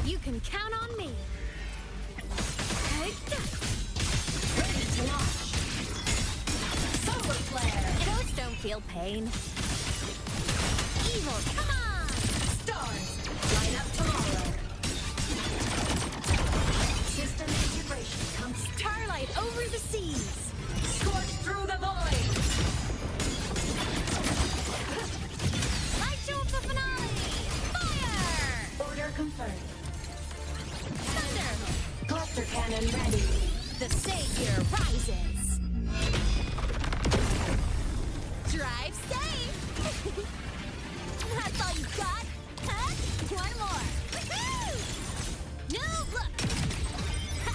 You can count on me. Ready to launch. Solar flare. Ghosts don't feel pain. Evil, come on! Stars, line up tomorrow. System integration comes. Starlight over the seas. Scorch through the void. Light show of the finale! Fire! Order confirmed. Thunder! Cluster cannon ready. The savior rises. Drive safe! That's all you got? Huh? One more! Woohoo! New look! Ha!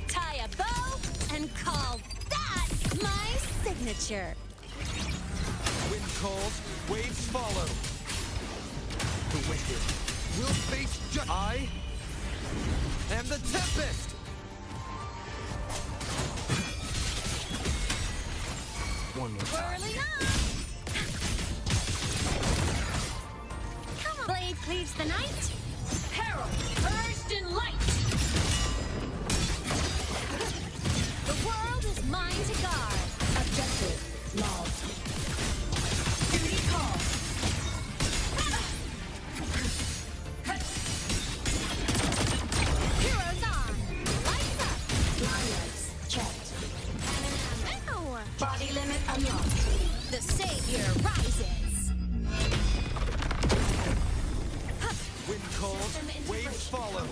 Tie a bow and call that my signature. Wind calls, waves follow. The wicked will face justice. I am the Tempest! One more time. Whirling on! Come on! Blade cleaves the night. Herald, urged in light. The world is mine to guard. Objective lost. Duty calls. Heroes on! Lights up! Line checked. Ow! Body limit unlocked. The savior rises. Wind calls, waves follow.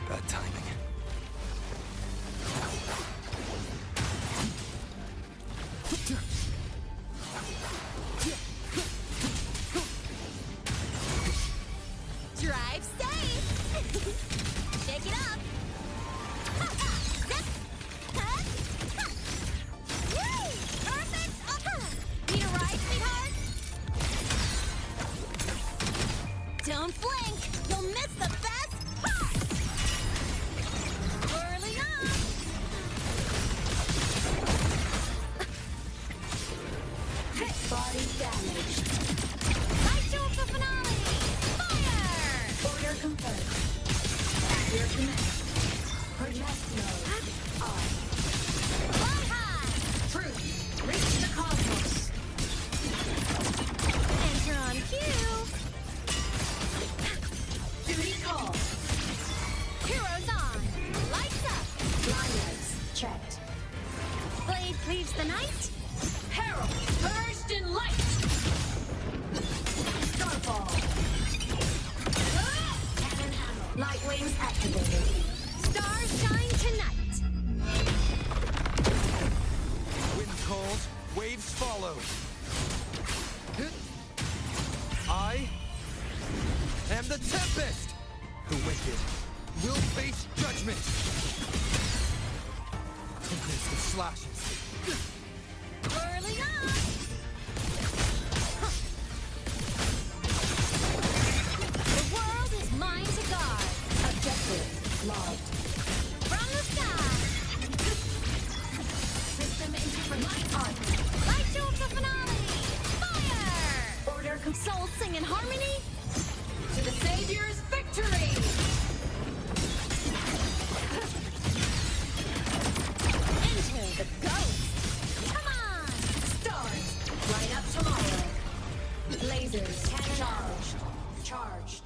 Bad timing. Drive safe! Shake it up! Zip! Yay! Perfect! Need a ride, sweetheart? Don't blink! You'll miss the best part! Whirling on! Body damaged. Light show of the finale! Fire! Order confirmed. At your command. Project mode on. Fly high! Truth. Reach the cosmos. Enter on cue! am the Tempest! The wicked will face judgment! Tempest of slashes. Whirling up! The world is mine to guard. Objective logged. From the sky! System integration. Light show of the finale! Fire! Order Souls sing in harmony? to the Savior's victory! Into the ghost! Come on! Stars, light up tomorrow. Lasers, cannon charged.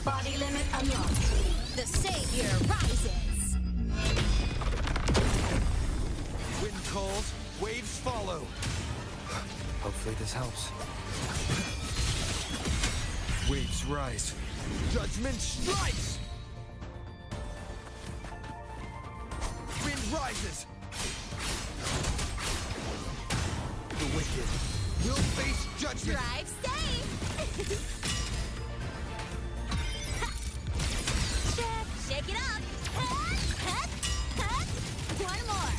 Body limit unlocked. The savior rises! Wind calls, waves follow. Hopefully this helps. Waves rise. Judgment strikes! Wind rises. The wicked will face judgment. Drive safe! Shake it up! One more!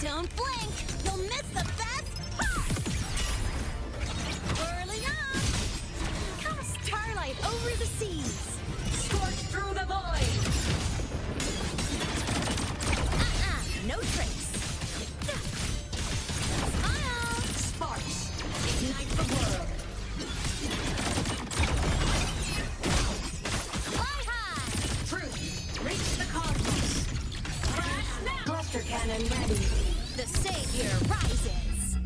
Don't blink! You'll miss the best part! Whirling up! Cast starlight over the seas! Scorch through the void! No trace! Smile! Sparks, ignite the world. Fly high! Truth, reach the cosmos. Crash now! Cluster cannon ready. The savior rises!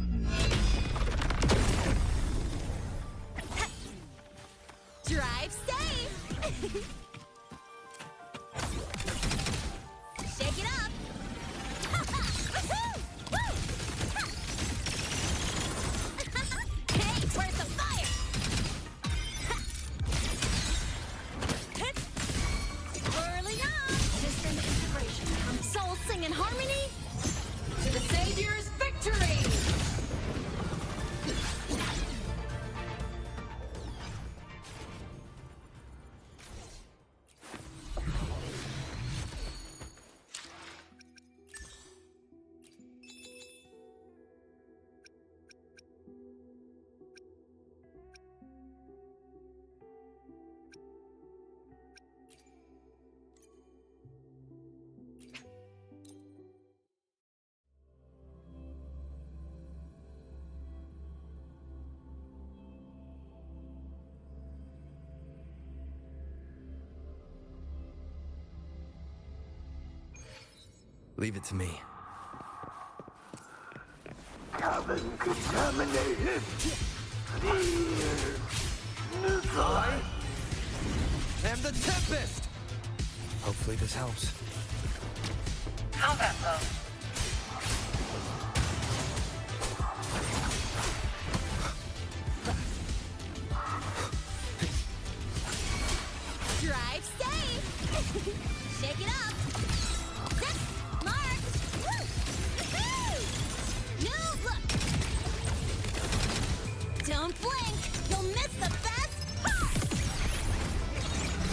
Drive safe! Shake it up! Hey, where's the fire? Whirling up! System integration. Souls sing in harmony? To the Savior's victory! Leave it to me. Carbon contaminated. Fear. I am the Tempest! Hopefully this helps. Combat mode. Drive safe! Shake it up! Zip! March! Woo! New look! Don't blink! You'll miss the best part!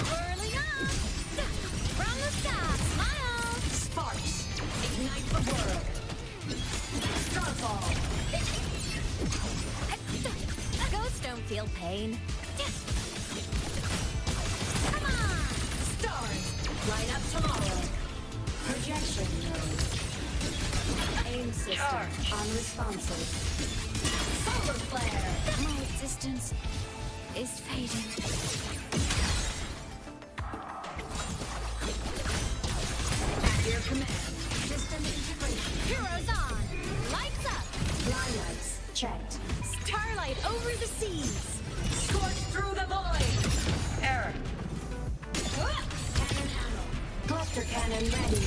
Whirling up! From the sky! Smile! Sparks, ignite the world. Starfall, Ghosts don't feel pain. Come on! stars, light up tomorrow. Projection node. Aim system Charge. unresponsive. Solar flare. My existence is fading. At your command. System integration. Heroes on! Lights up! Blind lights checked. Starlight over the seas! Scorch through the void. Error. Cannon ammo. Cluster cannon ready.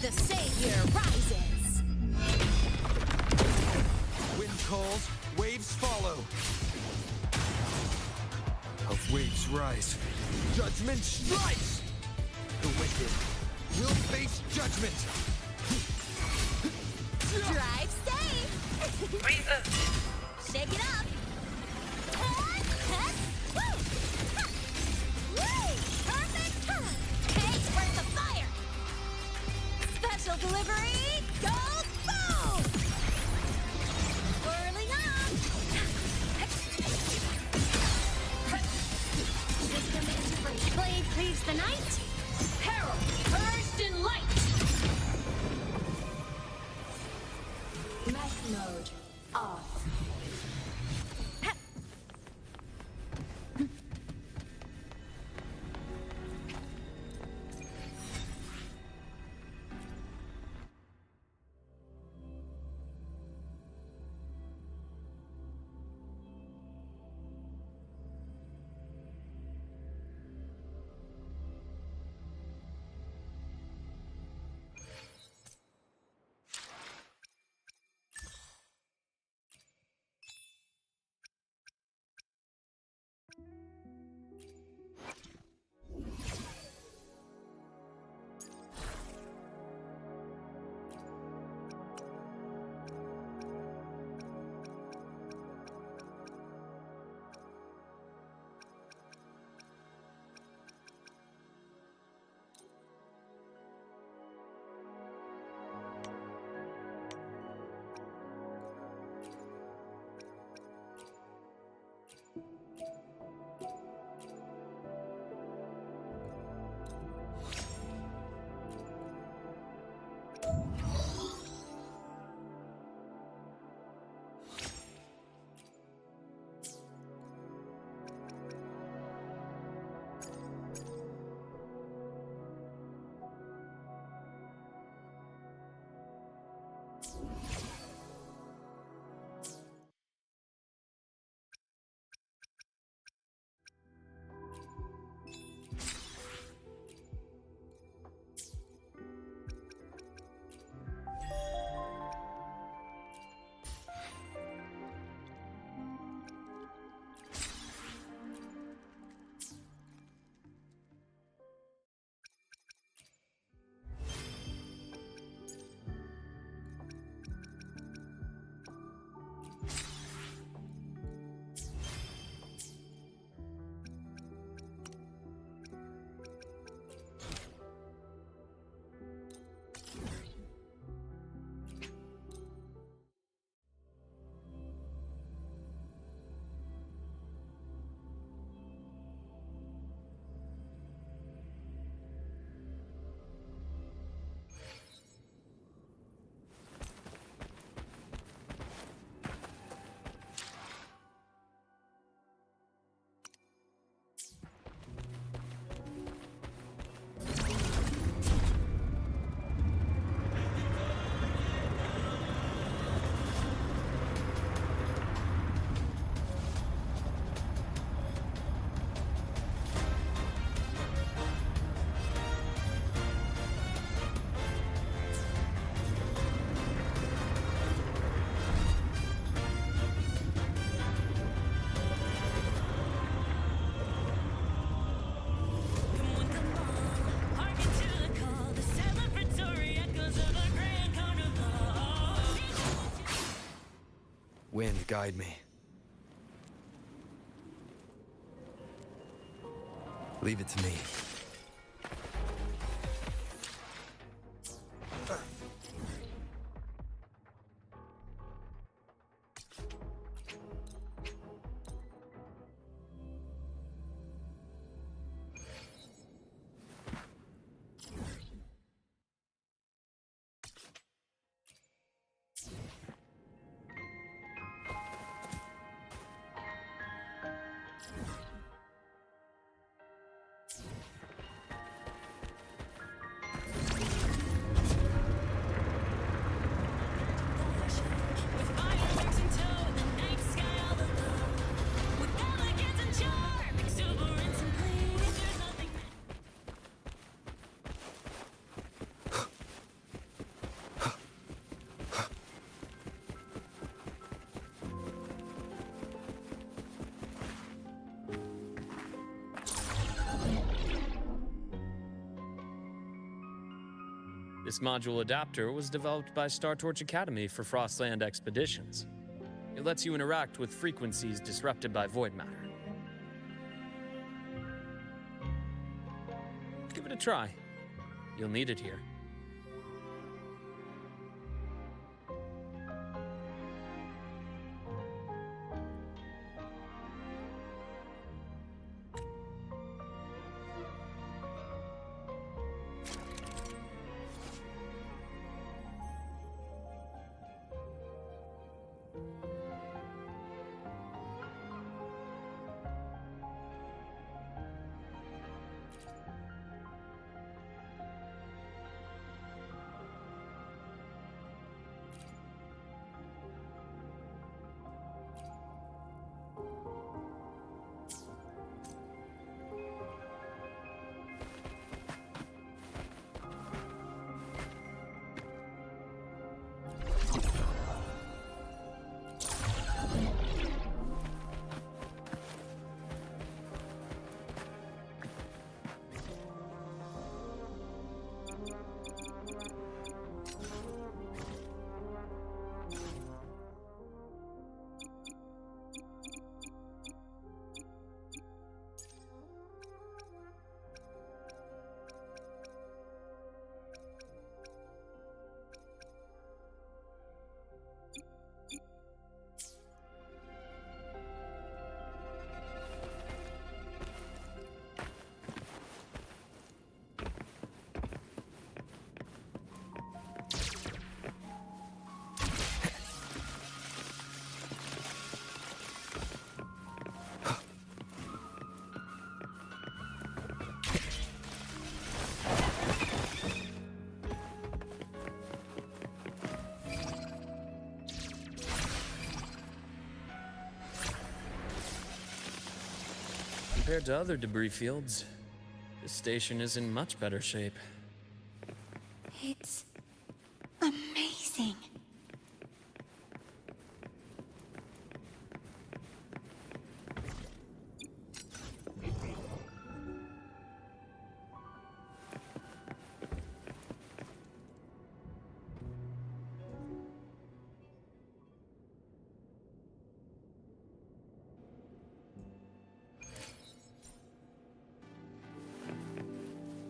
The savior rises! Wind calls, waves follow. Of waves rise. Judgment strikes! The wicked will face judgment! Drive safe! Reboot. Shake it up. Woo! Whee! Perfect. Cakes worth of fire. Special delivery. Go boom! Whirling up. System integrate. Blade cleaves the night. Herald, burst in light. Mech mode off. Wind, guide me. Leave it to me. This module adapter was developed by Star Torch Academy for Frostland expeditions. It lets you interact with frequencies disrupted by void matter. Give it a try. You'll need it here. Compared to other debris fields, this station is in much better shape. It's amazing.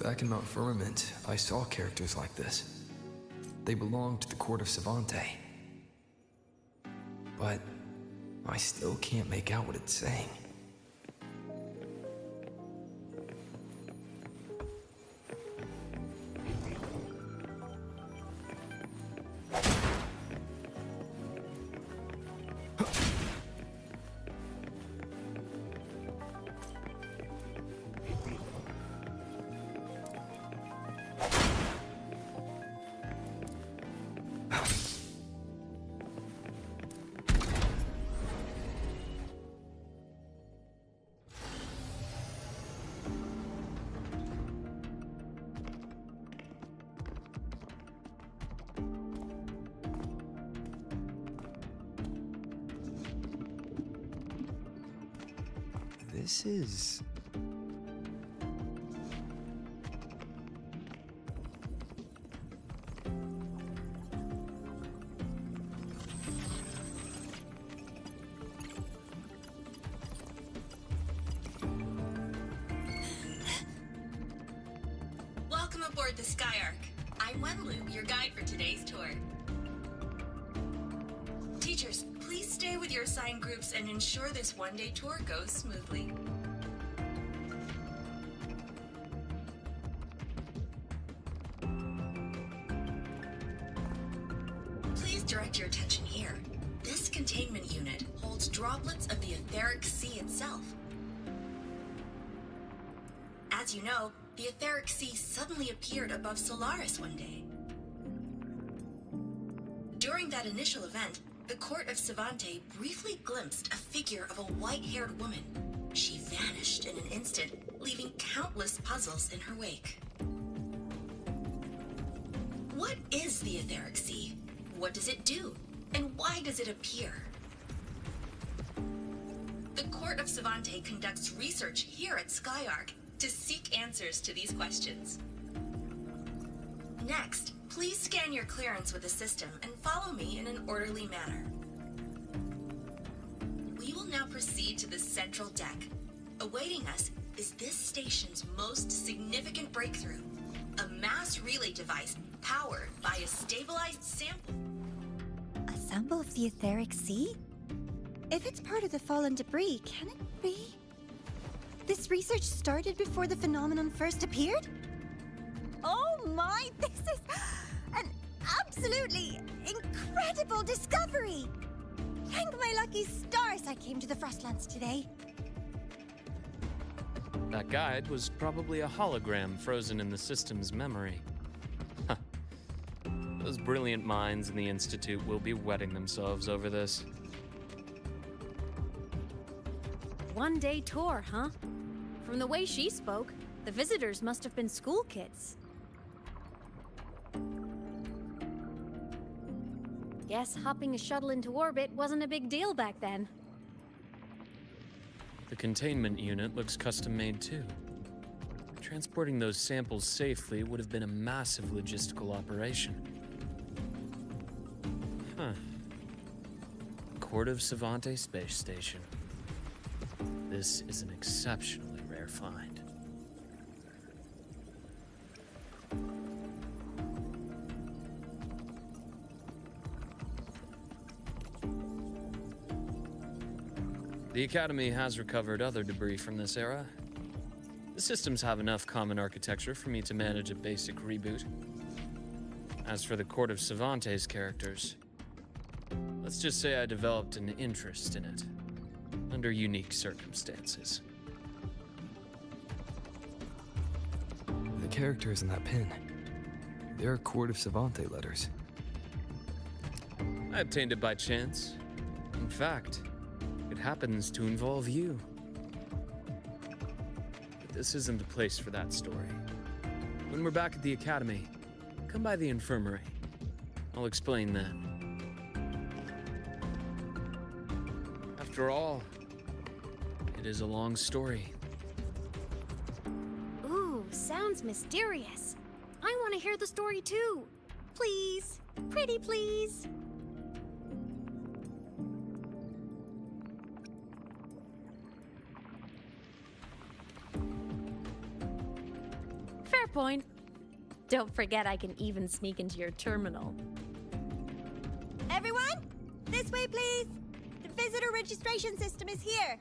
Back in Mount Firmament, I saw characters like this. They belonged to the court of Savante. But I still can't make out what it's saying. This is... Welcome aboard the Skyark. I'm Wenlu, your guide for today's tour. Teachers, please stay with your assigned groups and ensure this one-day tour goes smoothly. Please direct your attention here. This containment unit holds droplets of the etheric sea itself. As you know, the etheric sea suddenly appeared above Solaris one day. During that initial event, the court of Savante briefly glimpsed a figure of a white-haired woman. She vanished in an instant, leaving countless puzzles in her wake. What is the etheric sea? What does it do? And why does it appear? The court of Savante conducts research here at Skyark to seek answers to these questions. Next, please scan your clearance with the system and follow me in an orderly manner. We will now proceed to the central deck. Awaiting us is this station's most significant breakthrough, a mass relay device powered by a stabilized sample. A sample of the etheric sea? If it's part of the fallen debris, can it be? This research started before the phenomenon first appeared? Oh my, this is an absolutely incredible discovery! Thank my lucky stars I came to the Frostlands today. That guide was probably a hologram frozen in the system's memory. Huh. Those brilliant minds in the Institute will be wetting themselves over this. One-day tour, huh? From the way she spoke, the visitors must have been school kids. Guess hopping a shuttle into orbit wasn't a big deal back then. The containment unit looks custom-made too. Transporting those samples safely would have been a massive logistical operation. Huh. Court of Savante Space Station. This is an exceptionally rare find. The Academy has recovered other debris from this era. The systems have enough common architecture for me to manage a basic reboot. As for the Court of Savante's characters, let's just say I developed an interest in it, under unique circumstances. The characters in that pin, they're Court of Savante letters. I obtained it by chance. In fact, it happens to involve you. But this isn't the place for that story. When we're back at the Academy, come by the infirmary. I'll explain then. After all, it is a long story. Ooh, sounds mysterious. I want to hear the story too. Please, pretty please. Fair point. Don't forget I can even sneak into your terminal. Everyone, this way please! The visitor registration system is here!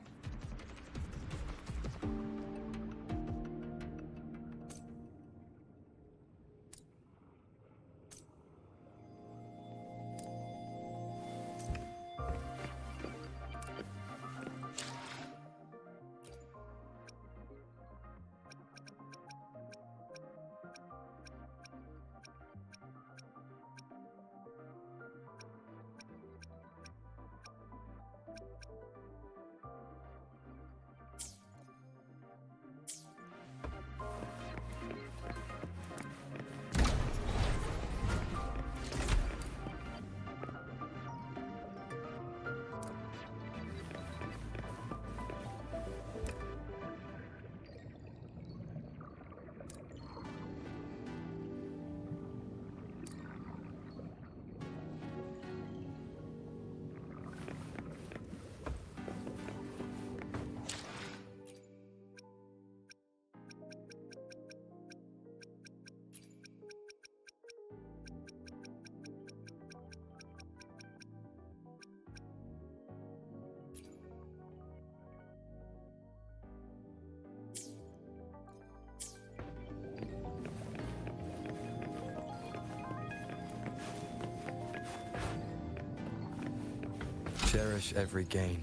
Cherish every gain.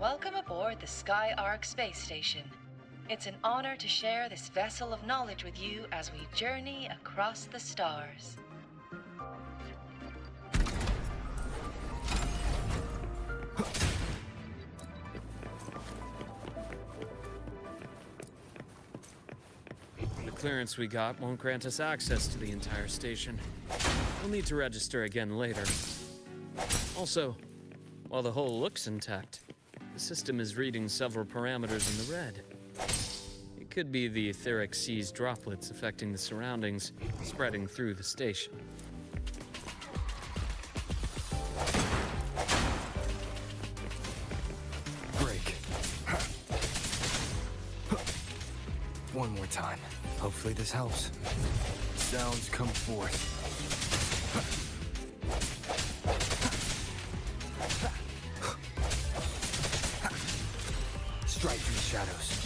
Welcome aboard the Sky Ark space station. It's an honor to share this vessel of knowledge with you as we journey across the stars. clearance we got won't grant us access to the entire station. We'll need to register again later. Also, while the hull looks intact, the system is reading several parameters in the red. It could be the etheric sea's droplets affecting the surroundings, spreading through the station. Break. One more time. Hopefully this helps. Sounds come forth. Strike from the shadows.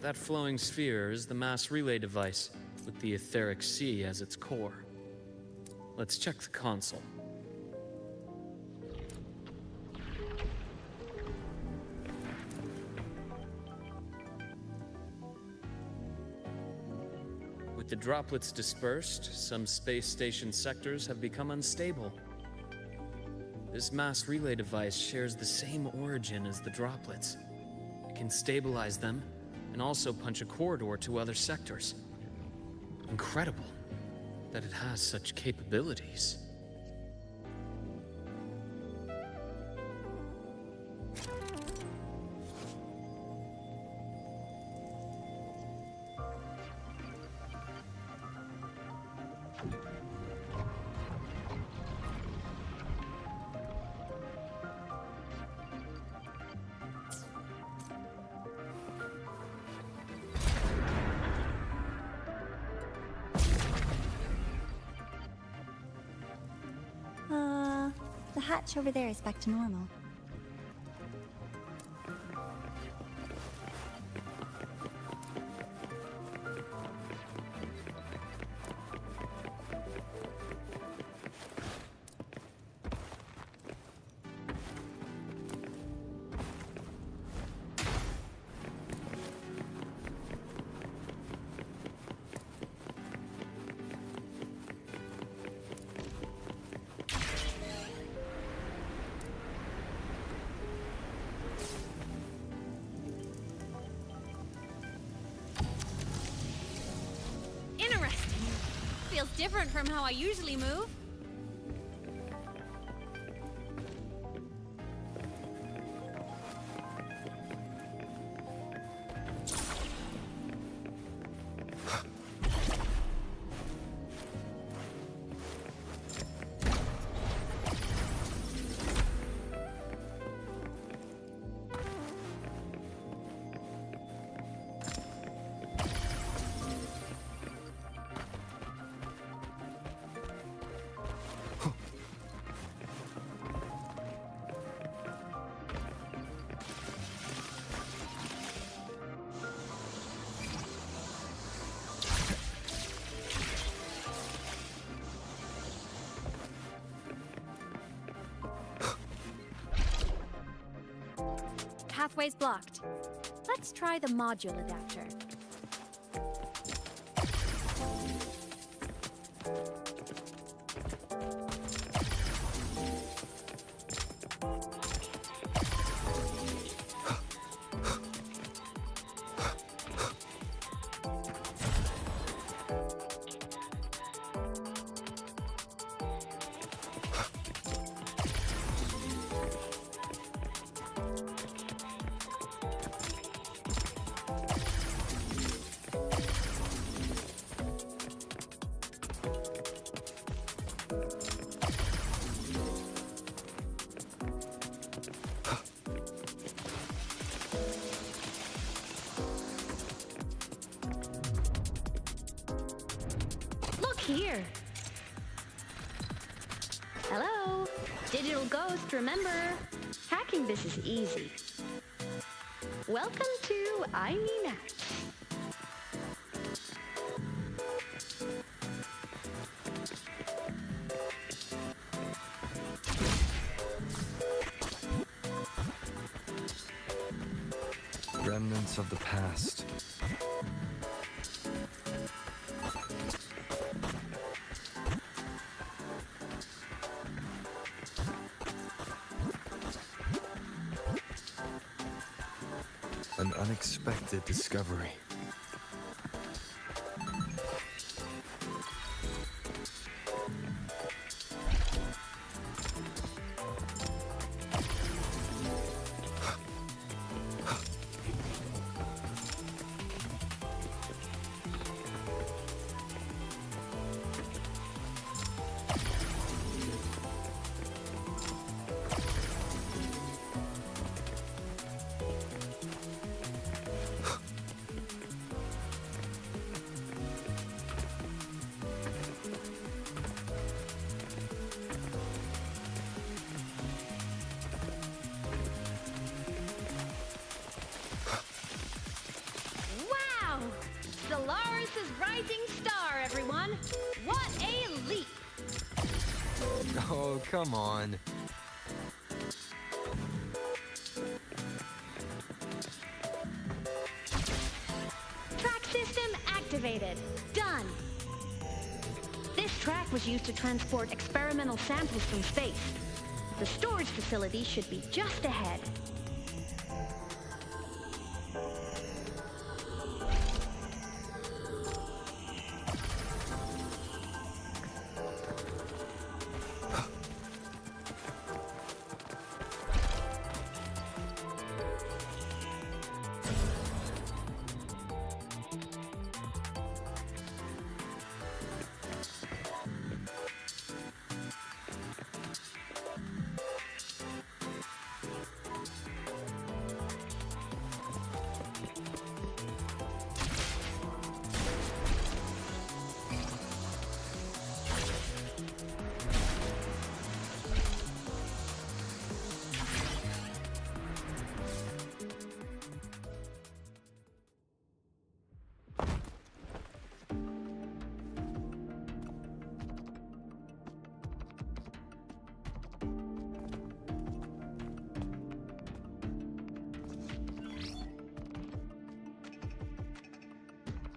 That flowing sphere is the mass relay device, with the etheric sea as its core. Let's check the console. With the droplets dispersed, some space station sectors have become unstable. This mass relay device shares the same origin as the droplets. It can stabilize them and also punch a corridor to other sectors. Incredible that it has such capabilities. The hatch over there is back to normal. feels different from how I usually move. Pathway's blocked. Let's try the module adapter. Here. Hello? Digital Ghost, remember? Hacking this is easy. Welcome to I Mean Act. Remnants of the past. An unexpected discovery. Solaris' rising star, everyone! What a leap! Oh, come on. Track system activated. Done. This track was used to transport experimental samples from space. The storage facility should be just ahead.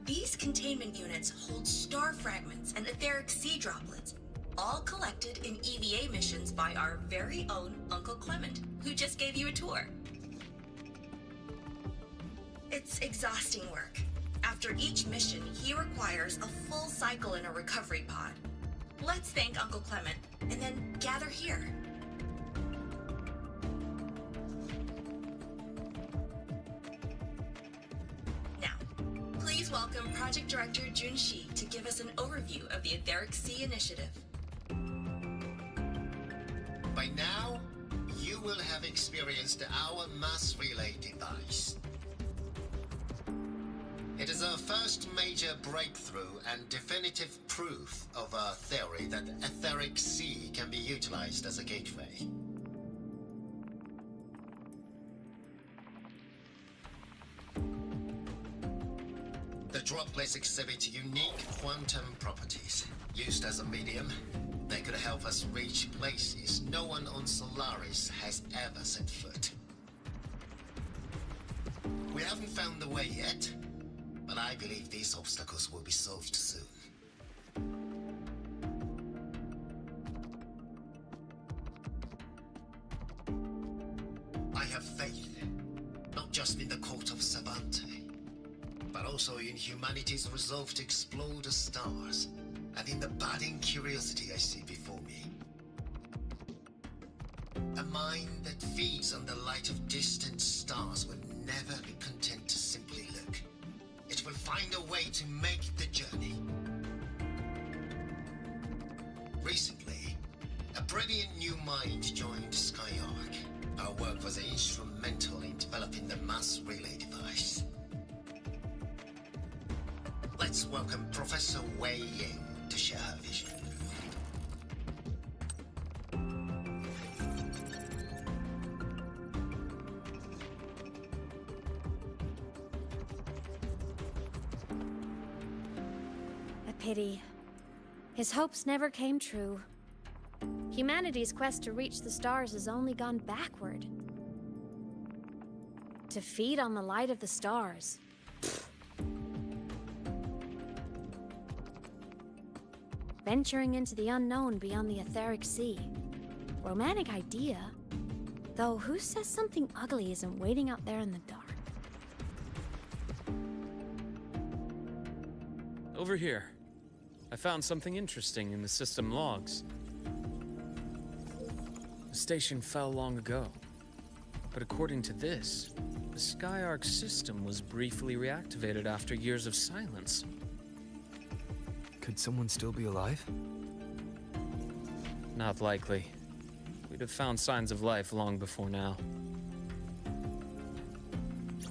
These containment units hold star fragments and etheric sea droplets, all collected in EVA missions by our very own Uncle Clement, who just gave you a tour. It's exhausting work. After After each mission, he requires a full cycle in a recovery pod. Let's thank Uncle Clement, and then gather here. Now, please welcome Project Director Junshi to give us an overview of the Etheric Sea Initiative. By now, you will have experienced our mass relay device. It is our first major breakthrough and definitive proof of our theory that Etheric Sea can be utilized as a gateway. The droplets exhibit unique quantum properties. Used as a medium, they could help us reach places no one on Solaris has ever set foot. We haven't found the way yet, but I believe these obstacles will be solved soon. I have faith, not just in the court of Savante, but also in humanity's resolve to explore the stars, and in the budding curiosity I see before me. A mind that feeds on the light of distant stars will never be content to simply look. It will find a way to make the journey. Recently, a brilliant new mind joined Skyark. Our work was instrumental in developing the mass relay device. Let's welcome Professor Wei Ying to share her vision. A pity. His hopes never came true. Humanity's quest to reach the stars has only gone backward. To feed on the light of the stars. Venturing into the unknown beyond the Etheric Sea. Romantic idea. Though who says something ugly isn't waiting out there in the dark? Over here. I found something interesting in the system logs. The station fell long ago. But according to this, the Skyark system was briefly reactivated after years of silence. Could someone still be alive? Not likely. We'd have found signs of life long before now.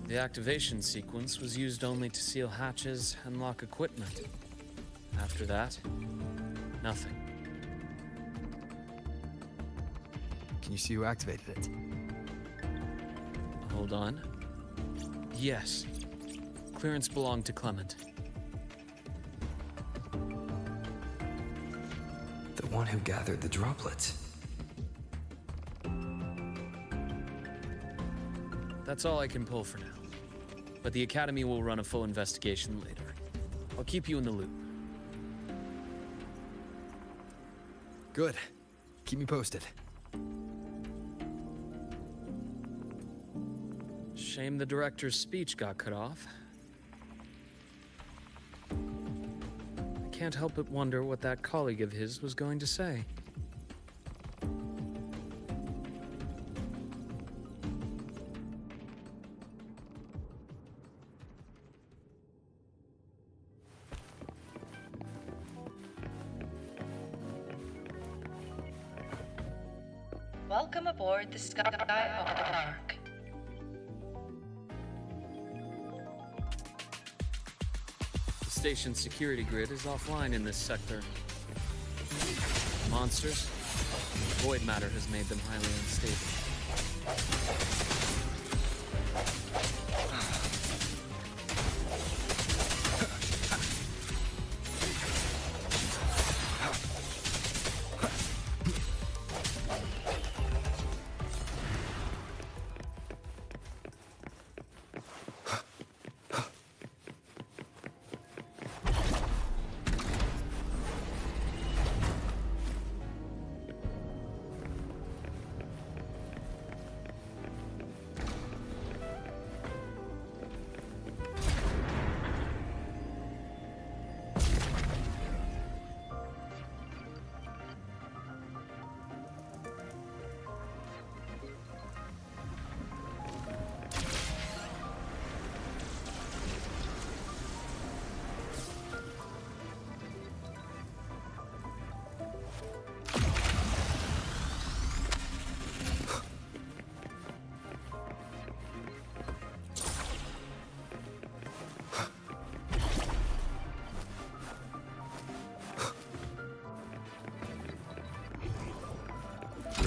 The activation sequence was used only to seal hatches and lock equipment. After that, nothing. Can you see who activated it? Hold on. Yes. Clearance belonged to Clement. The one who gathered the droplets. That's all I can pull for now. But the Academy will run a full investigation later. I'll keep you in the loop. Good. Keep me posted. Shame the director's speech got cut off. I can't help but wonder what that colleague of his was going to say. Welcome aboard the Skyark. The station's security grid is offline in this sector. Monsters, void matter has made them highly unstable.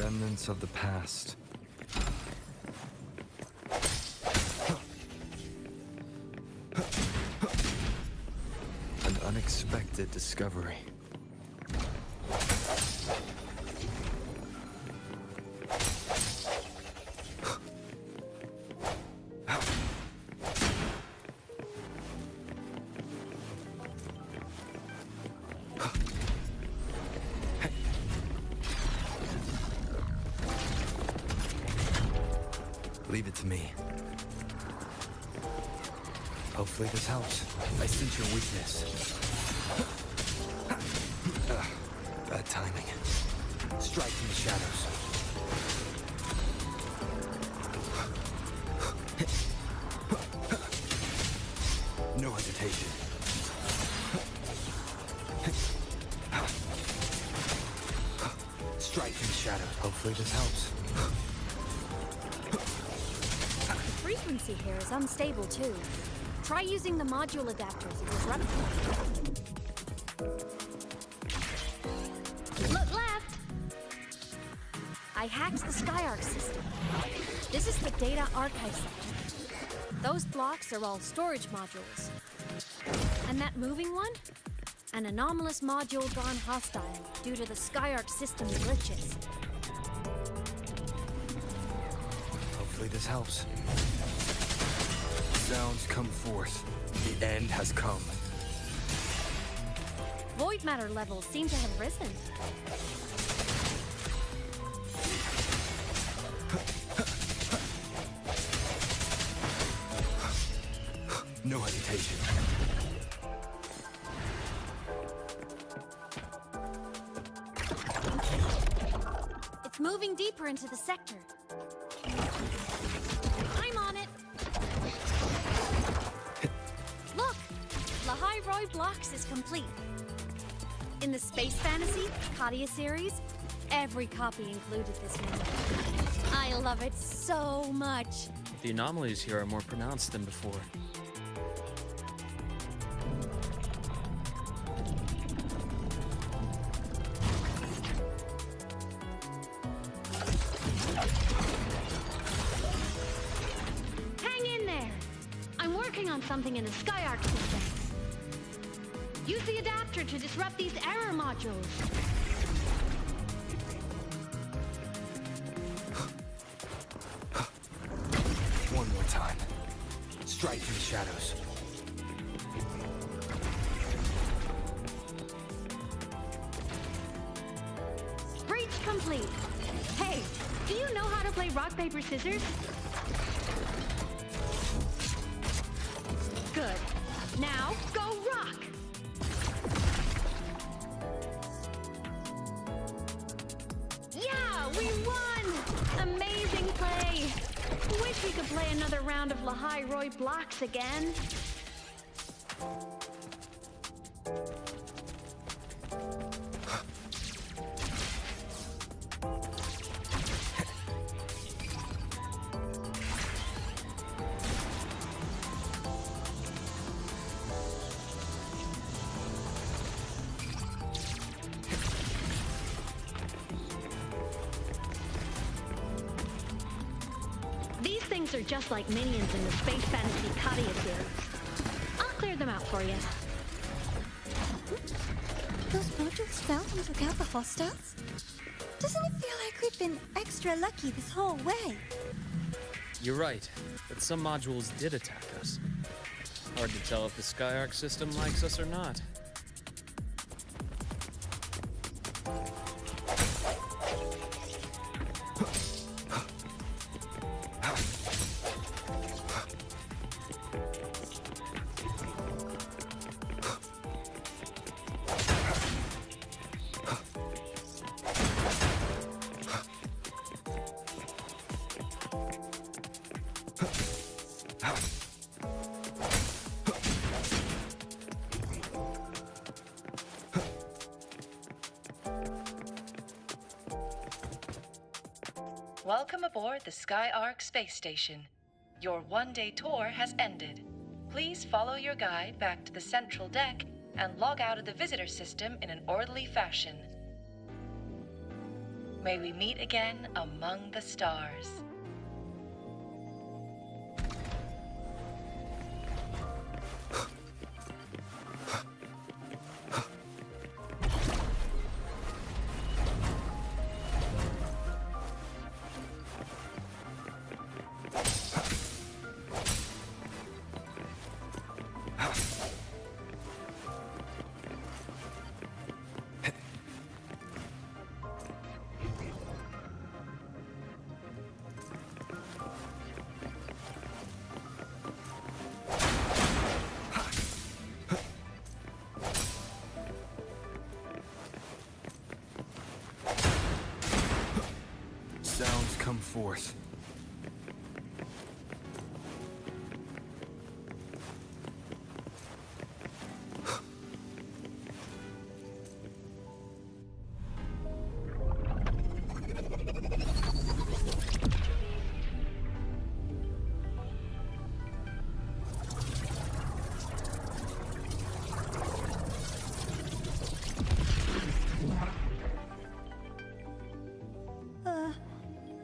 Remnants of the past. An unexpected discovery. Leave it to me. Hopefully this helps. I sense your weakness. Bad timing. Strike from the shadows. No hesitation. Strike from the shadows. Hopefully this helps. The frequency here is unstable too. Try using the module adapter to disrupt it. Look left! I hacked the Skyarc system. This is the data archive section. Those blocks are all storage modules. And that moving one? An anomalous module gone hostile due to the Skyarc system's glitches. Hopefully this helps. Sounds come forth. The end has come. Void matter levels seem to have risen. No hesitation. It's moving deeper into the sector. I'm on it. Look! Lahai Roy Blocks is complete. In the Space Fantasy Katia series, every copy included this menu. I love it so much. The anomalies here are more pronounced than before. Hang in there! I'm working on something in the Skyarc system. Use the adapter to disrupt these error modules. One more time. Strike through the shadows. Breach complete. Hey, do you know how to play rock, paper, scissors? Good. Now, go rock! Yeah, we won! Amazing play! Wish we could play another round of Lahai Roy Blocks again. These things are just like minions in the Space Fantasy Katia series. I'll clear them out for you. Those modules fell and took out the hostiles? Doesn't it feel like we've been extra lucky this whole way? You're right, but some modules did attack us. Hard to tell if the Skyarc system likes us or not. Welcome aboard the Skyarc space station. Your one-day tour has ended. Please follow your guide back to the central deck and log out of the visitor system in an orderly fashion. May we meet again among the stars. Sounds come forth.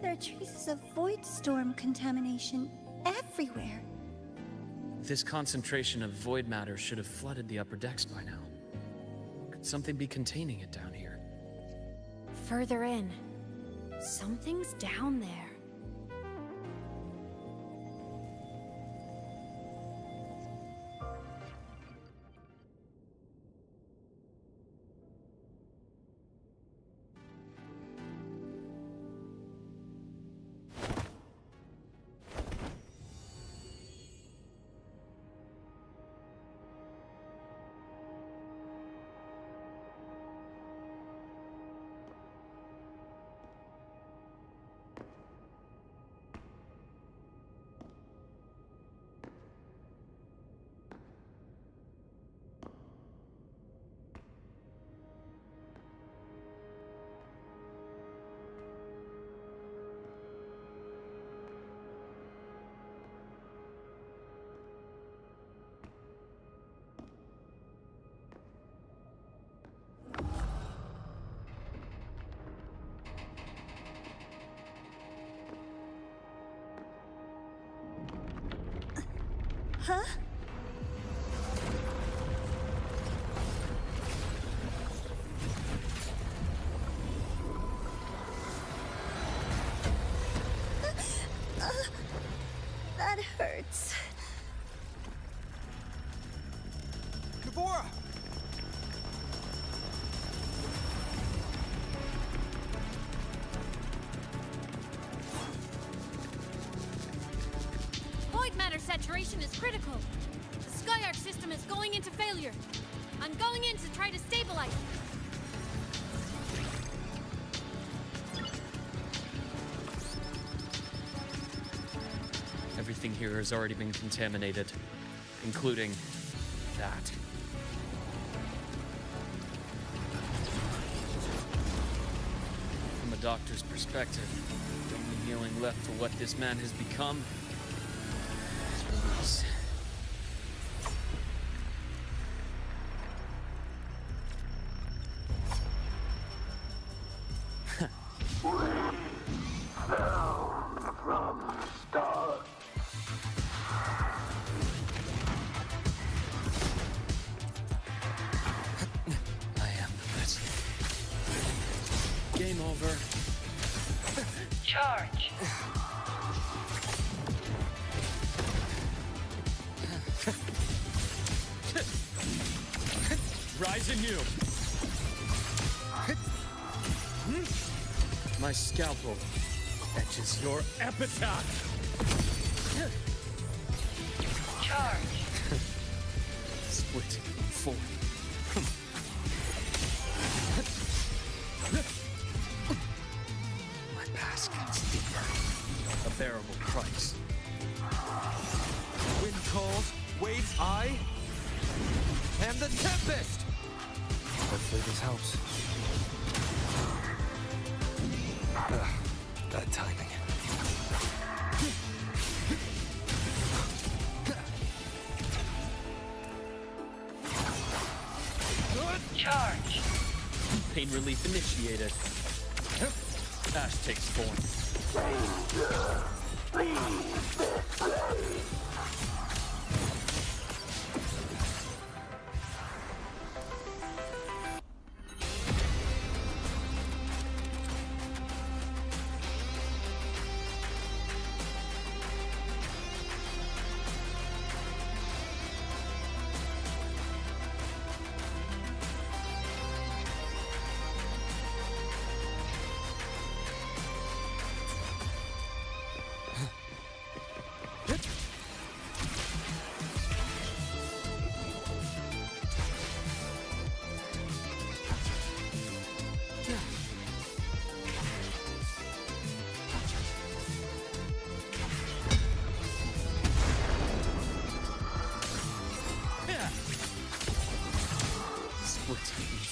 There are traces of void storm contamination everywhere. This concentration of void matter should have flooded the upper decks by now. Could something be containing it down here? Further in. Something's down there. Huh? That hurts. Devora! Void matter saturation is critical. The Skyark system is going into failure. I'm going in to try to stabilize it. Everything here has already been contaminated, including that. From a doctor's perspective, the only healing left for what this man has become is release. From stars. I am the best. Game over. Charge. Rise anew. My scalpel etches your epitaph. Charge. Split in four. My past gets deeper. A bearable price. Wind calls, waves eye, and the tempest! Hopefully this helps. Bad timing. Charge. Pain relief initiated. Ash takes form. Danger! Leave this place!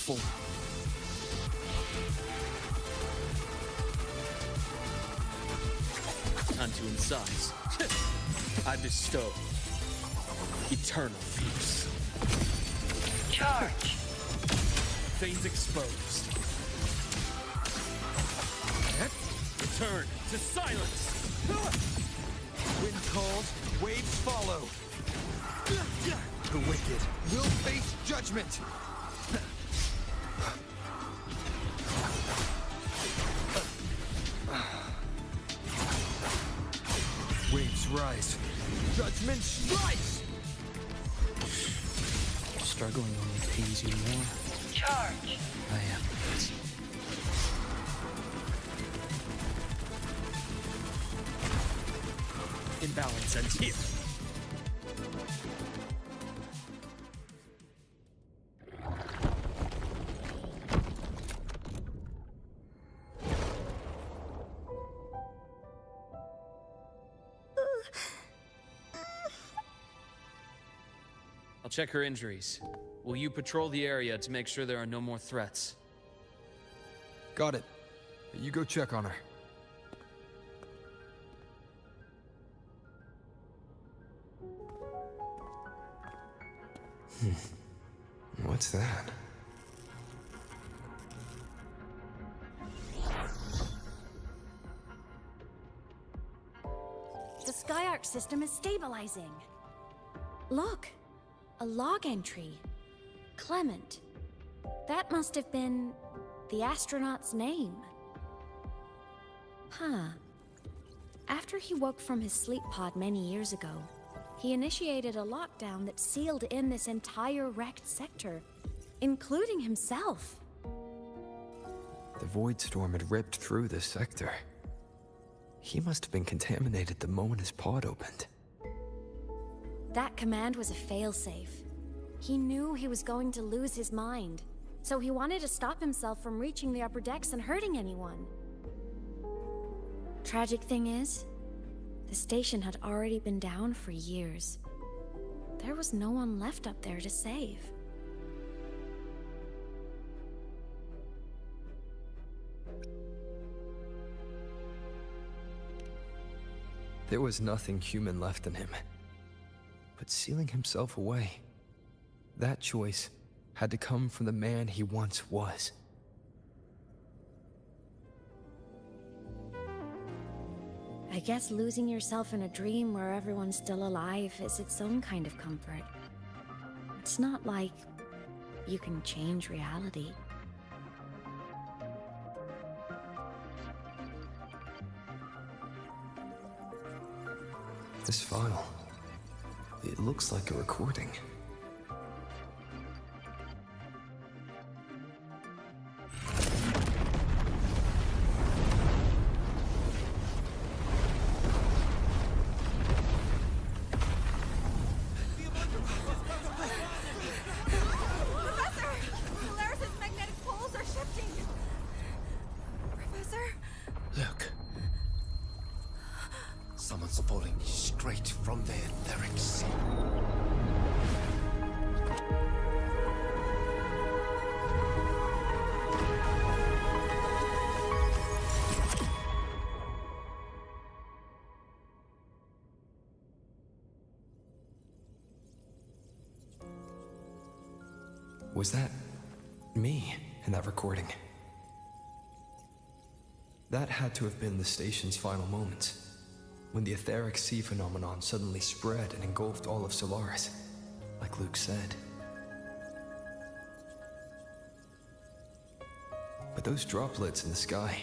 Full. Time to incise. I bestow eternal peace. Charge. Veins exposed. Return to silence. Wind calls, waves follow. The wicked will face judgment. Waves rise. Judgment strikes! Struggling only pays you more. Charge. I am. Imbalance ends here. I'll check her injuries. Will you patrol the area to make sure there are no more threats? Got it. You go check on her. What's that? The Skyark system is stabilizing. Look, a log entry. Clement. That must have been the astronaut's name. Huh. After he woke from his sleep pod many years ago, he initiated a lockdown that sealed in this entire wrecked sector, including himself. The void storm had ripped through this sector. He must have been contaminated the moment his pod opened. That command was a failsafe. He knew he was going to lose his mind, so he wanted to stop himself from reaching the upper decks and hurting anyone. Tragic thing is, the station had already been down for years. There was no one left up there to save. There was nothing human left in him. But sealing himself away, that choice had to come from the man he once was. I guess losing yourself in a dream where everyone's still alive is its own kind of comfort. It's not like you can change reality. This file, it looks like a recording. Look. Someone's pulling straight from the etheric sea. Was that me in that recording? That had to have been the station's final moments, when the etheric sea phenomenon suddenly spread and engulfed all of Solaris, like Luke said. But those droplets in the sky,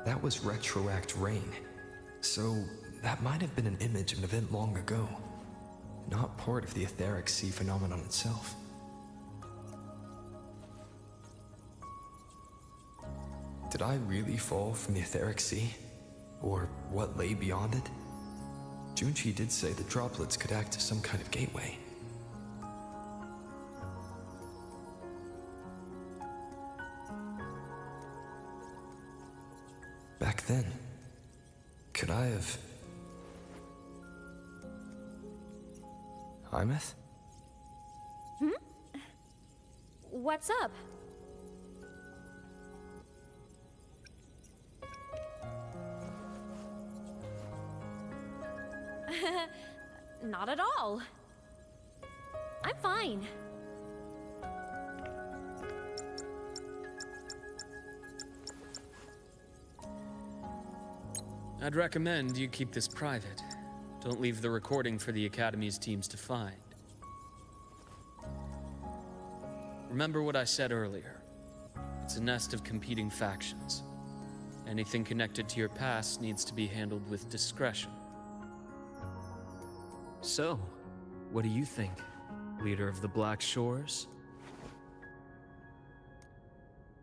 that was retroact rain. So that might have been an image of an event long ago, not part of the etheric sea phenomenon itself. Did I really fall from the etheric sea? Or what lay beyond it? Junchi did say the droplets could act as some kind of gateway. Back then, could I have... Imeth? What's up? Not at all. I'm fine. I'd recommend you keep this private. Don't leave the recording for the Academy's teams to find. Remember what I said earlier. It's a nest of competing factions. Anything connected to your past needs to be handled with discretion. So, what do you think, leader of the Black Shores?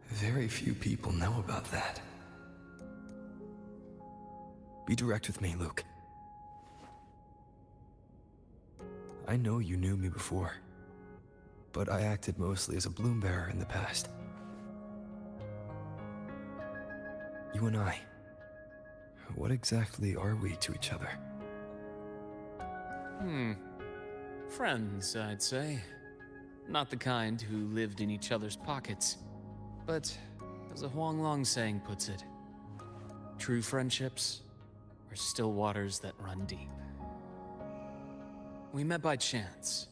Very few people know about that. Be direct with me, Luke. I know you knew me before, but I acted mostly as a bloom bearer in the past. You and I, what exactly are we to each other? Friends, I'd say. Not the kind who lived in each other's pockets, but as a Huanglong saying puts it, true friendships are still waters that run deep. We met by chance,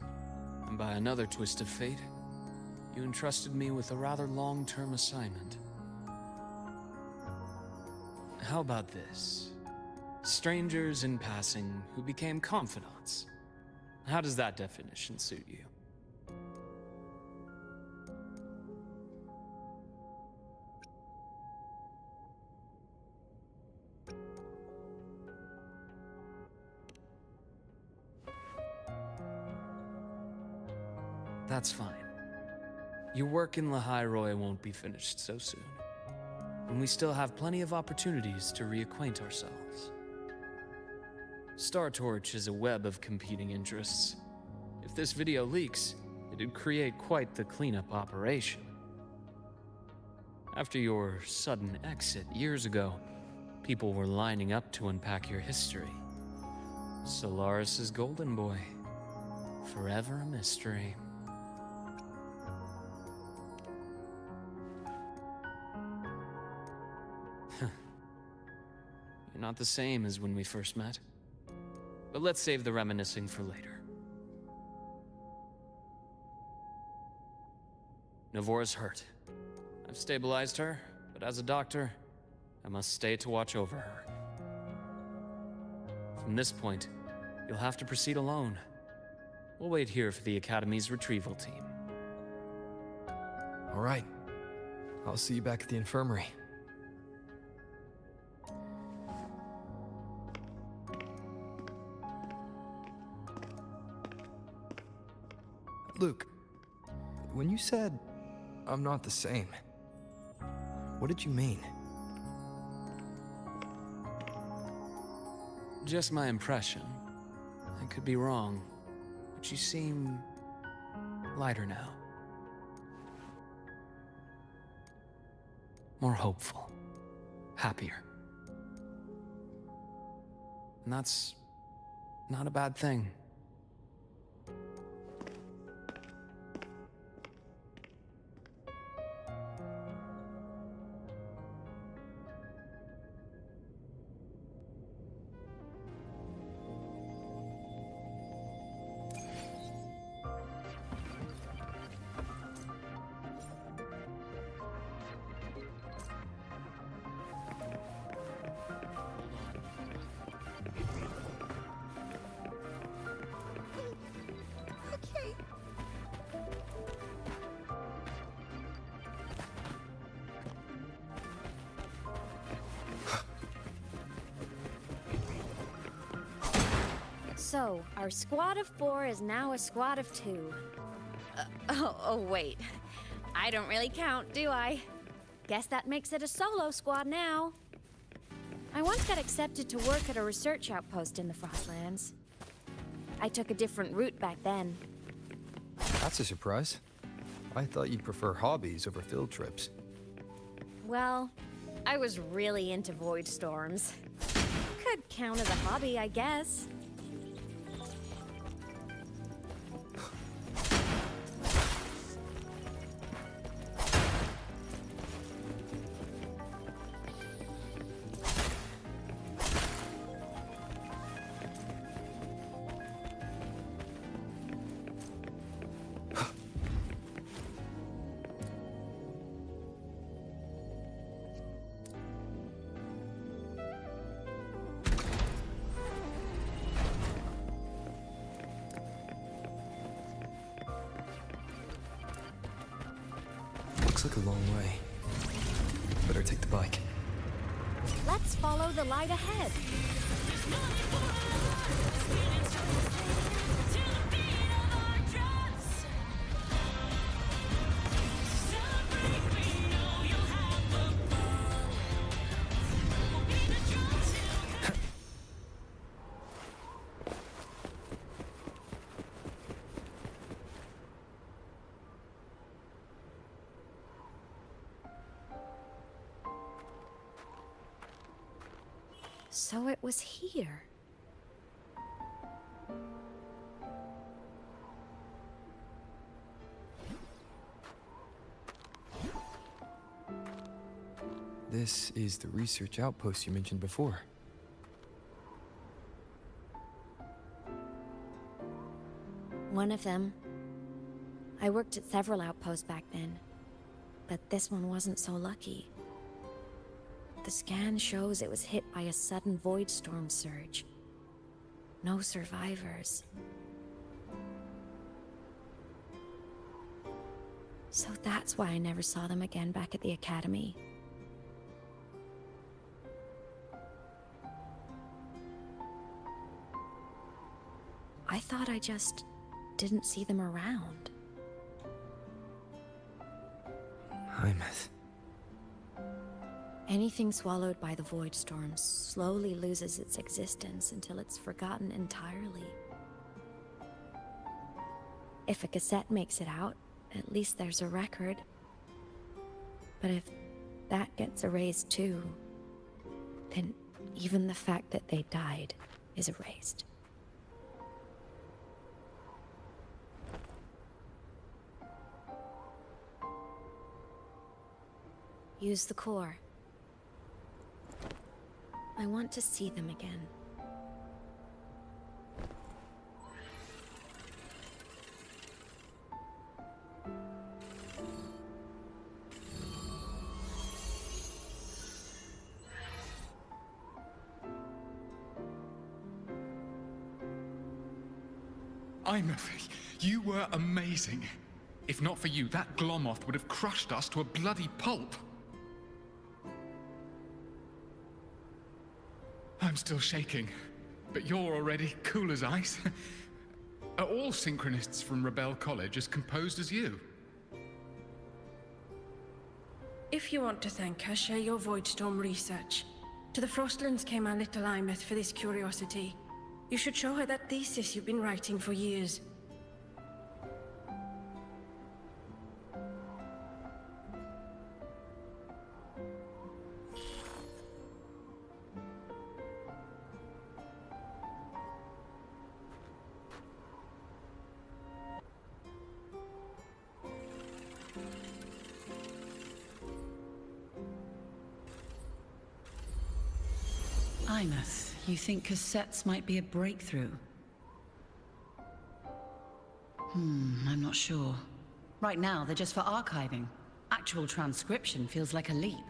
and by another twist of fate, you entrusted me with a rather long-term assignment. How about this? Strangers in passing who became confidants. How does that definition suit you? That's fine. Your work in Lahai won't be finished so soon, and we still have plenty of opportunities to reacquaint ourselves. Star Torch is a web of competing interests. If this video leaks, it'd create quite the cleanup operation. After your sudden exit years ago, people were lining up to unpack your history. Solaris's golden boy, forever a mystery. You're not the same as when we first met. But let's save the reminiscing for later. Navora's hurt. I've stabilized her, but as a doctor, I must stay to watch over her. From this point, you'll have to proceed alone. We'll wait here for the Academy's retrieval team. All right. I'll see you back at the infirmary. Luke, when you said, I'm not the same, what did you mean? Just my impression. I could be wrong, but you seem lighter now. More hopeful, happier. And that's not a bad thing. So, our squad of 4 is now a squad of 2. Wait. I don't really count, do I? Guess that makes it a solo squad now. I once got accepted to work at a research outpost in the Frostlands. I took a different route back then. That's a surprise. I thought you'd prefer hobbies over field trips. Well, I was really into void storms. Could count as a hobby, I guess. Looks like a long way. Better take the bike. Let's follow the light ahead. So it was here. This is the research outpost you mentioned before. One of them. I worked at several outposts back then, but this one wasn't so lucky. The scan shows it was hit by a sudden void storm surge. No survivors. So that's why I never saw them again back at the academy. I thought I just didn't see them around. Hymuth. Anything swallowed by the void storm slowly loses its existence until it's forgotten entirely. If a cassette makes it out, at least there's a record. But if that gets erased too, then even the fact that they died is erased. Use the core. I want to see them again. Hymuth, you were amazing. If not for you, that Glomoth would have crushed us to a bloody pulp. I'm still shaking, but you're already cool as ice. Are all synchronists from Rebel College as composed as you? If you want to thank her, share your Voidstorm research. To the Frostlands came our little Hymuth for this curiosity. You should show her that thesis you've been writing for years. Hymuth, you think cassettes might be a breakthrough? I'm not sure. Right now, they're just for archiving. Actual transcription feels like a leap.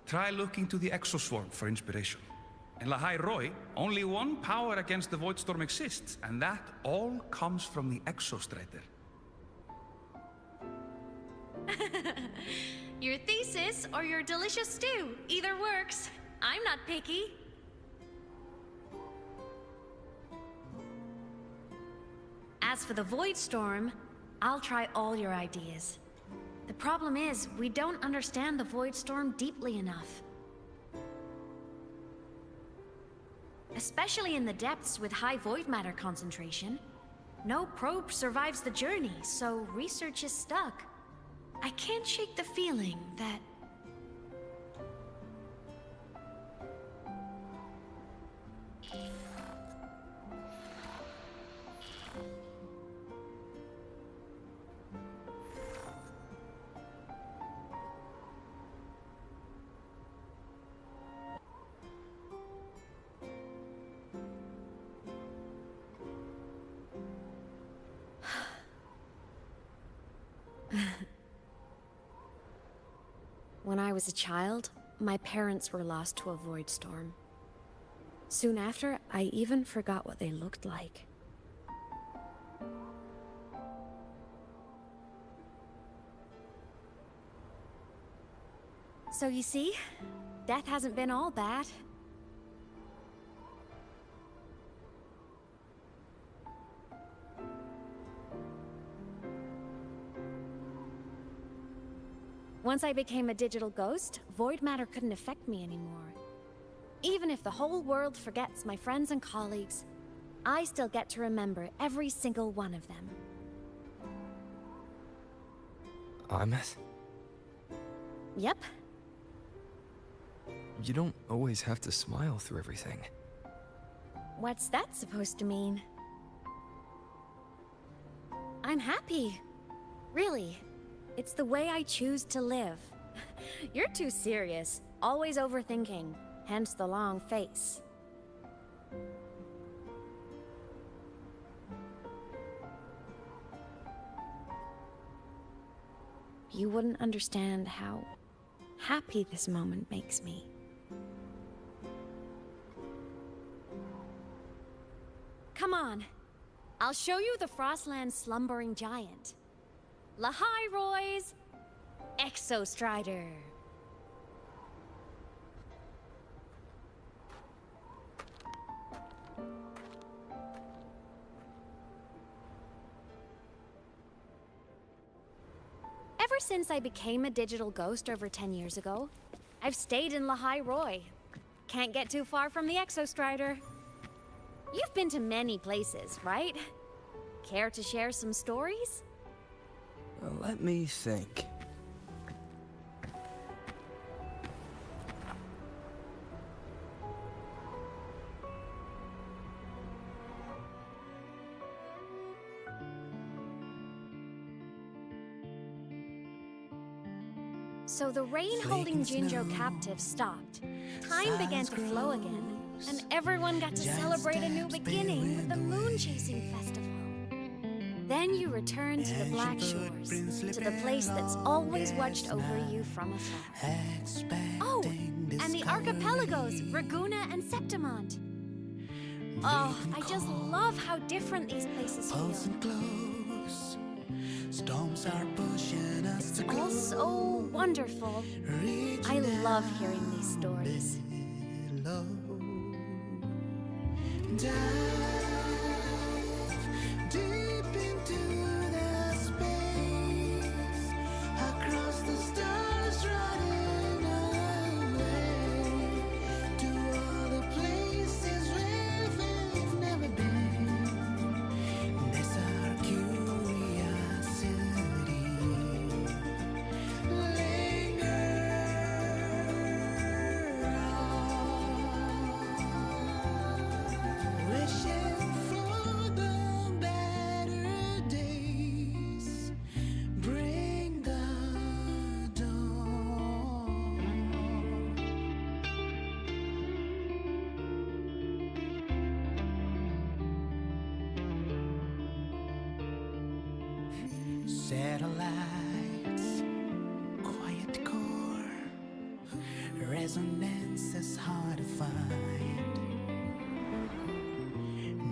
Try looking to the Exoswarm for inspiration. In Lahai Roi, only one power against the Voidstorm exists, and that all comes from the Exostrator. Your thesis or your delicious stew, either works. I'm not picky. As for the Void Storm, I'll try all your ideas. The problem is, we don't understand the Void Storm deeply enough. Especially in the depths with high void matter concentration. No probe survives the journey, so research is stuck. I can't shake the feeling that... When I was a child, my parents were lost to a void storm. Soon after, I even forgot what they looked like. So you see, death hasn't been all bad. Once I became a digital ghost, void matter couldn't affect me anymore. Even if the whole world forgets my friends and colleagues, I still get to remember every single one of them. Ameth? Yep. You don't always have to smile through everything. What's that supposed to mean? I'm happy. Really. It's the way I choose to live. You're too serious, always overthinking, hence the long face. You wouldn't understand how happy this moment makes me. Come on. I'll show you the Frostland's slumbering giant. Lahai Roy's Exostrider. Ever since I became a digital ghost over 10 years ago, I've stayed in Lahai Roy. Can't get too far from the Exostrider. You've been to many places, right? Care to share some stories? Let me think. So the rain holding Jinjo captive stopped. Time began to flow again, and everyone got to celebrate a new beginning with the Moon Chasing Festival. Then you return to the Black Shores, to the place that's always watched over you from afar. Oh, and the archipelagos, Raguna and Septimont. Oh, I just love how different these places feel. It's all so wonderful. I love hearing these stories. Satellites, quiet core, resonance is hard to find.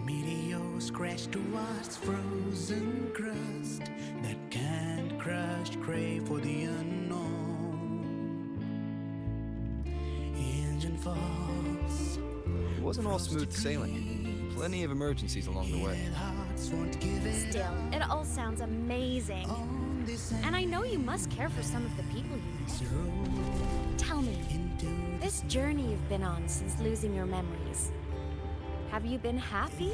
Meteors crash towards frozen crust that can't crush, crave for the unknown. Engine falls. It wasn't all smooth sailing. Plenty of emergencies along the way. Still, it all sounds amazing. And I know you must care for some of the people you know. Tell me, this journey you've been on since losing your memories, have you been happy?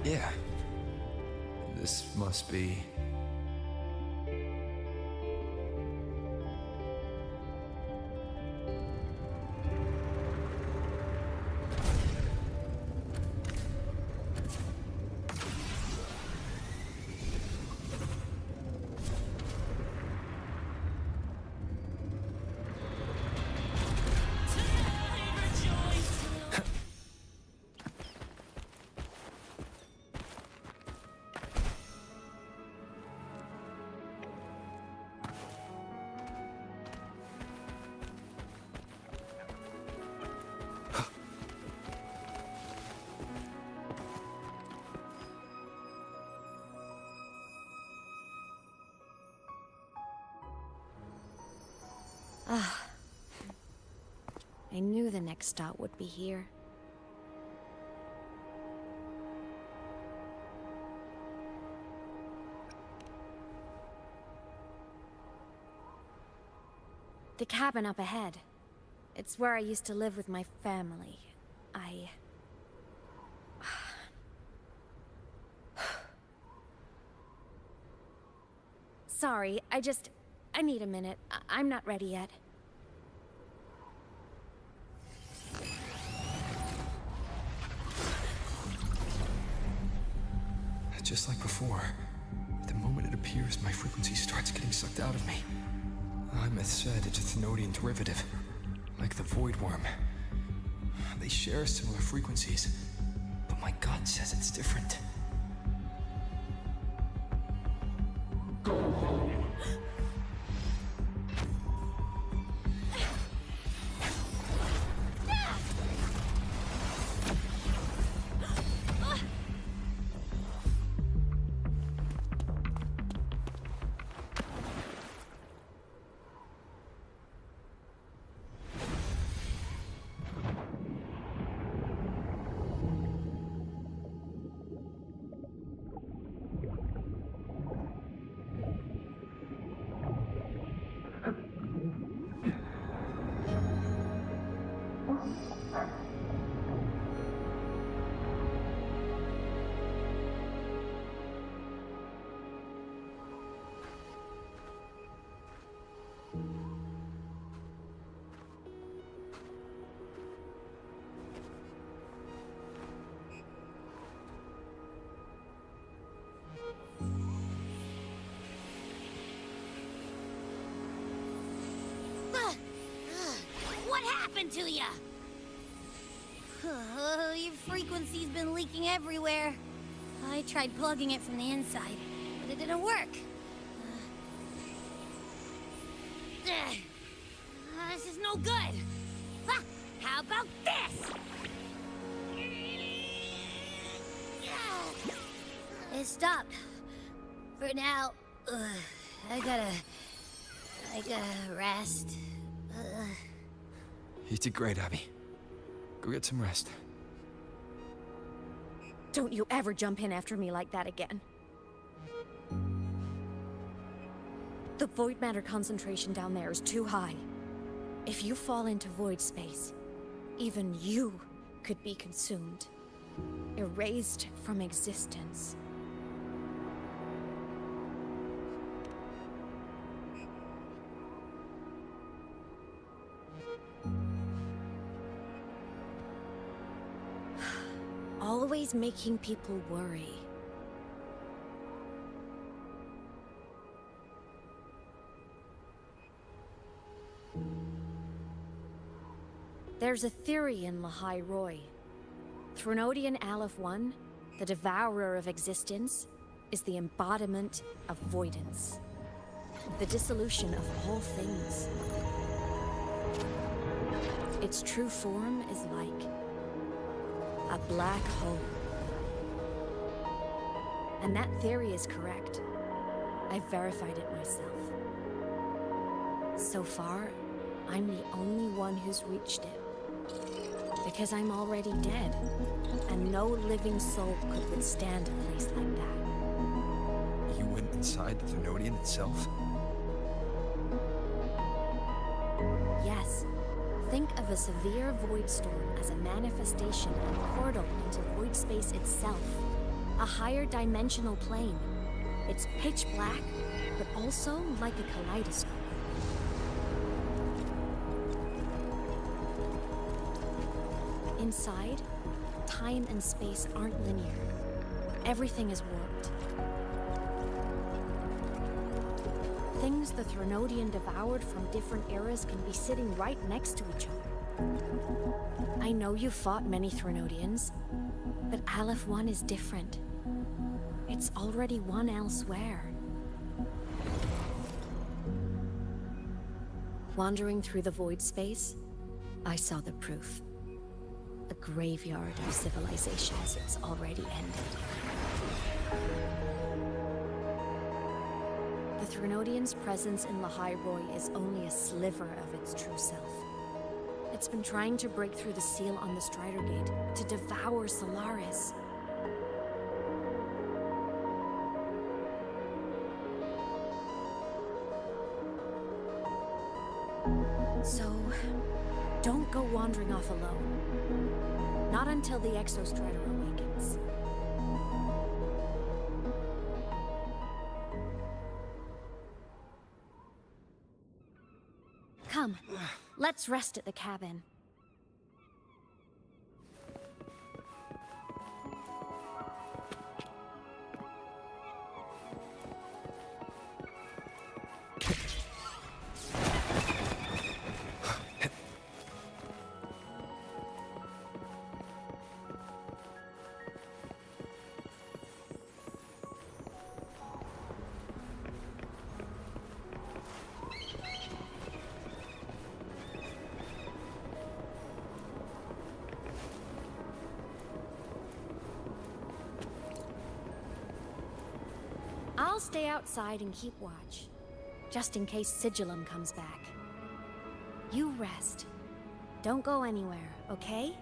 Yeah. This must be... Ah, I knew the next stop would be here. The cabin up ahead. It's where I used to live with my family. Sorry, I need a minute. I'm not ready yet. Just like before, the moment it appears, my frequency starts getting sucked out of me. Imeth said it's a Thenodian derivative, like the Void Worm. They share similar frequencies, but my gut says it's different. What happened to ya? Your frequency's been leaking everywhere. I tried plugging it from the inside, but it didn't work. This is no good. How about this? It stopped. For now, I gotta rest. You did great, Abby. Go get some rest. Don't you ever jump in after me like that again. The void matter concentration down there is too high. If you fall into void space, even you could be consumed, erased from existence. Always making people worry. There's a theory in Lahai Roy. Threnodian Aleph 1, the devourer of existence, is the embodiment of voidance. The dissolution of all things. Its true form is like a black hole. And that theory is correct. I've verified it myself. So far, I'm the only one who's reached it. Because I'm already dead, and no living soul could withstand a place like that. You went inside the Thermodian itself? Yes. Think of a severe void storm as a manifestation and portal into void space itself. A higher dimensional plane. It's pitch black, but also like a kaleidoscope. Inside, time and space aren't linear. Everything is warped. Things the Thermodian devoured from different eras can be sitting right next to each other. I know you've fought many Thermodians, but Aleph 1 is different. It's already won elsewhere. Wandering through the void space, I saw the proof. A graveyard of civilizations it's already ended. The Thermodian's presence in Lahai Roy is only a sliver of its true self. It's been trying to break through the seal on the Strider Gate to devour Solaris. So, don't go wandering off alone. Not until the Exostrider awakens. Come, let's rest at the cabin. I'll stay outside and keep watch, just in case Sigillum comes back. You rest. Don't go anywhere, okay?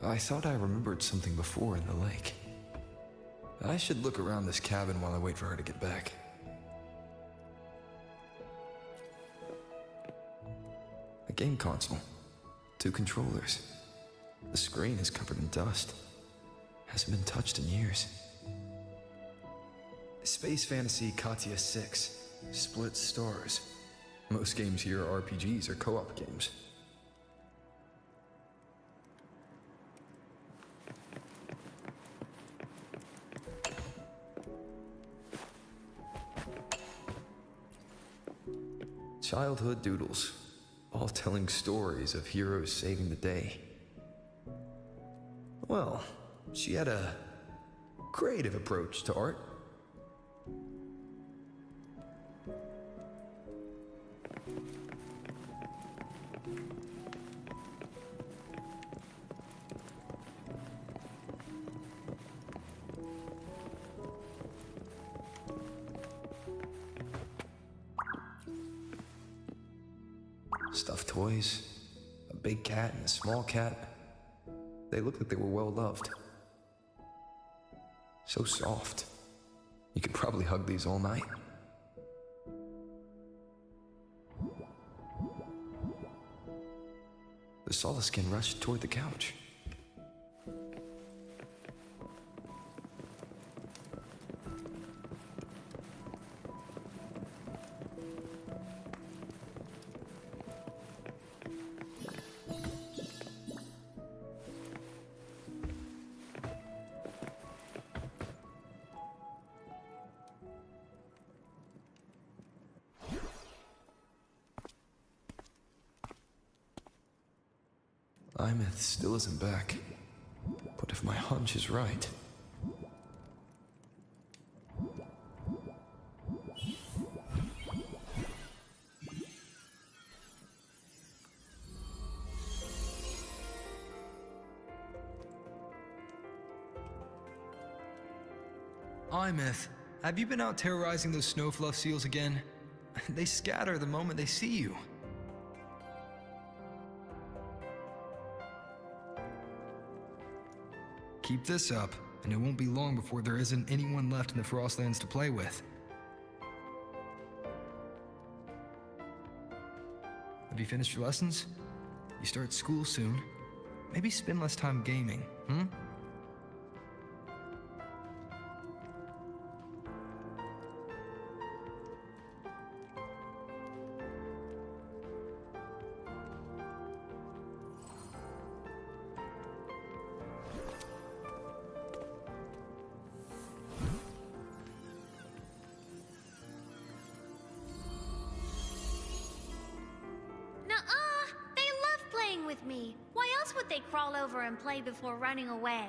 I thought I remembered something before in the lake. I should look around this cabin while I wait for her to get back. A game console. 2 controllers. The screen is covered in dust. Hasn't been touched in years. Space Fantasy Katia 6. Split stars. Most games here are RPGs or co-op games. Childhood doodles, all telling stories of heroes saving the day. Well, she had a creative approach to art. Stuffed toys, a big cat and a small cat. They looked like they were well loved. So soft. You could probably hug these all night. The Solaskin rushed toward the couch. Imeth still isn't back. But if my hunch is right... Imeth, have you been out terrorizing those snowfluff seals again? They scatter the moment they see you. Keep this up, and it won't be long before there isn't anyone left in the Frostlands to play with. Have you finished your lessons? You start school soon. Maybe spend less time gaming, hmm? Nuh-uh! They love playing with me. Why else would they crawl over and play before running away?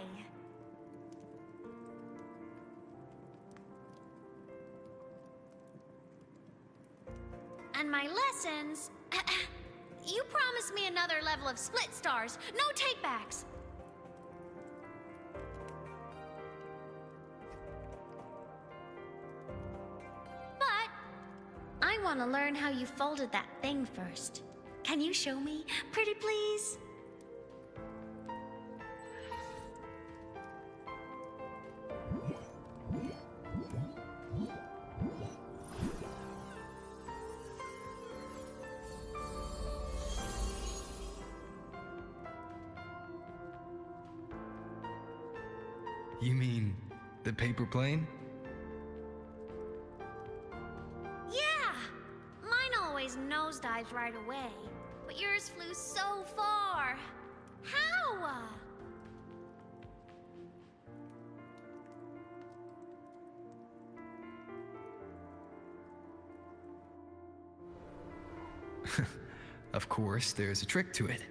And my lessons... You promised me another level of split stars. No takebacks. But I want to learn how you folded that thing first. Can you show me, pretty please? You mean the paper plane? Yeah! Mine always nosedives right away, but yours flew so far. How? Of course, there's a trick to it.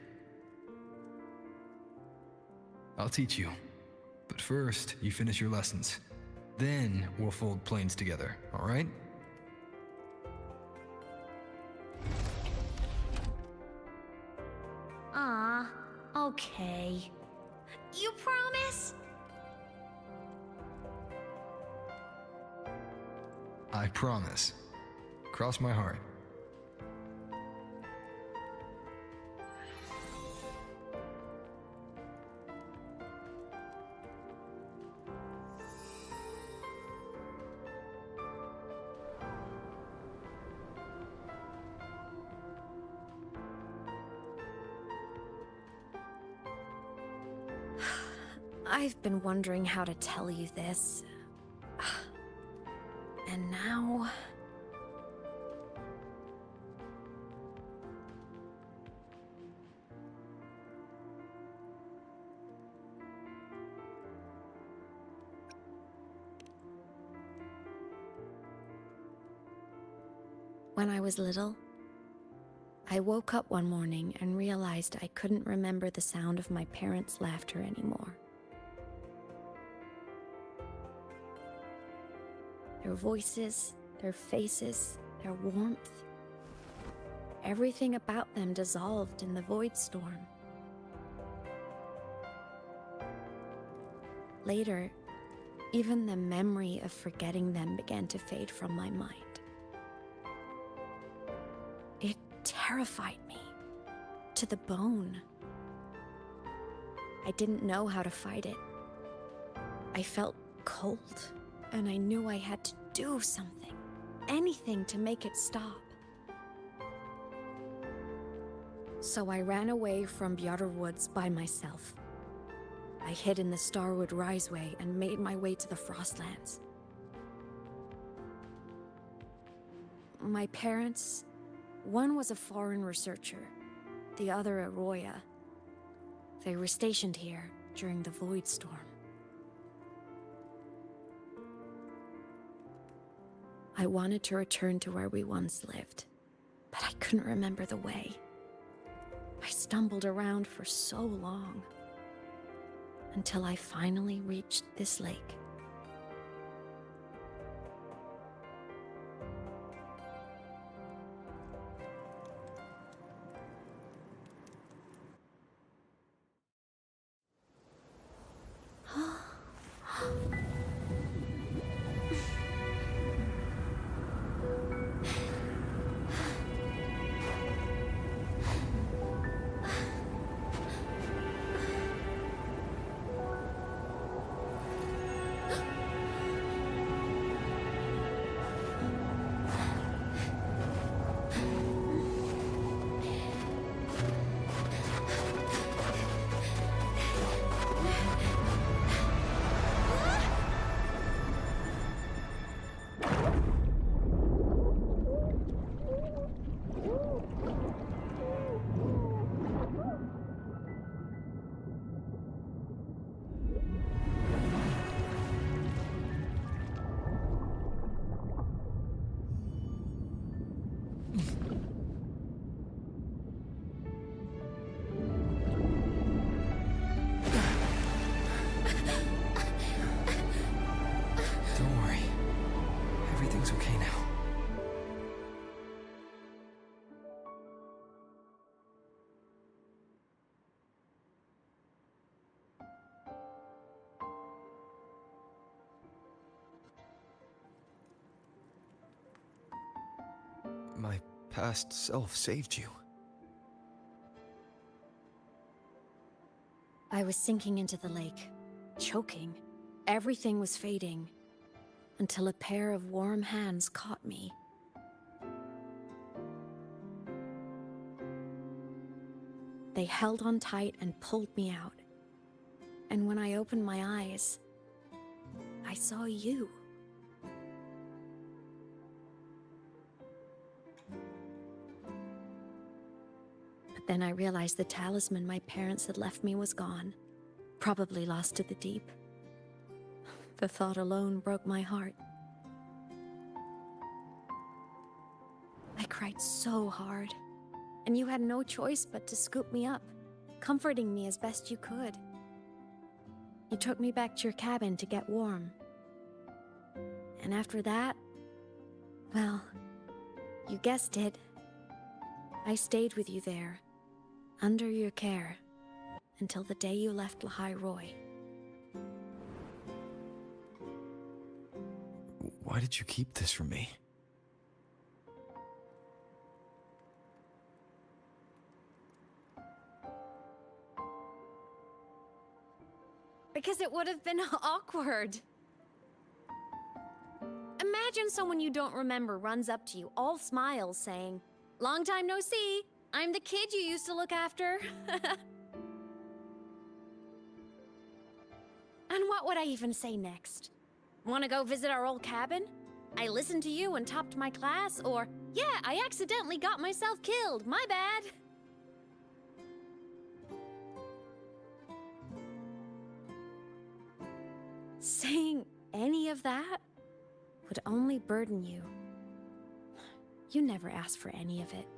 I'll teach you. But first, you finish your lessons. Then we'll fold planes together, all right? Okay. You promise? I promise. Cross my heart. I've been wondering how to tell you this. And now... When I was little, I woke up one morning and realized I couldn't remember the sound of my parents' laughter anymore. Their voices, their faces, their warmth. Everything about them dissolved in the void storm. Later, even the memory of forgetting them began to fade from my mind. It terrified me. to the bone. I didn't know how to fight it. I felt cold, and I knew I had to do something. Anything to make it stop. So I ran away from Bjotr Woods by myself. I hid in the Starwood Riseway and made my way to the Frostlands. My parents, one was a foreign researcher, the other a Roya. They were stationed here during the Void Storm. I wanted to return to where we once lived, but I couldn't remember the way. I stumbled around for so long, until I finally reached this lake. Don't worry. Everything's okay now. My past self saved you. I was sinking into the lake, choking. Everything was fading, until a pair of warm hands caught me. They held on tight and pulled me out. And when I opened my eyes, I saw you. But then I realized the talisman my parents had left me was gone, probably lost to the deep. The thought alone broke my heart. I cried so hard, and you had no choice but to scoop me up, comforting me as best you could. You took me back to your cabin to get warm. And after that, well, you guessed it. I stayed with you there, under your care, until the day you left Lahai Roy. Why did you keep this from me? Because it would have been awkward. Imagine someone you don't remember runs up to you, all smiles, saying, "Long time no see, I'm the kid you used to look after." And what would I even say next? Want to go visit our old cabin? I listened to you and topped my class, or, yeah, I accidentally got myself killed, my bad. Saying any of that would only burden you. You never asked for any of it.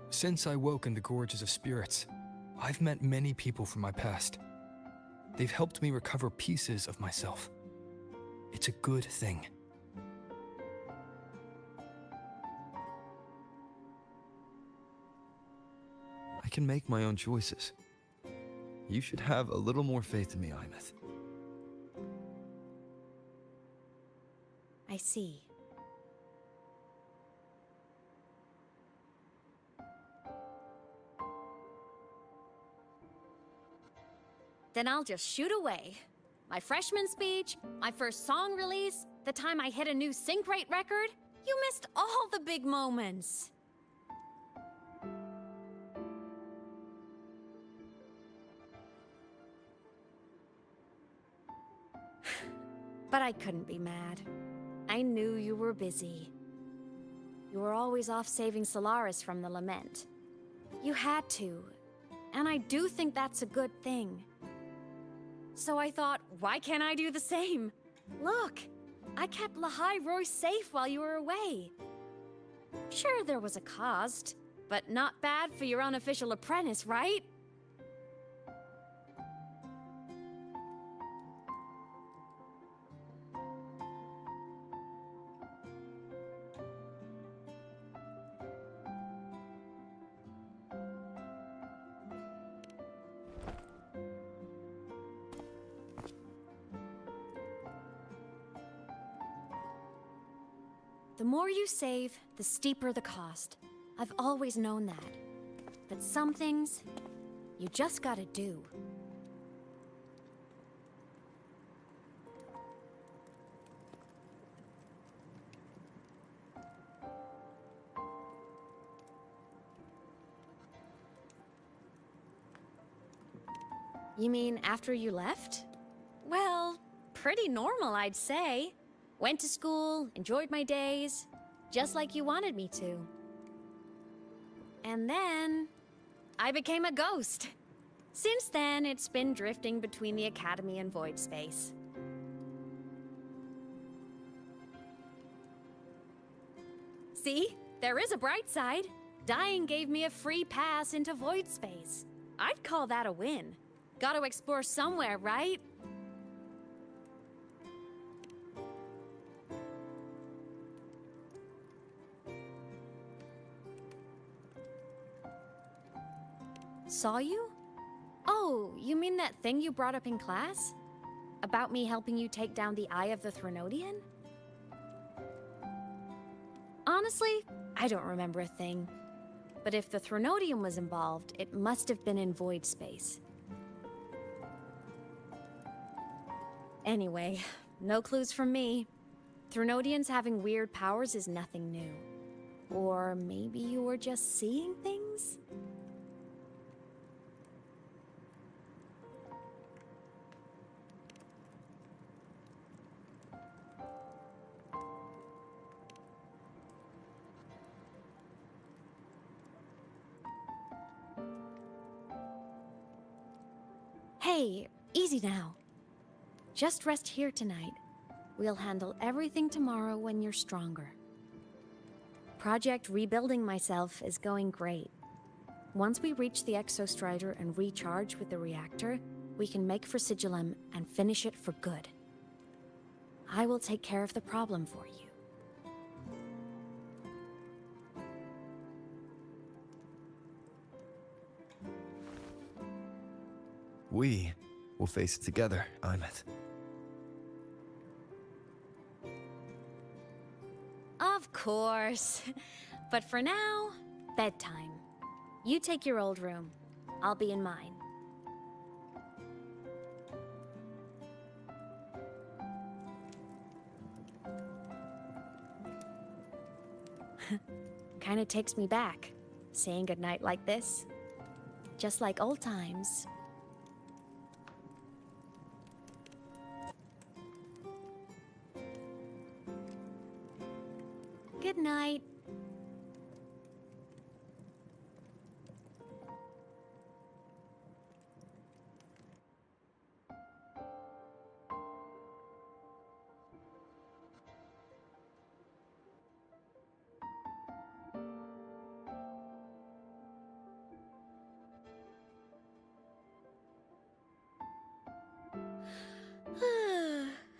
Since I woke in the Gorges of Spirits, I've met many people from my past. They've helped me recover pieces of myself. It's a good thing. I can make my own choices, You should have a little more faith in me, Imeth. I see. Then I'll just shoot away. My freshman speech, my first song release, the time I hit a new sync rate record. You missed all the big moments. But I couldn't be mad. I knew you were busy. You were always off saving Solaris from the lament. You had to, and I do think that's a good thing. So I thought, why can't I do the same? Look, I kept Lahai Roy safe while you were away. Sure, there was a cost, but not bad for your unofficial apprentice, right? The more you save, the steeper the cost. I've always known that. But some things, you just gotta do. You mean after you left? Well, pretty normal, I'd say. Went to school, enjoyed my days, just like you wanted me to. And then, I became a ghost. Since then, it's been drifting between the Academy and Void Space. See? There is a bright side. Dying gave me a free pass into Void Space. I'd call that a win. Gotta explore somewhere, right? Saw you? Oh, you mean that thing you brought up in class? About me helping you take down the Eye of the Threnodian? Honestly, I don't remember a thing. But if the Threnodian was involved, it must have been in Void Space. Anyway, no clues from me. Threnodians having weird powers is nothing new. Or maybe you were just seeing things? Hey, easy now. Just rest here tonight. We'll handle everything tomorrow when you're stronger. Project Rebuilding Myself is going great. Once we reach the Exostrider and recharge with the reactor, we can make for Sigillum and finish it for good. I will take care of the problem for you. We will face it together, Imeth. Of course. But for now, bedtime. You take your old room. I'll be in mine. Kinda takes me back, saying goodnight like this. Just like old times. Good night.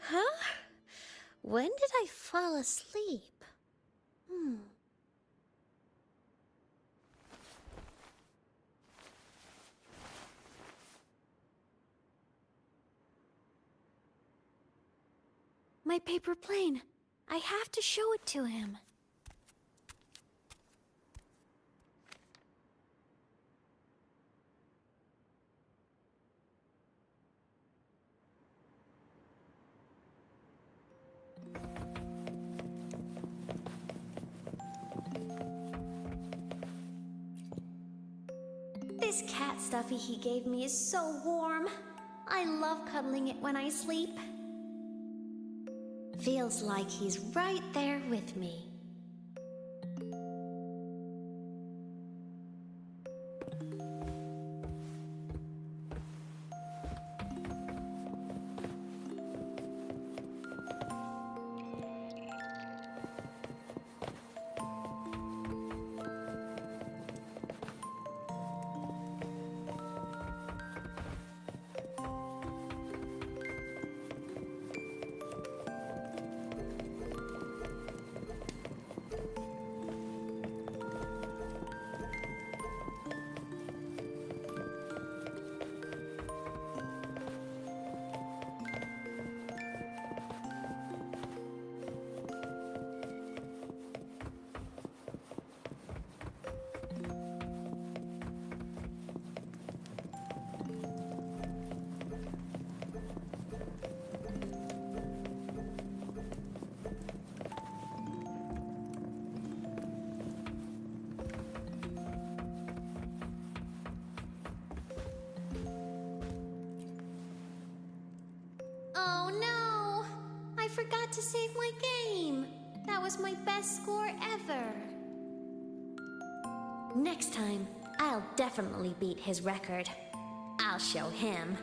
Huh? When did I fall asleep? My paper plane. I have to show it to him. This cat stuffy he gave me is so warm. I love cuddling it when I sleep. Feels like he's right there with me. Oh no! I forgot to save my game. That was my best score ever. Next time, I'll definitely beat his record. I'll show him.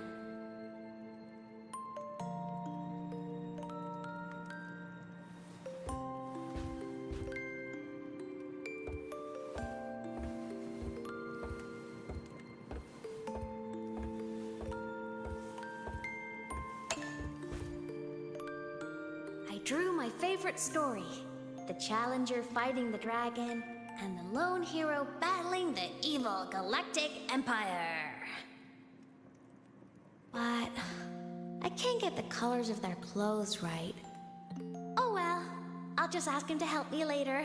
I drew my favorite story. The challenger fighting the dragon, and the lone hero battling the evil Galactic Empire. But I can't get the colors of their clothes right. Oh well, I'll just ask him to help me later.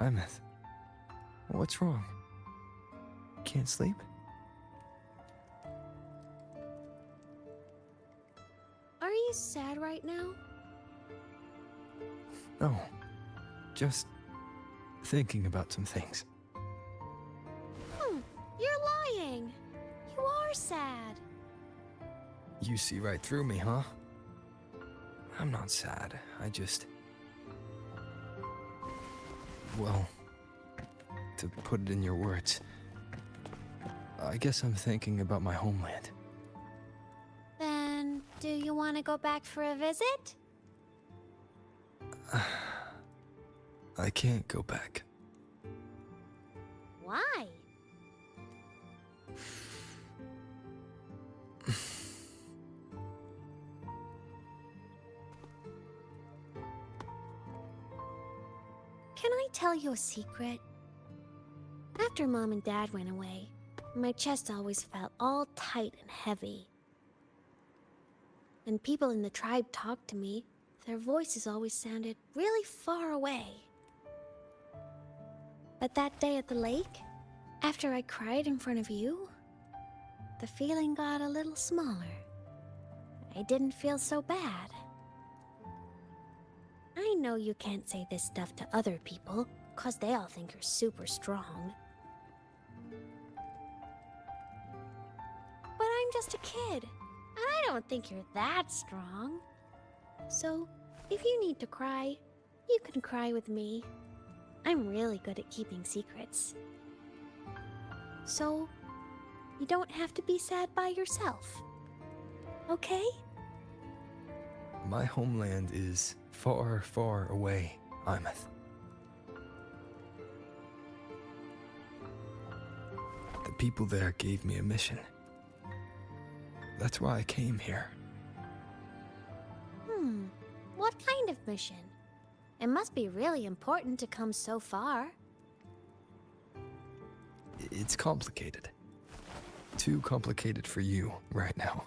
Imeth, what's wrong? Can't sleep? Are you sad right now? No, just thinking about some things. You're lying. You are sad. You see right through me, huh? I'm not sad. I just... Well, to put it in your words, I guess I'm thinking about my homeland. Then, do you want to go back for a visit? I can't go back. Why? Can I tell you a secret? After Mom and Dad went away, my chest always felt all tight and heavy. When people in the tribe talked to me, their voices always sounded really far away. But that day at the lake, after I cried in front of you, the feeling got a little smaller. I didn't feel so bad. I know you can't say this stuff to other people, 'cause they all think you're super strong. But I'm just a kid, and I don't think you're that strong. So, if you need to cry, you can cry with me. I'm really good at keeping secrets. So, You don't have to be sad by yourself. Okay? My homeland is far, far away, Imeth. The people there gave me a mission. That's why I came here. What kind of mission? It must be really important to come so far. It's complicated. Too complicated for you right now.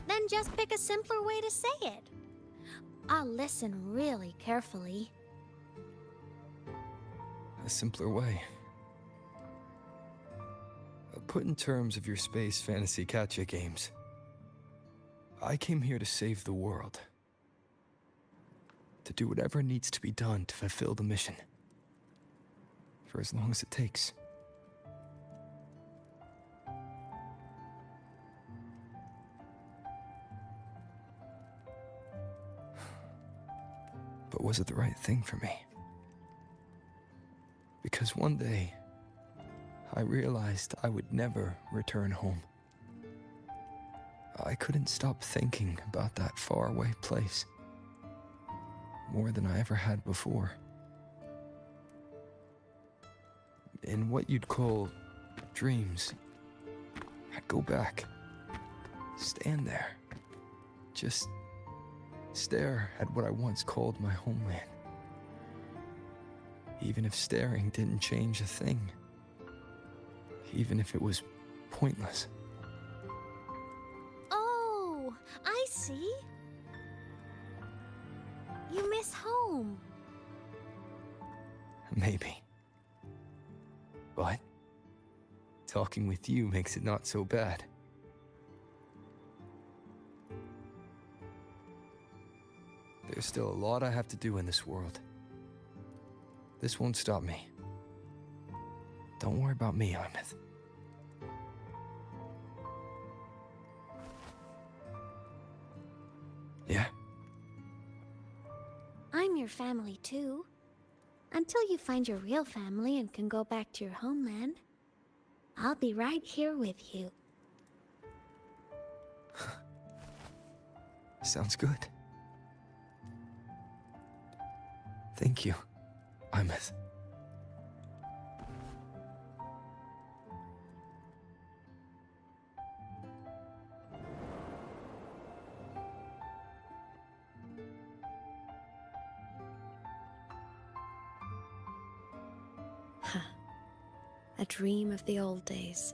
Then just pick a simpler way to say it. I'll listen really carefully. A simpler way. Put in terms of your space fantasy gacha games. I came here to save the world. To do whatever needs to be done to fulfill the mission. For as long as it takes. But was it the right thing for me? Because one day, I realized I would never return home. I couldn't stop thinking about that faraway place. More than I ever had before. In what you'd call dreams, I'd go back, stand there, just stare at what I once called my homeland. Even if staring didn't change a thing. Even if it was pointless. Oh, I see. You miss home. Maybe. But talking with you makes it not so bad. There's still a lot I have to do in this world. This won't stop me. Don't worry about me, Imeth. Yeah? I'm your family too. Until you find your real family and can go back to your homeland, I'll be right here with you. Sounds good. Thank you, Imeth. A dream of the old days.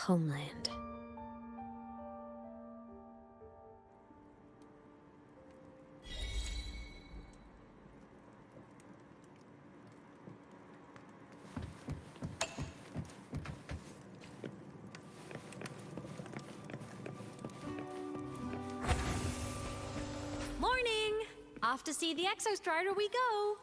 Homeland. Morning! Off to see the Exostrider we go!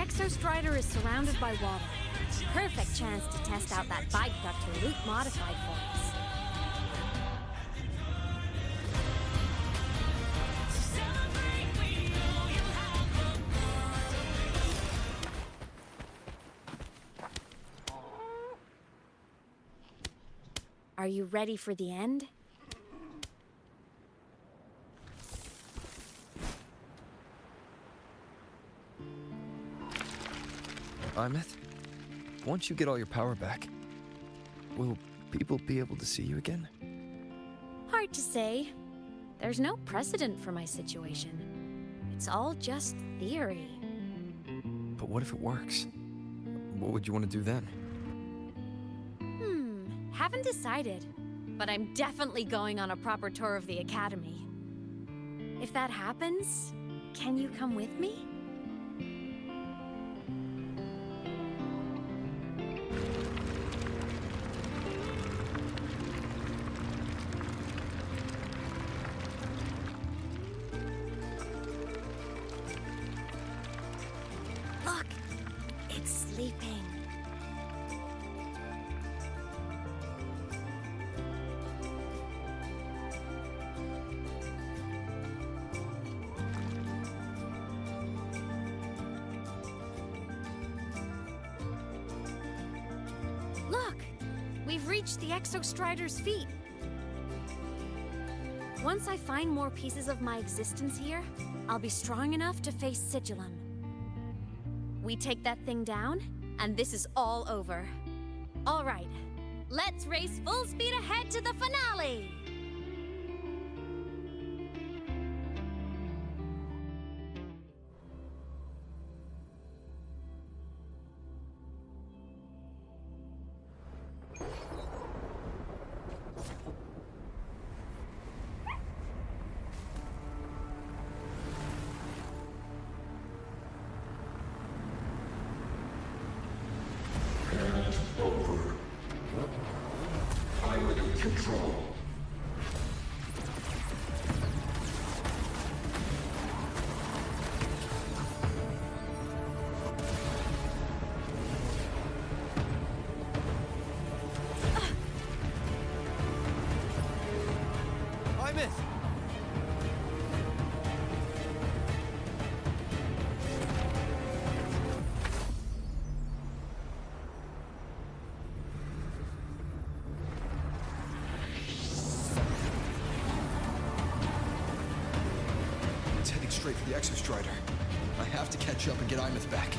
Exostrider is surrounded by water. Perfect chance to test out that bike Dr. Luke modified for us. Are you ready for the end? Imeth, once you get all your power back, will people be able to see you again? Hard to say. There's no precedent for my situation. It's all just theory. But what if it works? What would you want to do then? Haven't decided, but I'm definitely going on a proper tour of the Academy. If that happens, can you come with me? Look, it's sleeping. Look! We've reached the Exostrider's feet. Once I find more pieces of my existence here, I'll be strong enough to face Sigillum. We take that thing down, and this is all over. All right, let's race full speed ahead to the finale! Over. Pilot control. Imeth! It's heading straight for the Exostrider. I have to catch up and get Imeth back.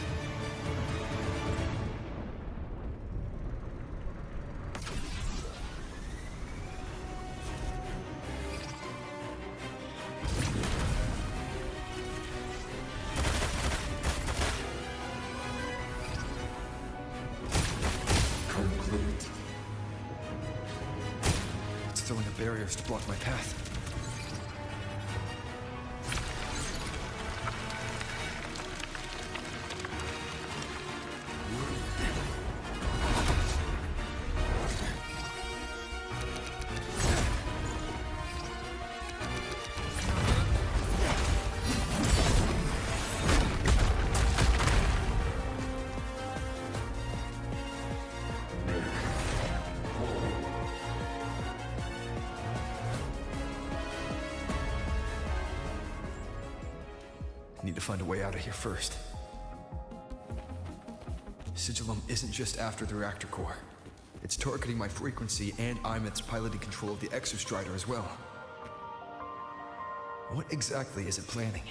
Complete. It's throwing up barriers to block my path. Need to find a way out of here first. Sigillum isn't just after the reactor core. It's targeting my frequency and Imeth's piloting control of the Exostrider as well. What exactly is it planning?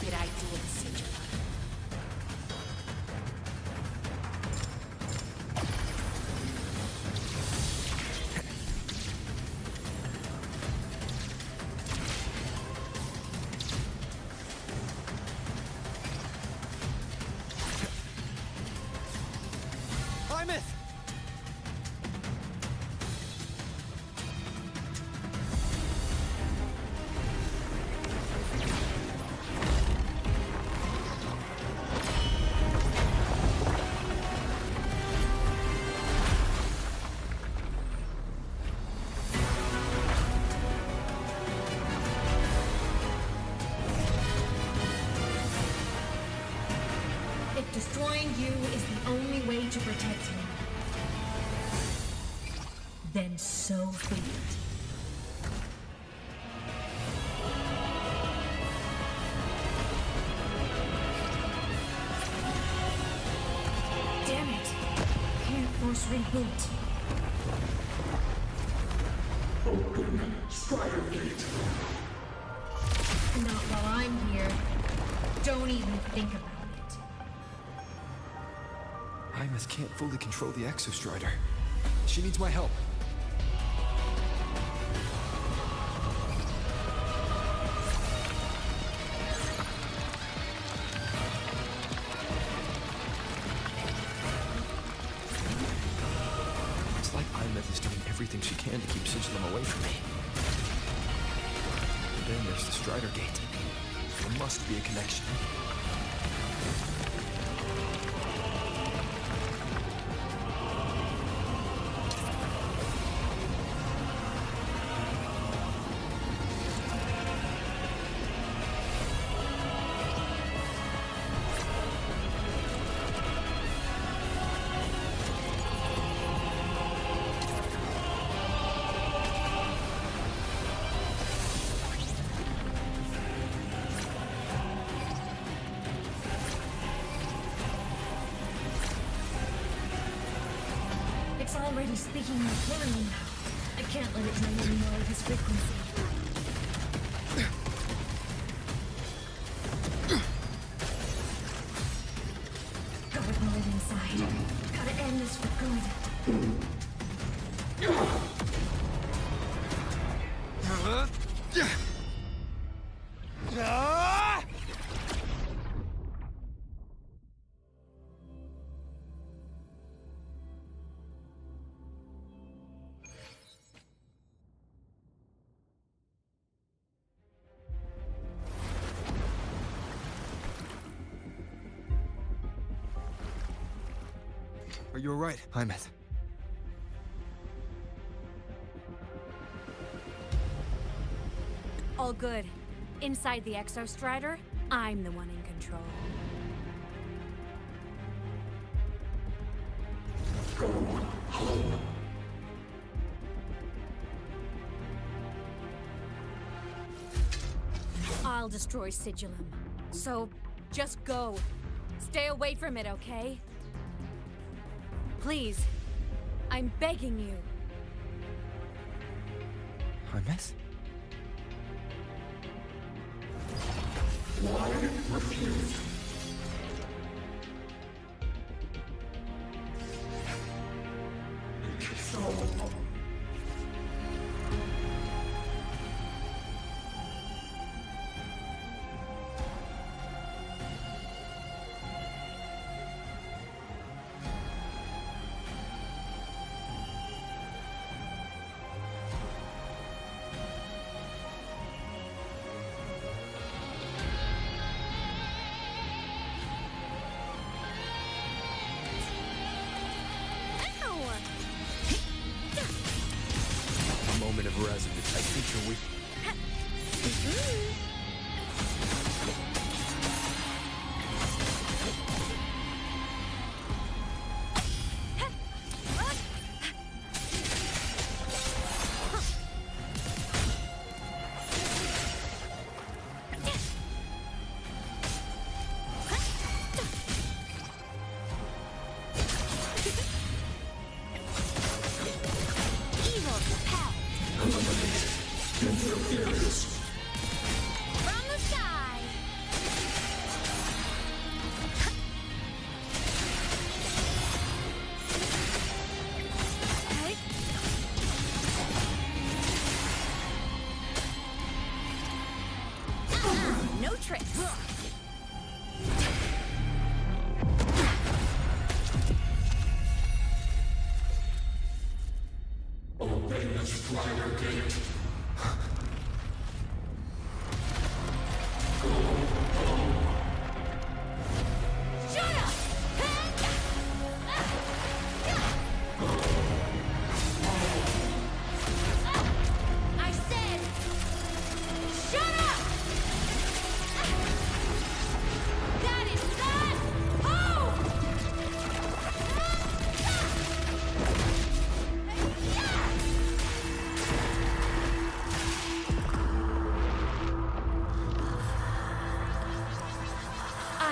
did I do it, Sigil? If destroying you is the only way to protect me, then so be it. Damn it! Can't force reboot. Open Strider Gate. Not while I'm here. Don't even think about it. Imeth can't fully control the Exostrider. She needs my help. It's like Imeth is doing everything she can to keep Sigilum away from me. And then there's the Strider Gate. There must be a connection. It's already speaking my clearly now. I can't let it know any more of his frequency. Gotta pull it inside. Gotta end this for good. Are you alright, Imeth? All good. Inside the Exostrider, I'm the one in control. Go home. I'll destroy Sigilum. So, just go. Stay away from it, okay? Please. I'm begging you. Imeth? Why refuse? So.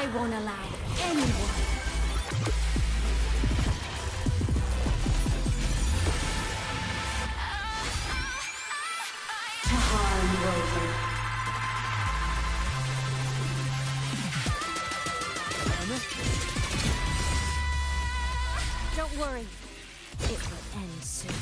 I won't allow anyone. To harm Rover. Don't worry. It will end soon.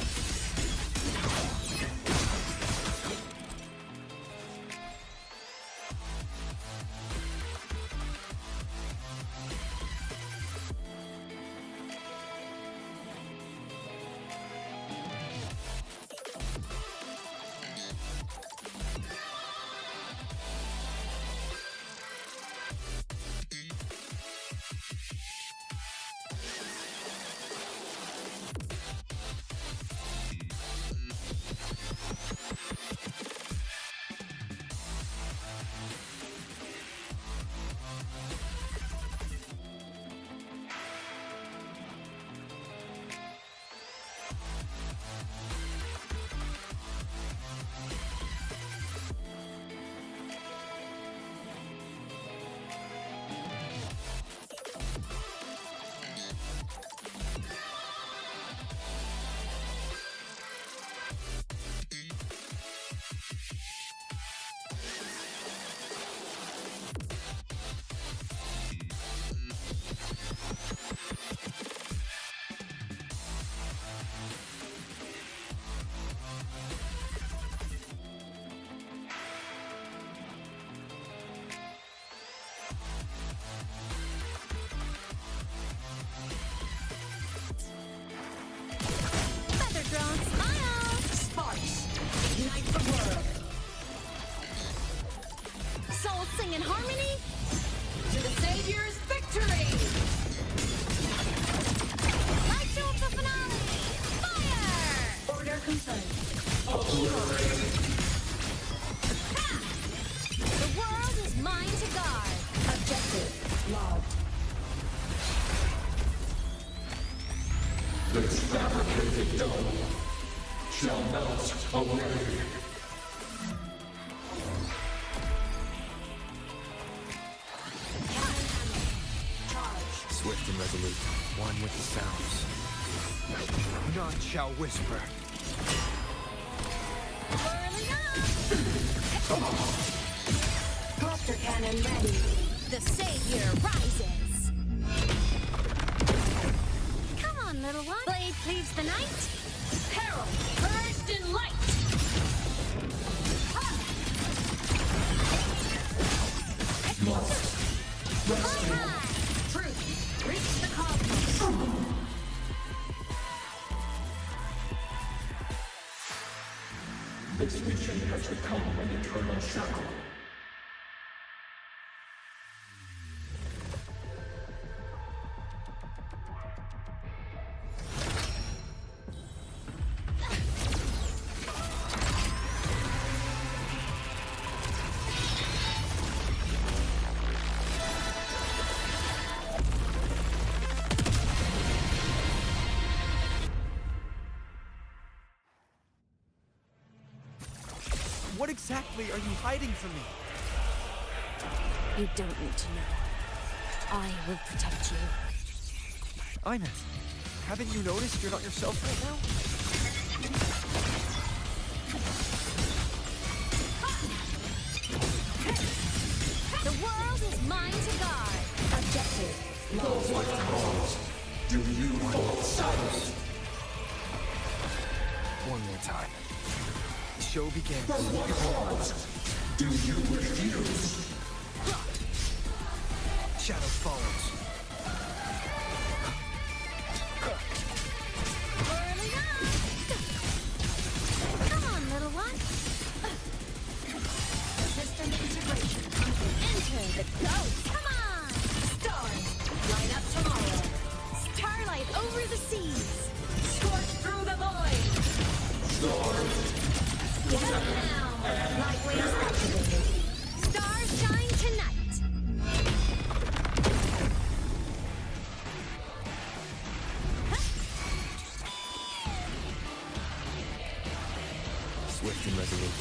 Feather-drawn smile! Sparks, unite the world. Souls sing in harmony! To the Savior's victory! Light show of the finale! Fire! Order confirmed. The world is mine to guard! Objective logged. This fabricated dome shall melt away. Swift and resolute, one with the sounds. None shall whisper. Cluster cannon ready. The Savior rises! Come on, little one. Blade cleaves the night. Herald, purged in light. Truth, reach the cosmos. This mission has become an eternal shackle. What exactly are you hiding from me? You don't need to know. I will protect you. Inez, haven't you noticed you're not yourself right now? The world is mine to guard. Objective Those like calls. Do you hold silence? One more time. The show begins. For what cause? Do you refuse? Shadow follows. Whirling up! Come on, little one. system integration complete. Enter the ghost. Come on! Stars, light up tomorrow. Starlight over the seas. Scorch through the void. Stars. Light waves activated. Stars shine tonight. Swift and resolute.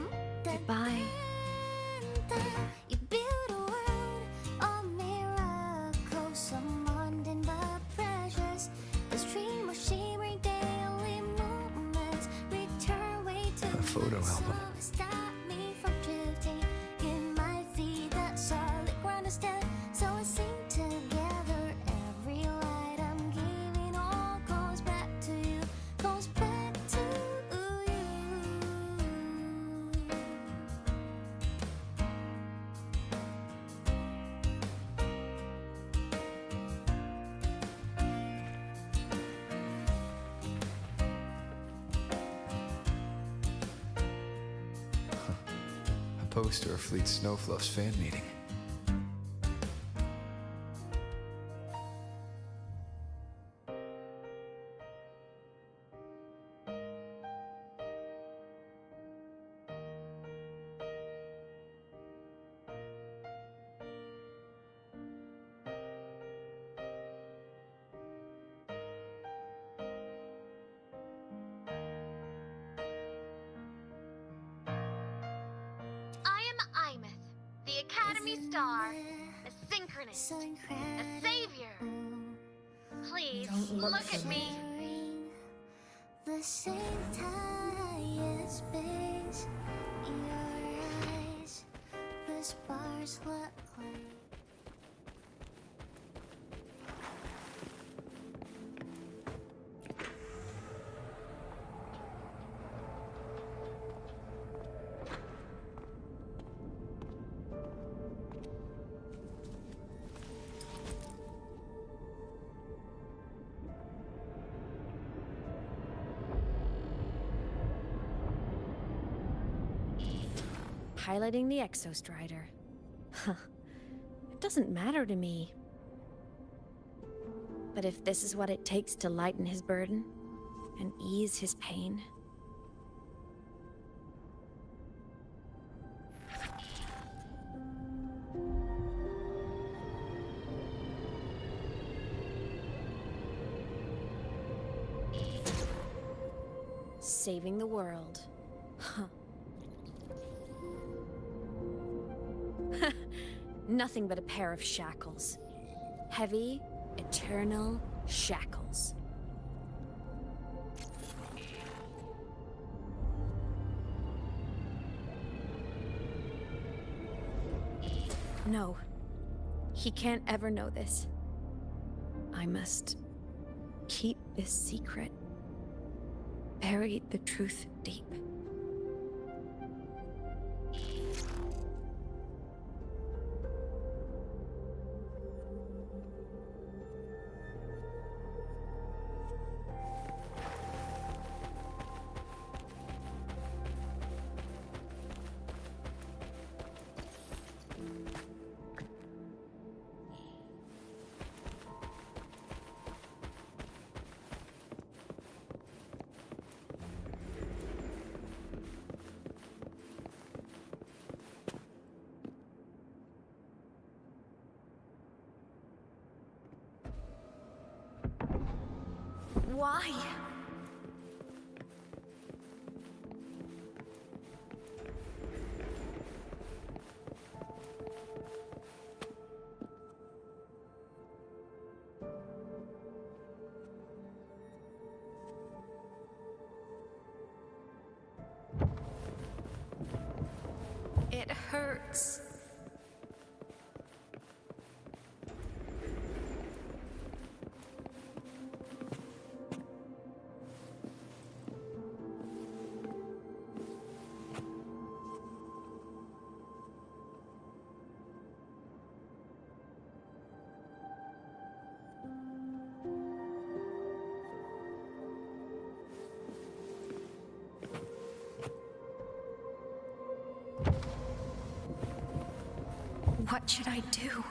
photo album. Stop me from drifting. It might be that solid ground instead. So I sing together. Every light I'm giving all goes back to you. Goes back to you. A poster of Fleet Snowfluff's fan meeting. I am Imeth, the Academy Star, a synchronist, a savior. Please, look at me. The same time as space. Your eyes, the sparks look like. Piloting the Exostrider. Huh. It doesn't matter to me. But if this is what it takes to lighten his burden and ease his pain... Saving the world. Huh. Nothing but a pair of shackles. Heavy, eternal shackles. No. He can't ever know this. I must keep this secret. Bury the truth deep. Why? It hurts. What should I do?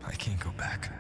I can't go back.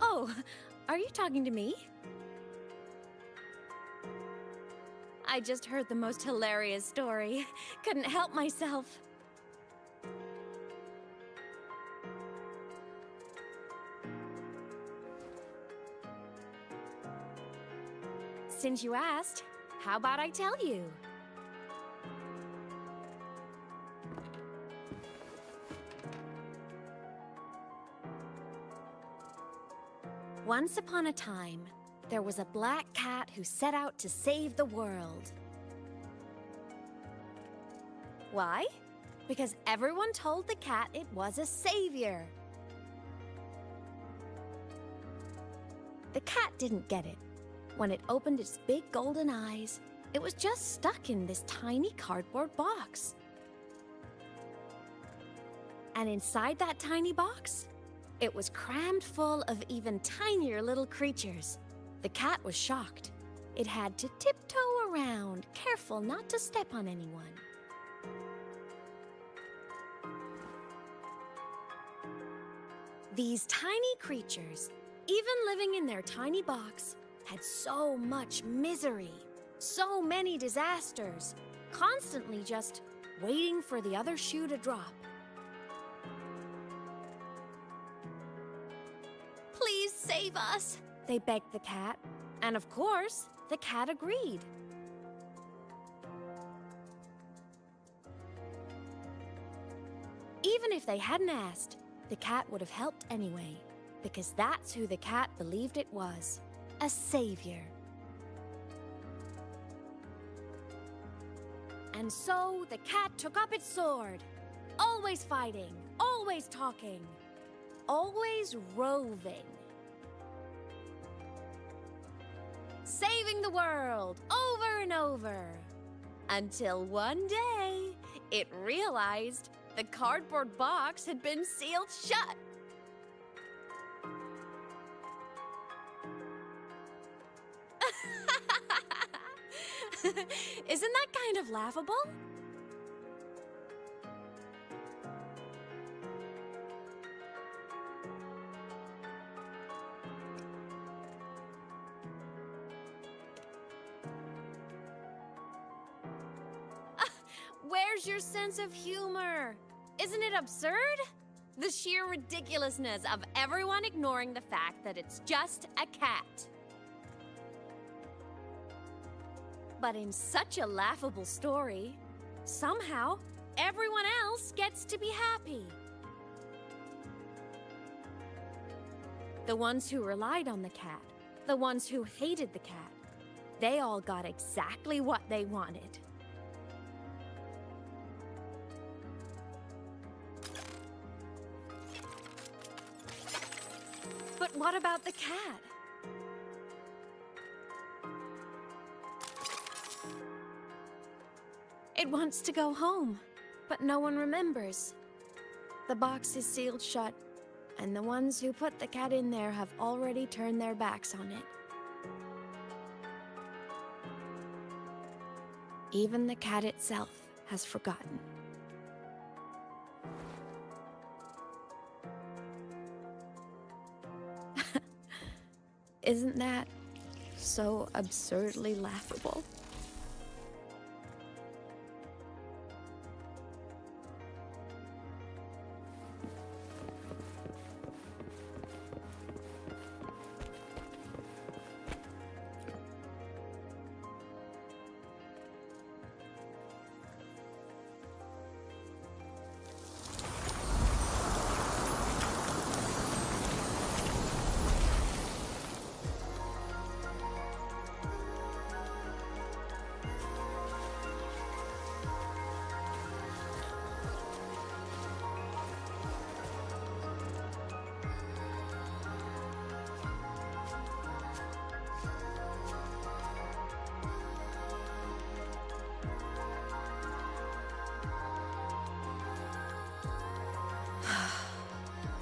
Oh, are you talking to me? I just heard the most hilarious story. Couldn't help myself. Since you asked, how about I tell you? Once upon a time, there was a black cat who set out to save the world. Why? Because everyone told the cat it was a savior. The cat didn't get it. When it opened its big golden eyes, it was just stuck in this tiny cardboard box. And inside that tiny box, it was crammed full of even tinier little creatures. The cat was shocked. It had to tiptoe around, careful not to step on anyone. These tiny creatures, even living in their tiny box, had so much misery, so many disasters, constantly just waiting for the other shoe to drop. Please save us, they begged the cat. And of course, the cat agreed. Even if they hadn't asked, the cat would have helped anyway, because that's who the cat believed it was. A savior. And so the cat took up its sword, always fighting, always talking, always roving. Saving the world over and over. Until one day, it realized the cardboard box had been sealed shut. Isn't that kind of laughable? Where's your sense of humor? Isn't it absurd? The sheer ridiculousness of everyone ignoring the fact that it's just a cat. But in such a laughable story, somehow everyone else gets to be happy. The ones who relied on the cat, the ones who hated the cat, they all got exactly what they wanted. But what about the cat? It wants to go home, but no one remembers. The box is sealed shut, and the ones who put the cat in there have already turned their backs on it. Even the cat itself has forgotten. Isn't that so absurdly laughable?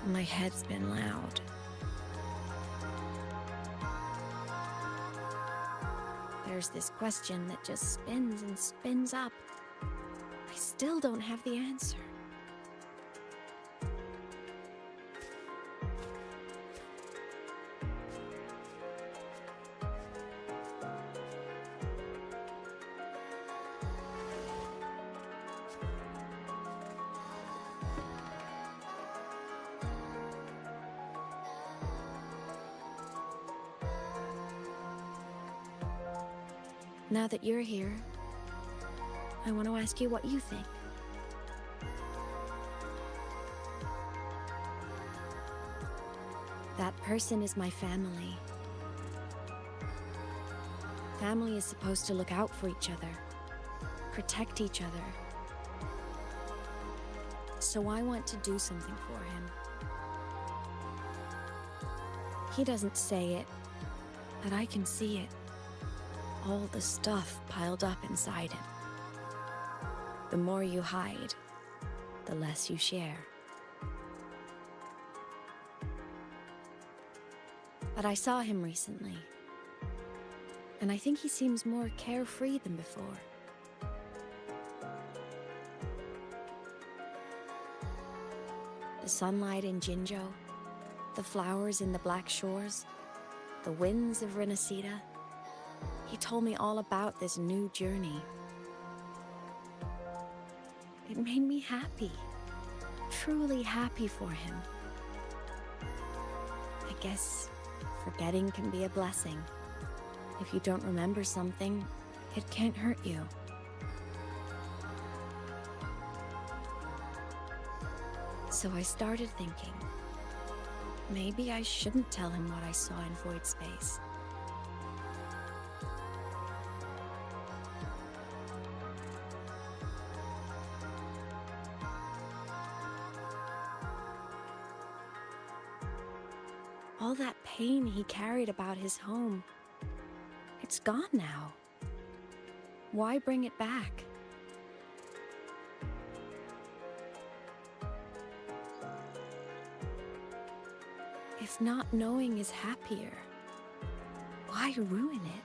My head's been loud. There's this question that just spins and spins up. I still don't have the answer. Now that you're here, I want to ask you what you think. That person is my family. Family is supposed to look out for each other, protect each other. So I want to do something for him. He doesn't say it, but I can see it. All the stuff piled up inside him. The more you hide, the less you share. But I saw him recently, and I think he seems more carefree than before. The sunlight in Jinzhou, the flowers in the Black Shores, the winds of Renacida. He told me all about this new journey. It made me happy, truly happy for him. I guess forgetting can be a blessing. If you don't remember something, it can't hurt you. So I started thinking, maybe I shouldn't tell him what I saw in Void Space. All that pain he carried about his home, it's gone now. Why bring it back? If not knowing is happier, why ruin it?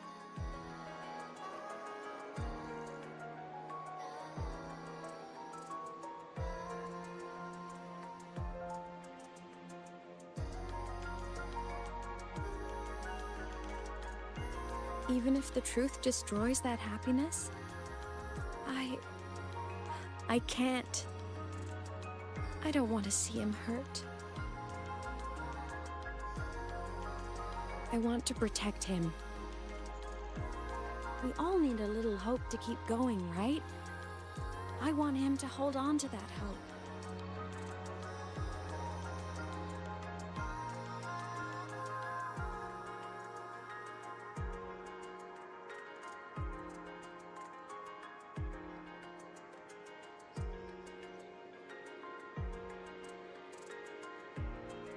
Even if the truth destroys that happiness, I can't. I don't want to see him hurt. I want to protect him. We all need a little hope to keep going, right? I want him to hold on to that hope.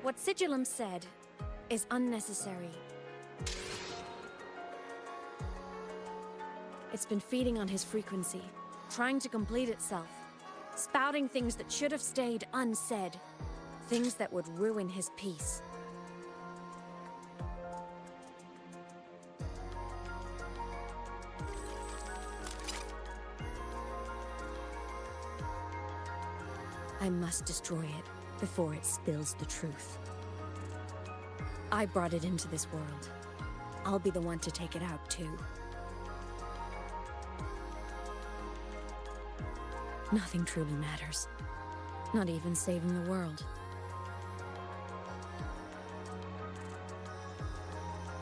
What Sigillum said is unnecessary. It's been feeding on his frequency, trying to complete itself, spouting things that should have stayed unsaid, things that would ruin his peace. I must destroy it before it spills the truth. I brought it into this world. I'll be the one to take it out, too. Nothing truly matters. Not even saving the world.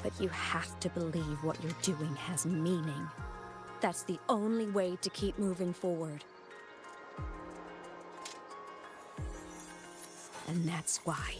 But you have to believe what you're doing has meaning. That's the only way to keep moving forward. And that's why.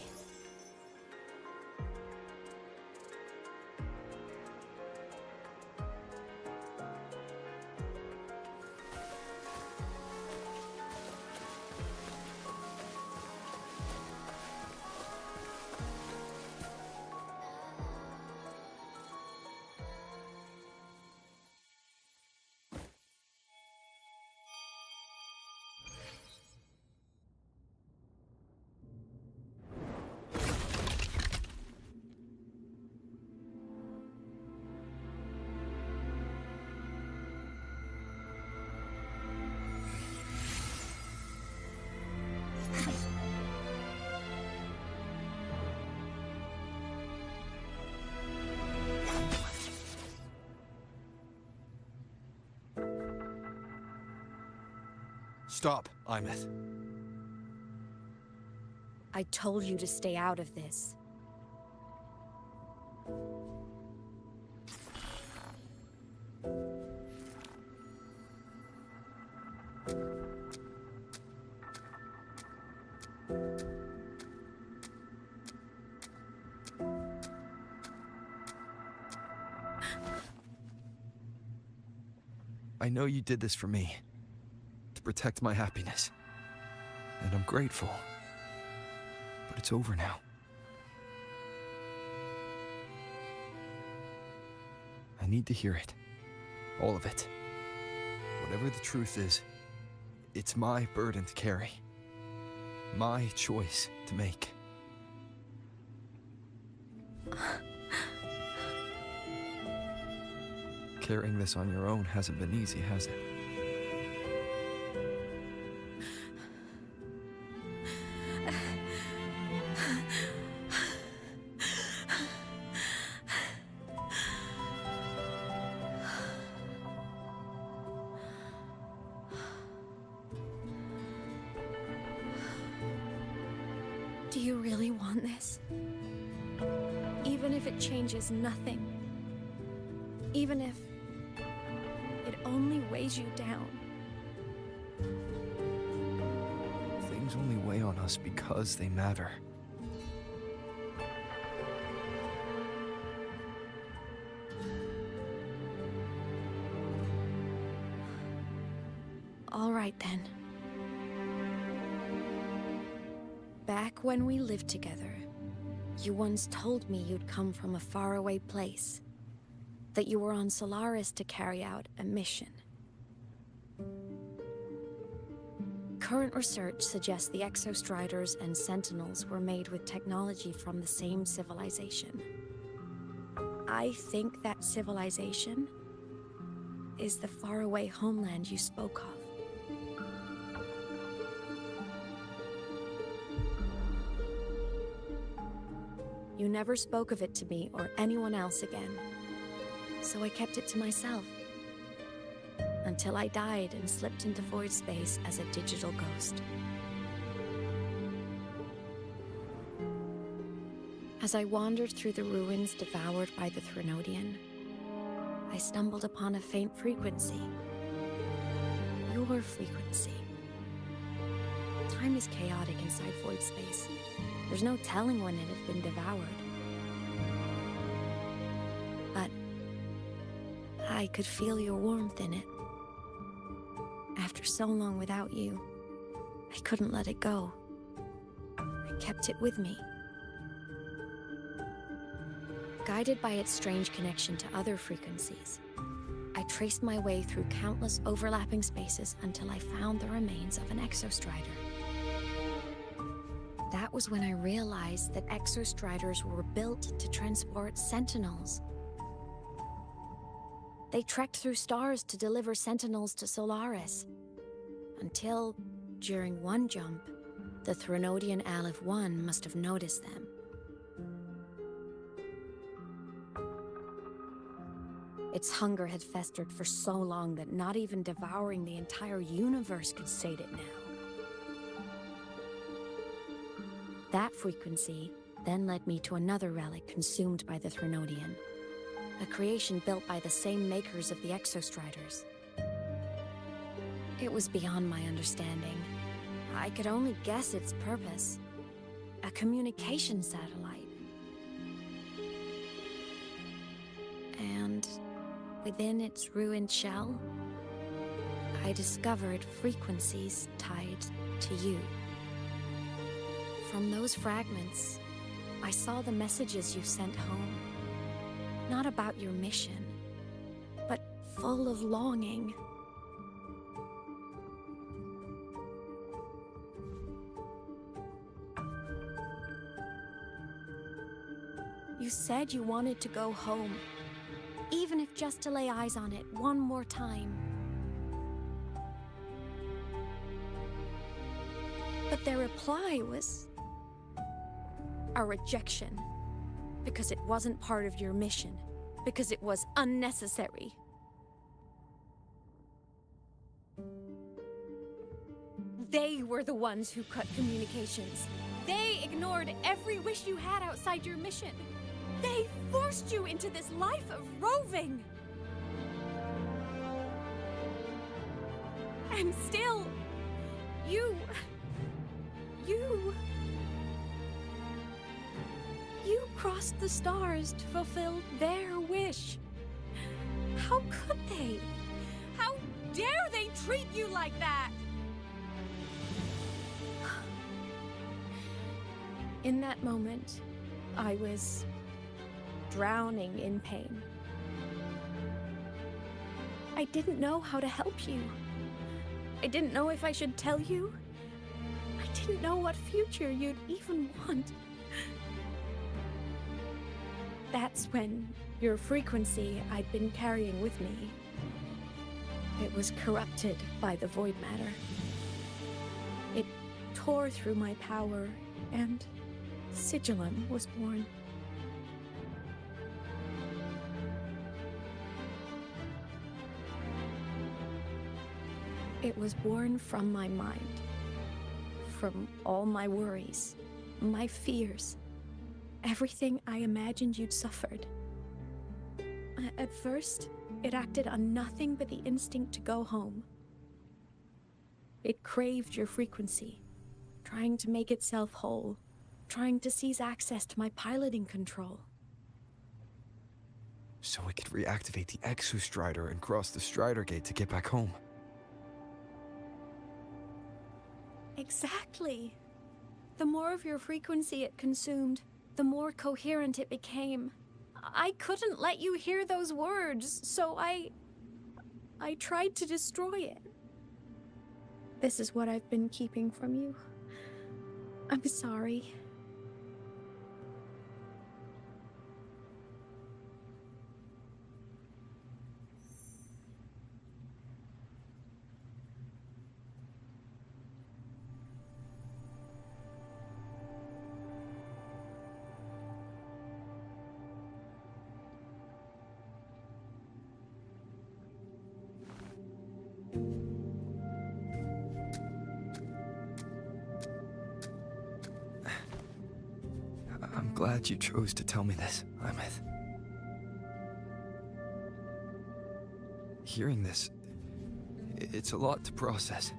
Stop, Imeth. I told you to stay out of this. I know you did this for me, to protect my happiness. And I'm grateful. But it's over now. I need to hear it. All of it. Whatever the truth is, it's my burden to carry. My choice to make. Carrying this on your own hasn't been easy, has it? Do you really want this? Even if it changes nothing? Even if it only weighs you down? Things only weigh on us because they matter. All right then. Back when we lived together, you once told me you'd come from a faraway place. That you were on Solaris to carry out a mission. Current research suggests the Exostriders and Sentinels were made with technology from the same civilization. I think that civilization is the faraway homeland you spoke of. You never spoke of it to me or anyone else again. So I kept it to myself. Until I died and slipped into void space as a digital ghost. As I wandered through the ruins devoured by the Threnodian, I stumbled upon a faint frequency. Your frequency. Time is chaotic inside void space. There's no telling when it had been devoured. But I could feel your warmth in it. After so long without you, I couldn't let it go. I kept it with me. Guided by its strange connection to other frequencies, I traced my way through countless overlapping spaces until I found the remains of an Exostrider. That was when I realized that Exostriders were built to transport Sentinels. They trekked through stars to deliver Sentinels to Solaris. Until, during one jump, the Threnodian Aleph 1 must have noticed them. Its hunger had festered for so long that not even devouring the entire universe could sate it now. That frequency then led me to another relic consumed by the Threnodian. A creation built by the same makers of the Exostriders. It was beyond my understanding. I could only guess its purpose. A communication satellite. And within its ruined shell, I discovered frequencies tied to you. From those fragments, I saw the messages you sent home. Not about your mission, but full of longing. You said you wanted to go home, even if just to lay eyes on it one more time. But their reply was a rejection, because it wasn't part of your mission, because it was unnecessary. They were the ones who cut communications. They ignored every wish you had outside your mission. They forced you into this life of roving. And still, you crossed the stars to fulfill their wish. How could they? How dare they treat you like that? In that moment, I was drowning in pain. I didn't know how to help you. I didn't know if I should tell you. I didn't know what future you'd even want. That's when your frequency I'd been carrying with me, it was corrupted by the void matter. It tore through my power, and Sigillum was born. It was born from my mind, from all my worries, my fears, everything I imagined you'd suffered. At first, it acted on nothing but the instinct to go home. It craved your frequency, trying to make itself whole, trying to seize access to my piloting control. So I could reactivate the Exostrider and cross the Strider Gate to get back home. Exactly. The more of your frequency it consumed, the more coherent it became. I couldn't let you hear those words, so I tried to destroy it. This is what I've been keeping from you. I'm sorry. I'm glad you chose to tell me this, Imeth. Hearing this, it's a lot to process.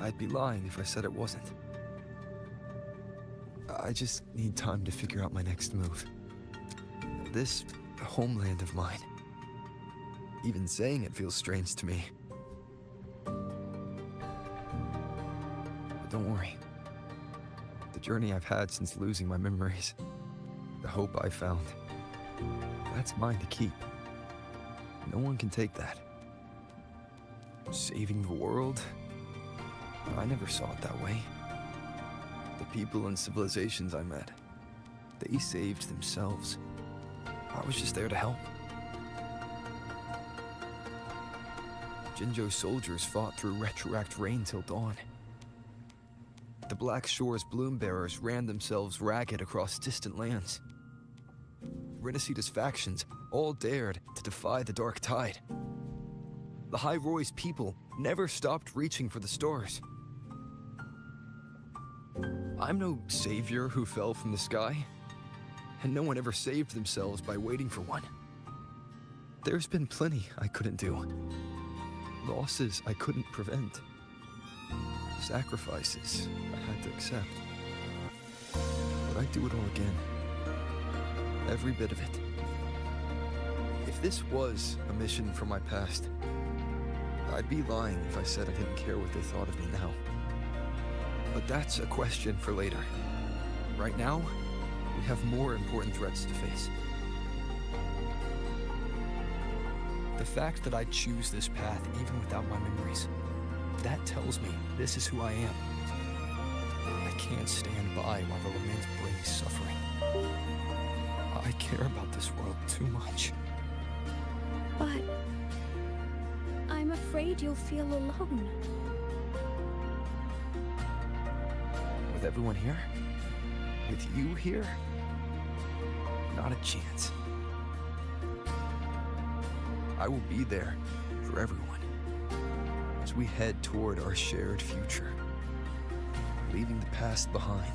I'd be lying if I said it wasn't. I just need time to figure out my next move. This homeland of mine, even saying it feels strange to me. But don't worry. The journey I've had since losing my memories, the hope I found, that's mine to keep. No one can take that. Saving the world? I never saw it that way. The people and civilizations I met, they saved themselves. I was just there to help. Jinzhou's soldiers fought through retroact rain till dawn. The Black Shore's bloom bearers ran themselves ragged across distant lands. Renacita's factions all dared to defy the dark tide. The High Roy's people never stopped reaching for the stars. I'm no savior who fell from the sky, and no one ever saved themselves by waiting for one. There's been plenty I couldn't do. Losses I couldn't prevent. Sacrifices I had to accept. But I'd do it all again. Every bit of it. If this was a mission from my past, I'd be lying if I said I didn't care what they thought of me now. But that's a question for later. Right now, we have more important threats to face. The fact that I choose this path even without my memories, that tells me this is who I am. I can't stand by while the lament brings suffering. I care about this world too much. But I'm afraid you'll feel alone. With everyone here? With you here? Not a chance. I will be there for everyone. as we head toward our shared future, leaving the past behind.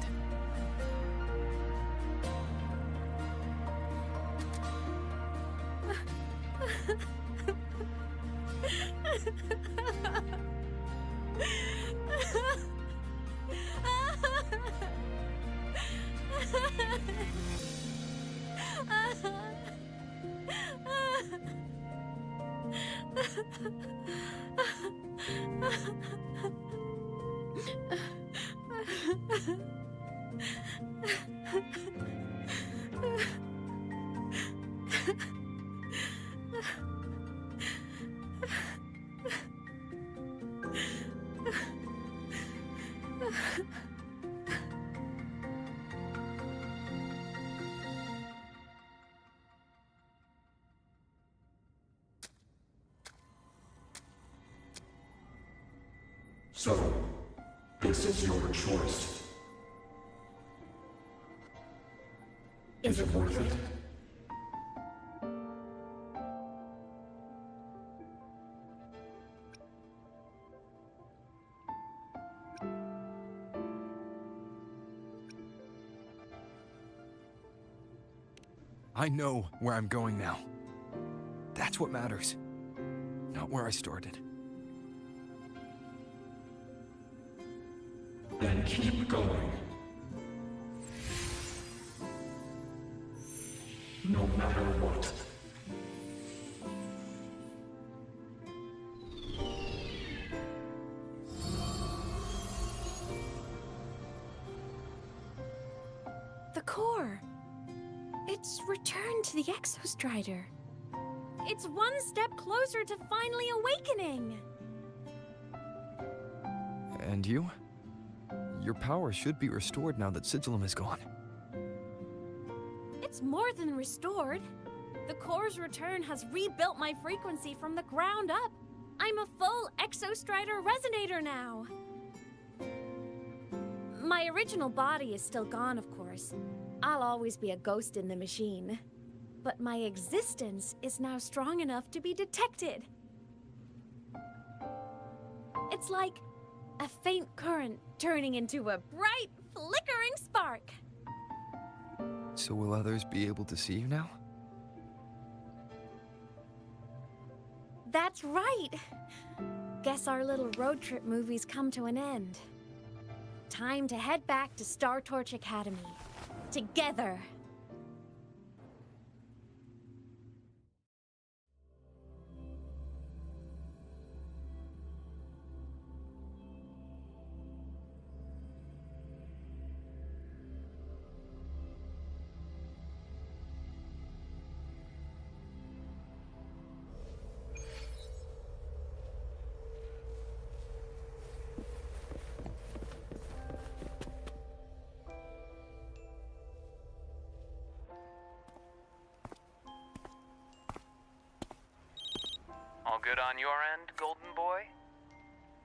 So, this is your choice. Is it worth it? I know where I'm going now. That's what matters. Not where I started. Then keep going. No matter what. The core. It's returned to the Exostrider. It's one step closer to finally awakening. And you? Your power should be restored now that Sigillum is gone. It's more than restored. The core's return has rebuilt my frequency from the ground up. I'm a full Exostrider resonator now. My original body is still gone, of course. I'll always be a ghost in the machine. But my existence is now strong enough to be detected. It's like a faint current turning into a bright, flickering spark. So will others be able to see you now? That's right. Guess our little road trip movie's come to an end. Time to head back to Star Torch Academy. Together. All good on your end, Golden Boy?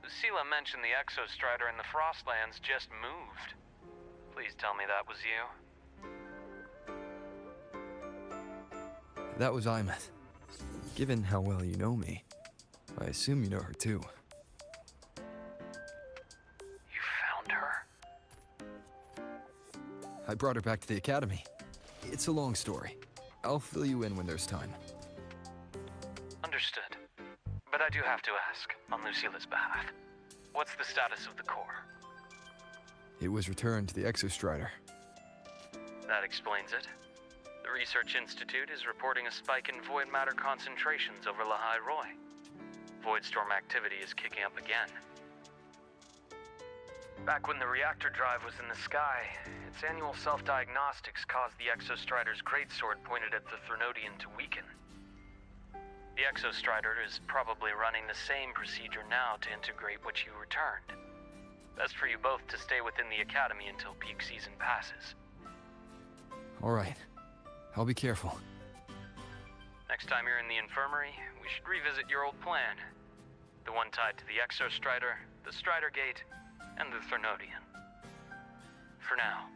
Lucilla mentioned the Exostrider in the Frostlands just moved. Please tell me that was you. That was Imeth. Given how well you know me, I assume you know her too. You found her? I brought her back to the Academy. It's a long story. I'll fill you in when there's time. Understood. But I do have to ask, on Lucilla's behalf, what's the status of the core? It was returned to the Exostrider. That explains it. The Research Institute is reporting a spike in void matter concentrations over Lahai Roy. Voidstorm activity is kicking up again. Back when the reactor drive was in the sky, its annual self-diagnostics caused the Exostrider's greatsword pointed at the Threnodian to weaken. The Exostrider is probably running the same procedure now to integrate what you returned. Best for you both to stay within the Academy until peak season passes. All right. I'll be careful. Next time you're in the infirmary, we should revisit your old plan. The one tied to the Exostrider, the Strider Gate, and the Threnodian. For now,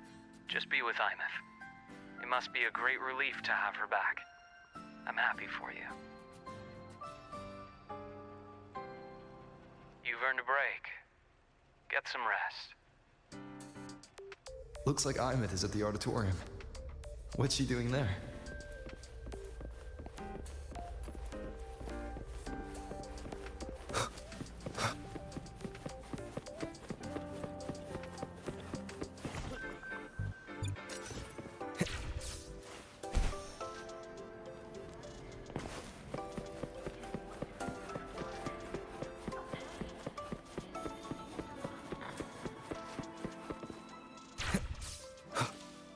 just be with Imeth. It must be a great relief to have her back. I'm happy for you. You've earned a break. Get some rest. Looks like Imeth is at the auditorium. What's she doing there?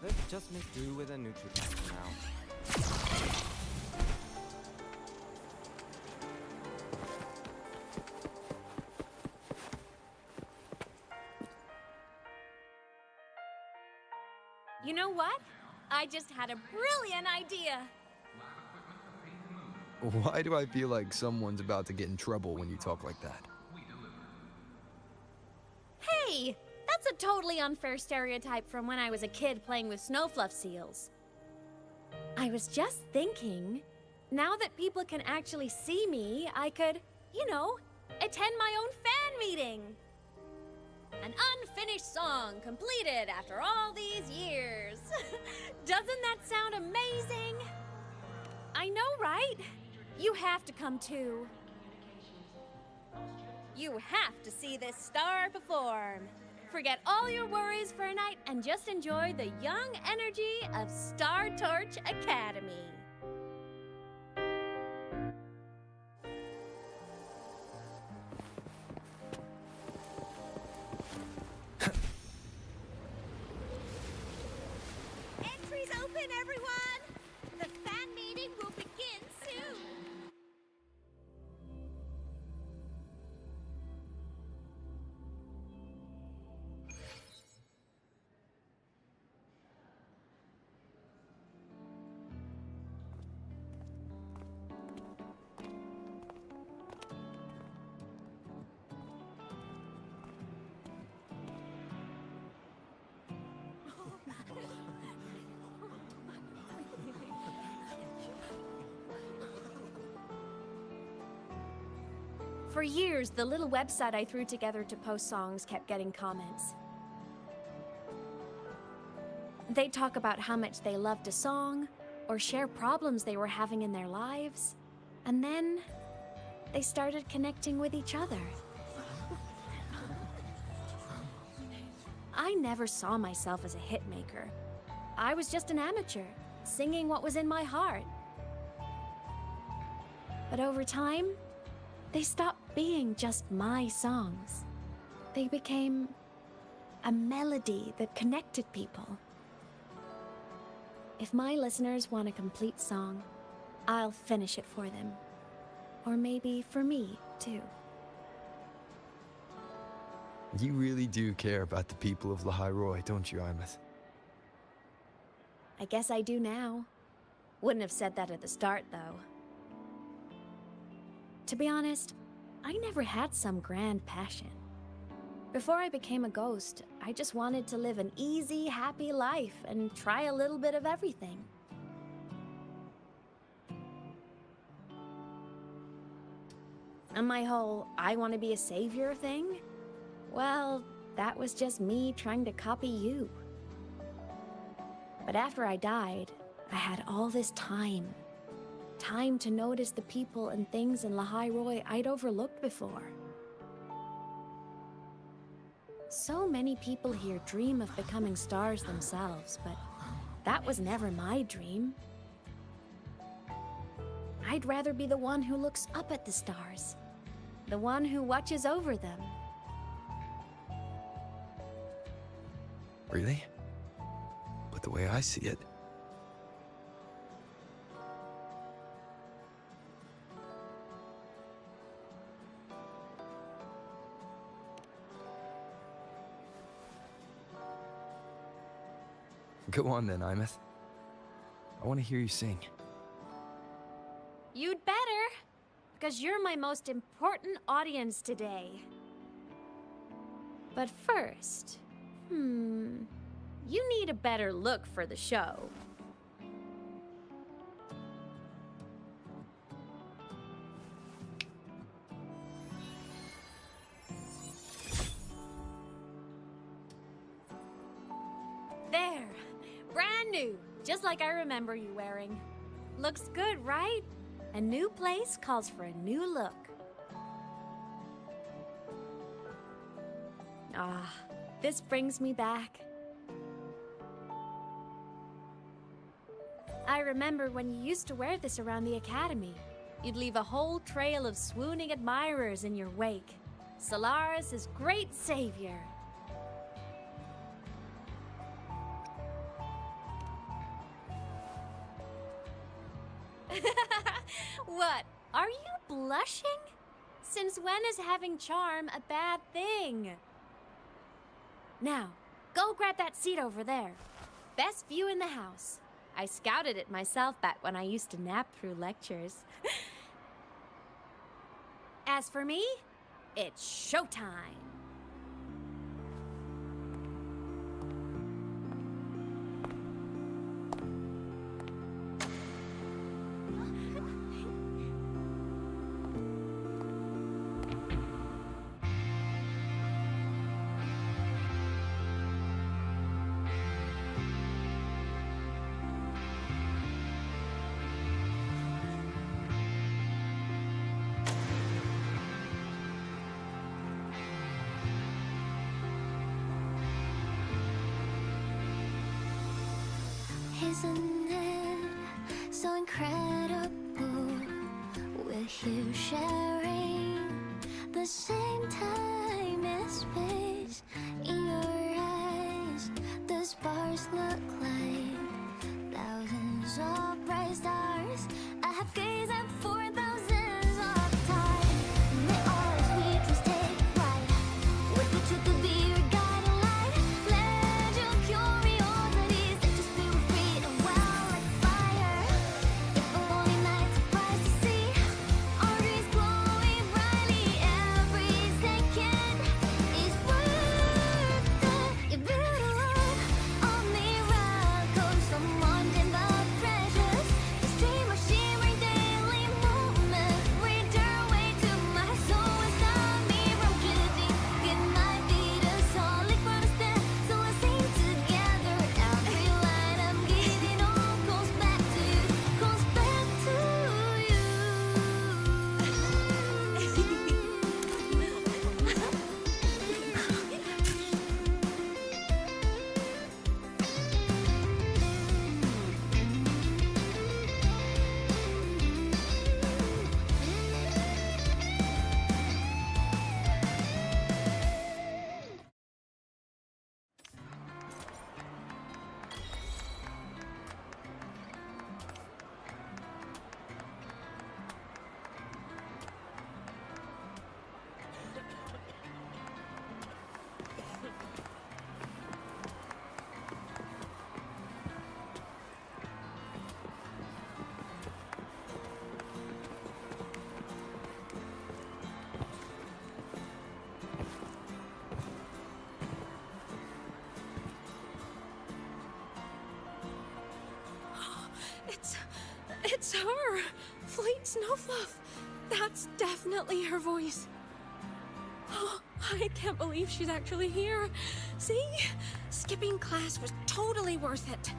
Let's just make do with a Nutripack for now. You know what? I just had a brilliant idea. Why do I feel like someone's about to get in trouble when you talk like that? Hey, that's a totally unfair stereotype from when I was a kid playing with snowfluff seals. I was just thinking, now that people can actually see me, I could, attend my own fan meeting. An unfinished song completed after all these years. Doesn't that sound amazing? I know, right? You have to come too. You have to see this star perform. Forget all your worries for a night and just enjoy the young energy of Star Torch Academy. Entries open, everyone! The fan meeting will begin soon. For years, the little website I threw together to post songs kept getting comments. They'd talk about how much they loved a song, or share problems they were having in their lives, and then they started connecting with each other. I never saw myself as a hitmaker. I was just an amateur, singing what was in my heart. But over time, they stopped being just my songs. They became a melody that connected people. If my listeners want a complete song, I'll finish it for them. Or maybe for me, too. You really do care about the people of Lahairoi, don't you, Imeth? I guess I do now. Wouldn't have said that at the start, though. To be honest, I never had some grand passion. Before I became a ghost, I just wanted to live an easy, happy life and try a little bit of everything. And my whole I want to be a savior thing? Well, that was just me trying to copy you. But after I died, I had all this time. Time to notice the people and things in Lahairoi I'd overlooked before. So many people here dream of becoming stars themselves, but that was never my dream. I'd rather be the one who looks up at the stars, the one who watches over them. Really? But the way I see it, go on then, Imeth. I want to hear you sing. You'd better, because you're my most important audience today. But first, you need a better look for the show. Brand new, just like I remember you wearing. Looks good, right? A new place calls for a new look. Ah, this brings me back. I remember when you used to wear this around the academy. You'd leave a whole trail of swooning admirers in your wake. Solaris' great savior. What? Are you blushing? Since when is having charm a bad thing? Now, go grab that seat over there. Best view in the house. I scouted it myself back when I used to nap through lectures. As for me, it's showtime. Isn't it so incredible? We're here sharing the same time and space. In your eyes, the sparks look like thousands of bright stars. I have gazed at for thousands of time. May all sweetness take flight. With the truth to be your guiding light. Let your curiosity set your spirit free and wild like fire. If a lonely night surprised to see our dreams glowing brightly, every second is worth it. You build a love of miracles, someone in the treasures. The stream of shimmering daily moments read their way to my soul and stop me from drifting. It might be the solid ground to stand, so let's sing together. Every light I'm giving all goes back to you, goes back to you. It's her! Fleet Snowfluff! That's definitely her voice. Oh, I can't believe she's actually here. See? Skipping class was totally worth it.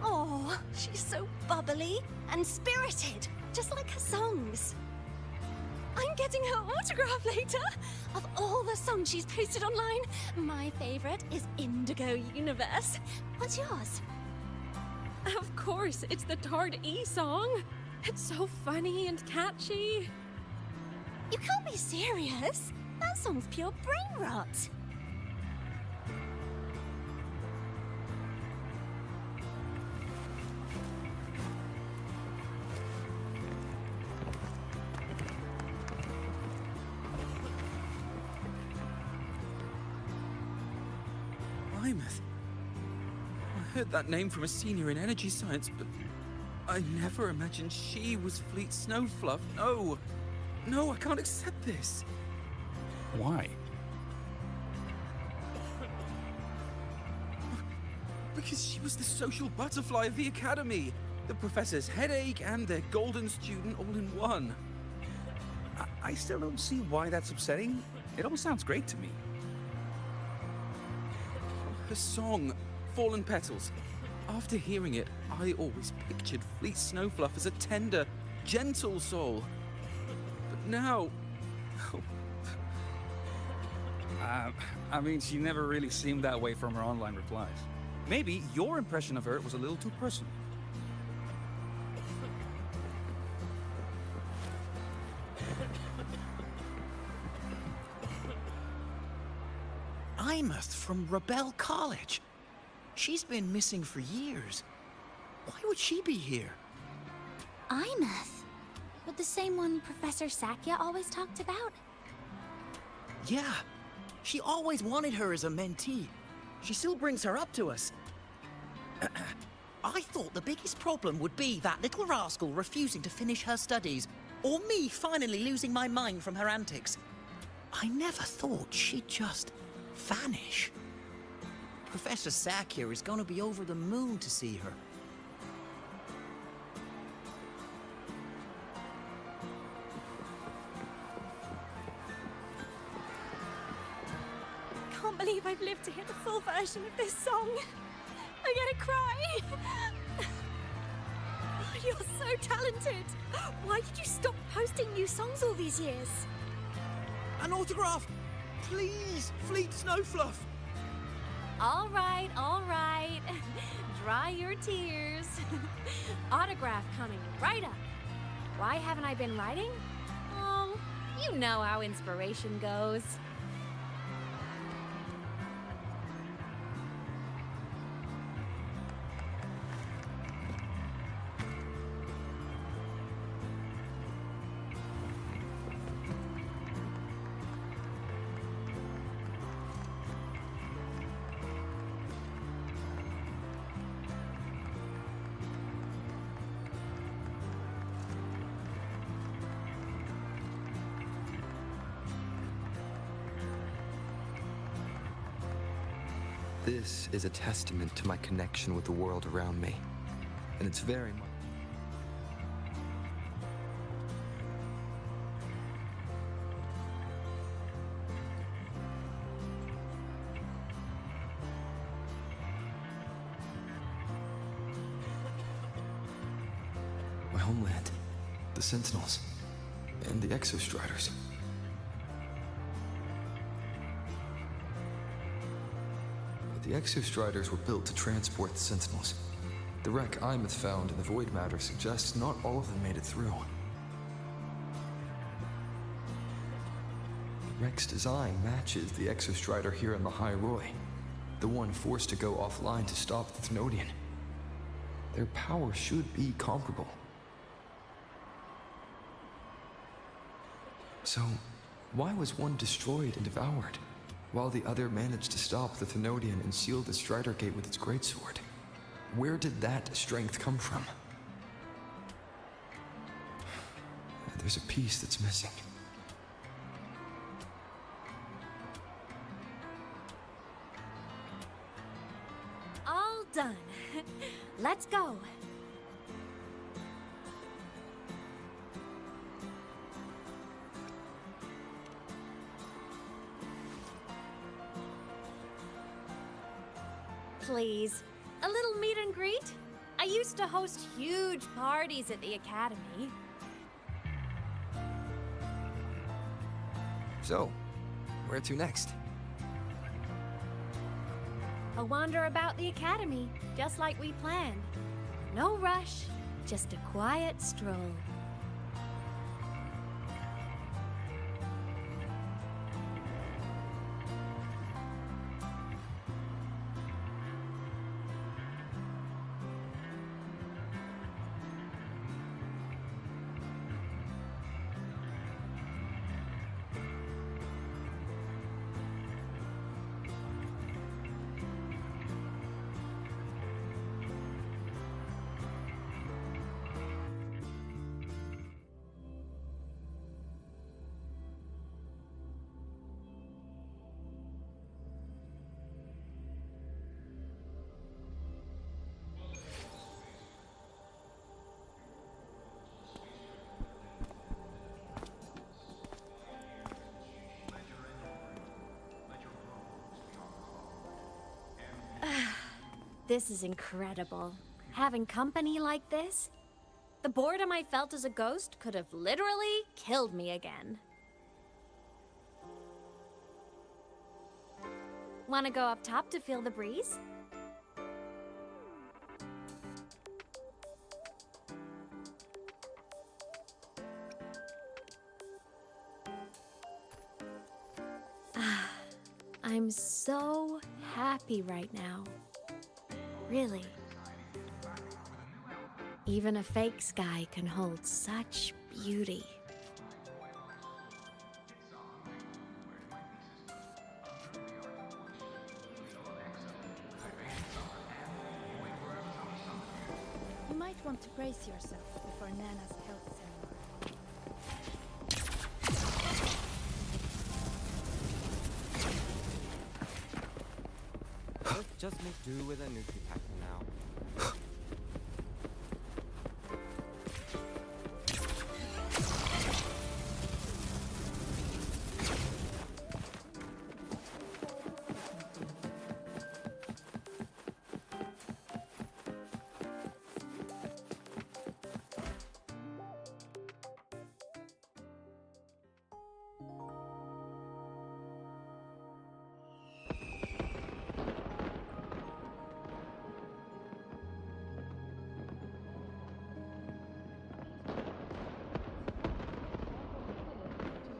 Oh, she's so bubbly and spirited, just like her songs. I'm getting her autograph later. Of all the songs she's posted online, my favorite is Indigo Universe. What's yours? Of course, it's the Tard E song. It's so funny and catchy. You can't be serious. That song's pure brain rot. Plymouth. I heard that name from a senior in energy science, but I never imagined she was Fleet Snowfluff. No. No, I can't accept this. Why? Because she was the social butterfly of the academy. The professor's headache and their golden student all in one. I still don't see why that's upsetting. It all sounds great to me. Her song, Fallen Petals. After hearing it, I always pictured Fleet Snowfluff as a tender, gentle soul. But now... I mean, she never really seemed that way from her online replies. Maybe your impression of her was a little too personal. Imeth from Rebel College. She's been missing for years. Why would she be here? Imeth? But the same one Professor Sakya always talked about? Yeah. She always wanted her as a mentee. She still brings her up to us. I thought the biggest problem would be that little rascal refusing to finish her studies, or me finally losing my mind from her antics. I never thought she'd just vanish. Professor Sakya is gonna be over the moon to see her. I can't believe I've lived to hear the full version of this song. I'm gonna cry. Oh, you're so talented. Why did you stop posting new songs all these years? An autograph! Please, Fleet Snowfluff! All right, all right. Dry your tears. Autograph coming right up. Why haven't I been writing? Oh, you know how inspiration goes. This is a testament to my connection with the world around me. And it's very much... My homeland, the Sentinels, and the Exostriders. The Exostriders were built to transport the Sentinels. The wreck Imeth found in the Void Matter suggests not all of them made it through. The wreck's design matches the Exostrider here in the High Roy, the one forced to go offline to stop the Thnodian. Their power should be comparable. So, why was one destroyed and devoured, while the other managed to stop the Thnodian and seal the Strider Gate with its greatsword? Where did that strength come from? There's a piece that's missing. All done. Let's go. Please, a little meet and greet? I used to host huge parties at the Academy. So, where to next? A wander about the Academy, just like we planned. No rush, just a quiet stroll. This is incredible. Having company like this? The boredom I felt as a ghost could have literally killed me again. Want to go up top to feel the breeze? I'm so happy right now. Really. Even a fake sky can hold such beauty. You might want to brace yourself before Nana's health ceremony. Let's just make do with a Nutri-Pack for now.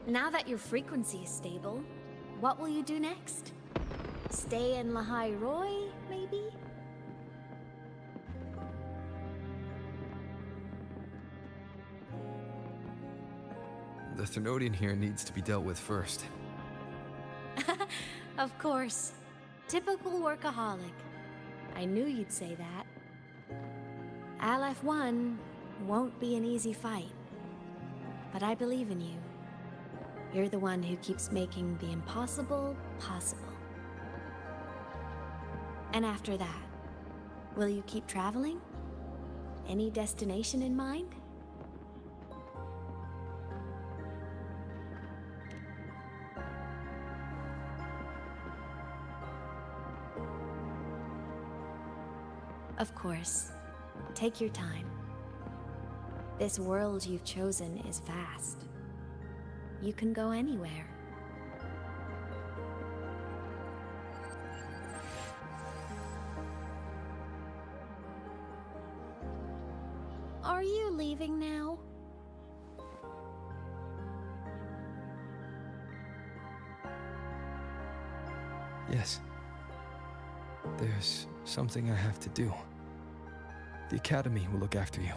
Now that your frequency is stable, what will you do next? Stay in Lahai Roy, maybe? The Thermodian here needs to be dealt with first. Of course. Typical workaholic. I knew you'd say that. Aleph 1 won't be an easy fight. But I believe in you. You're the one who keeps making the impossible possible. And after that, will you keep traveling? Any destination in mind? Of course. Take your time. This world you've chosen is vast. You can go anywhere. Are you leaving now? Yes. There's something I have to do. The Academy will look after you.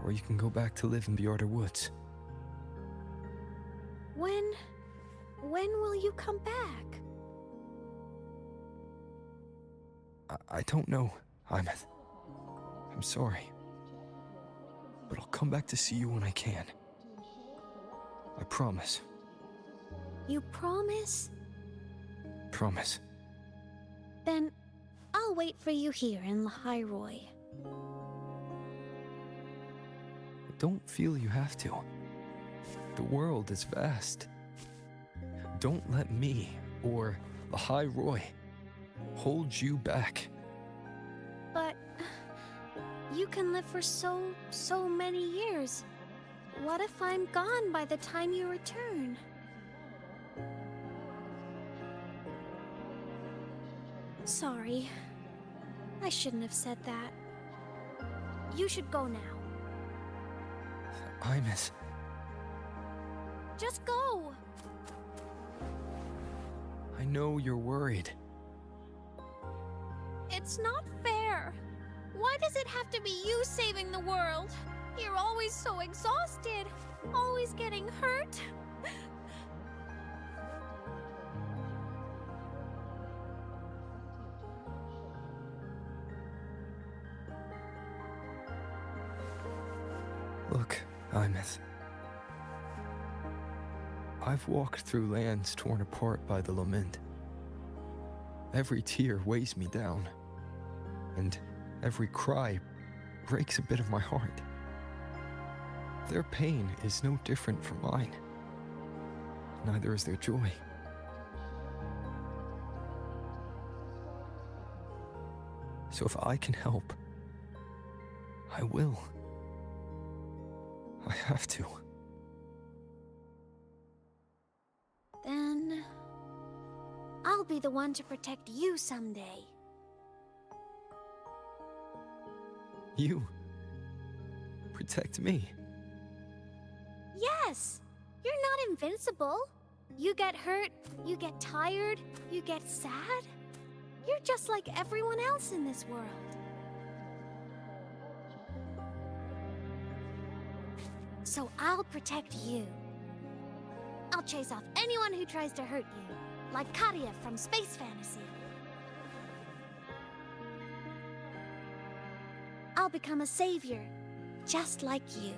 Or you can go back to live in the Bjorder Woods. When will you come back? I don't know, Imeth. I'm sorry. But I'll come back to see you when I can. I promise. You promise? Promise. Then I'll wait for you here in Lahai Roy. Don't feel you have to. The world is vast. Don't let me, or Lahai Roy, hold you back. But you can live for so many years. What if I'm gone by the time you return? Sorry. I shouldn't have said that. You should go now. Imeth. Just go! I know you're worried. It's not fair. Why does it have to be you saving the world? You're always so exhausted, always getting hurt. Look, Imeth. I've walked through lands torn apart by the lament. Every tear weighs me down, and every cry breaks a bit of my heart. Their pain is no different from mine. Neither is their joy. So if I can help, I will. I have to. Then I'll be the one to protect you someday. You protect me. Yes! You're not invincible. You get hurt, you get tired, you get sad. You're just like everyone else in this world. So I'll protect you. I'll chase off anyone who tries to hurt you, like Katia from Space Fantasy. I'll become a savior, just like you.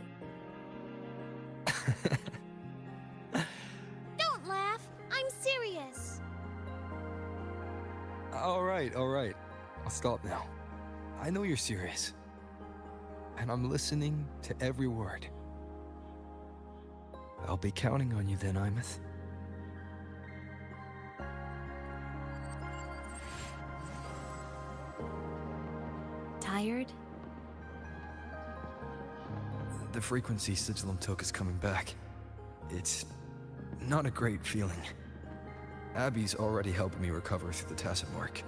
Don't laugh, I'm serious. All right. I'll stop now. I know you're serious. And I'm listening to every word. I'll be counting on you then, Imeth. Tired? The frequency Sigillum took is coming back. It's not a great feeling. Abby's already helping me recover through the tacit mark.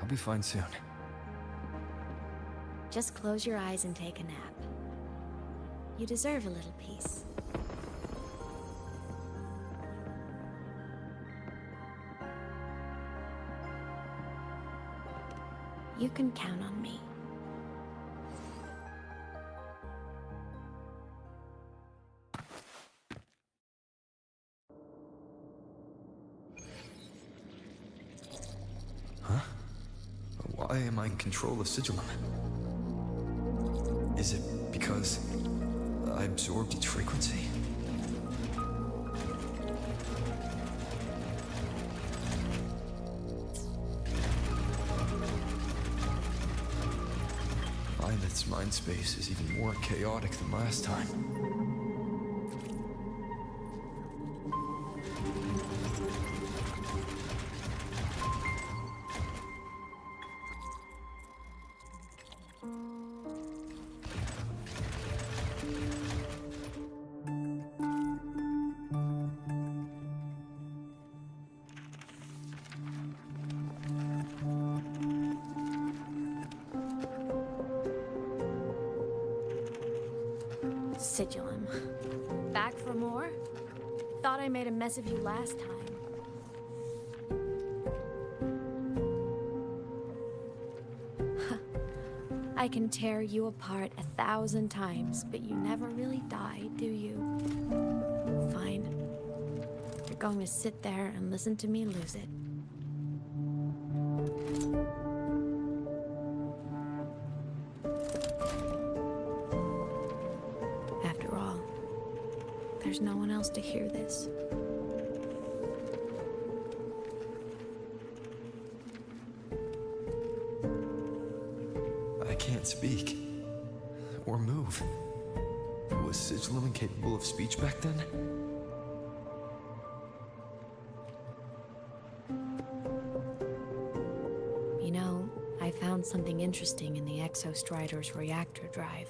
I'll be fine soon. Just close your eyes and take a nap. You deserve a little peace. You can count on me. Huh? Why am I in control of Sigillum? Is it because I absorbed its frequency? Imeth's mind space is even more chaotic than last time. Sigillum. Back for more? Thought I made a mess of you last time. I can tear you apart 1,000 times, but you never really die, do you? Fine. You're going to sit there and listen to me lose it. After all, there's no one else to hear this. I can't speak. Or move. Was Sigillum incapable of speech back then? You know, I found something interesting in the Exostrider's reactor drive.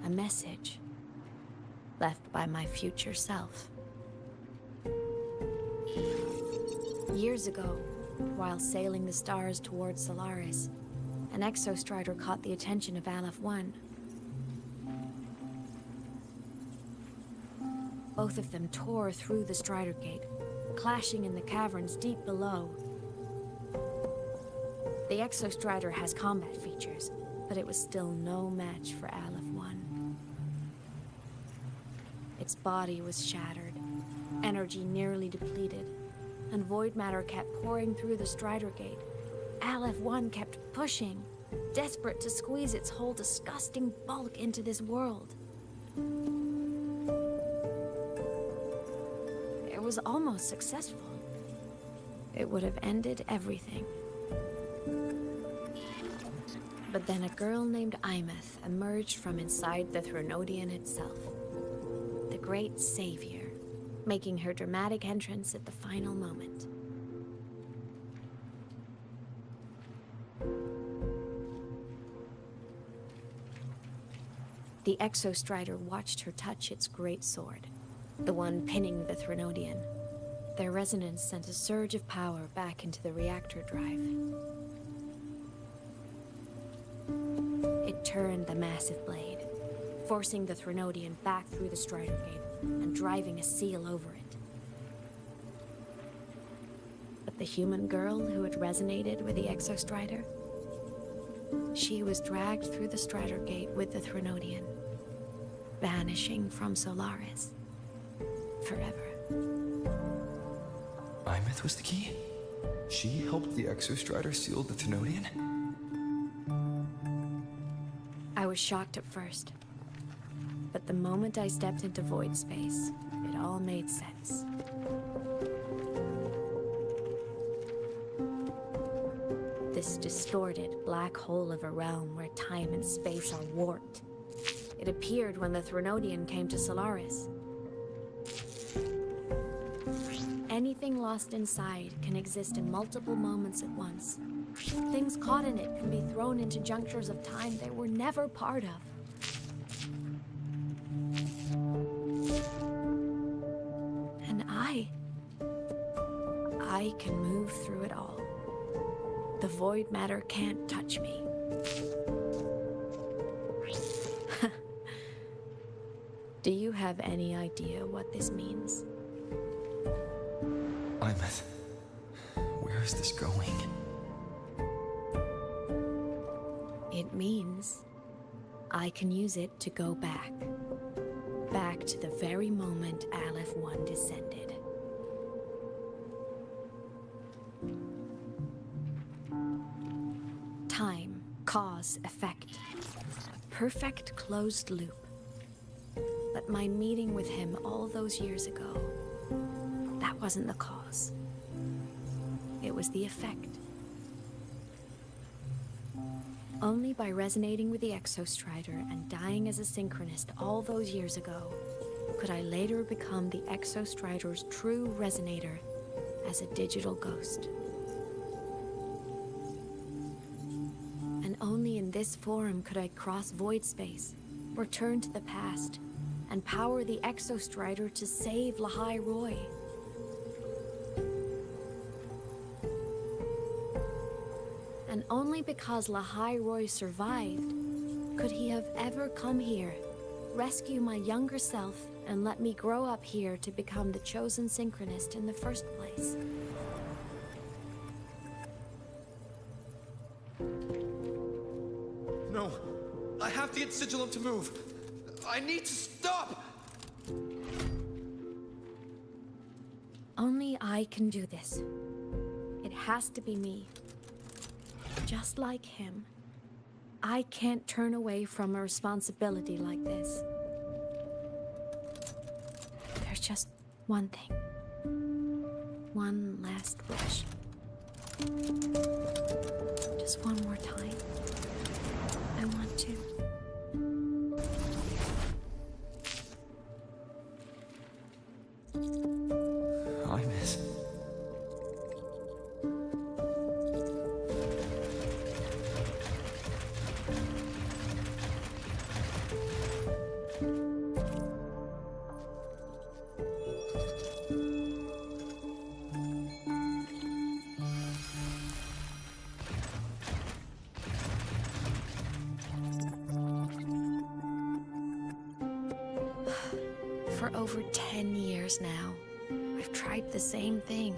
A message left by my future self. Years ago, while sailing the stars towards Solaris, an Exostrider caught the attention of Aleph 1. Both of them tore through the Strider Gate, clashing in the caverns deep below. The Exostrider has combat features, but it was still no match for Aleph 1. Its body was shattered, energy nearly depleted, and void matter kept pouring through the Strider Gate. Aleph 1 kept pushing, desperate to squeeze its whole disgusting bulk into this world. It was almost successful. It would have ended everything. But then a girl named Imeth emerged from inside the Threnodian itself. The great savior, making her dramatic entrance at the final moment. The Exostrider watched her touch its great sword, the one pinning the Threnodian. Their resonance sent a surge of power back into the reactor drive. It turned the massive blade, forcing the Threnodian back through the Strider Gate and driving a seal over it. But the human girl who had resonated with the Exostrider, she was dragged through the Strider Gate with the Threnodian, vanishing from Solaris forever. Imeth was the key? She helped the Exostrider seal the Thenodian? I was shocked at first, but the moment I stepped into void space, it all made sense. This distorted black hole of a realm where time and space are warped. It appeared when the Threnodian came to Solaris. Anything lost inside can exist in multiple moments at once. Things caught in it can be thrown into junctures of time they were never part of. And I can move through it all. The void matter can't touch me. Do you have any idea what this means? Imeth, where is this going? It means I can use it to go back. Back to the very moment Aleph 1 descended. Time, cause, effect. Perfect closed loop. But my meeting with him all those years ago, that wasn't the cause. It was the effect. Only by resonating with the Exostrider and dying as a synchronist all those years ago could I later become the Exostrider's true resonator as a digital ghost. And only in this form could I cross void space, return to the past, and power the Exostrider to save Lahai Roy. And only because Lahai Roy survived could he have ever come here, rescue my younger self, and let me grow up here to become the chosen synchronist in the first place. No, I have to get Sigillum to move. I need to stop! Only I can do this. It has to be me. Just like him, I can't turn away from a responsibility like this. There's just one thing. One last wish. Just one more time. I want to. Imeth. For over 10 years now, I've tried the same thing.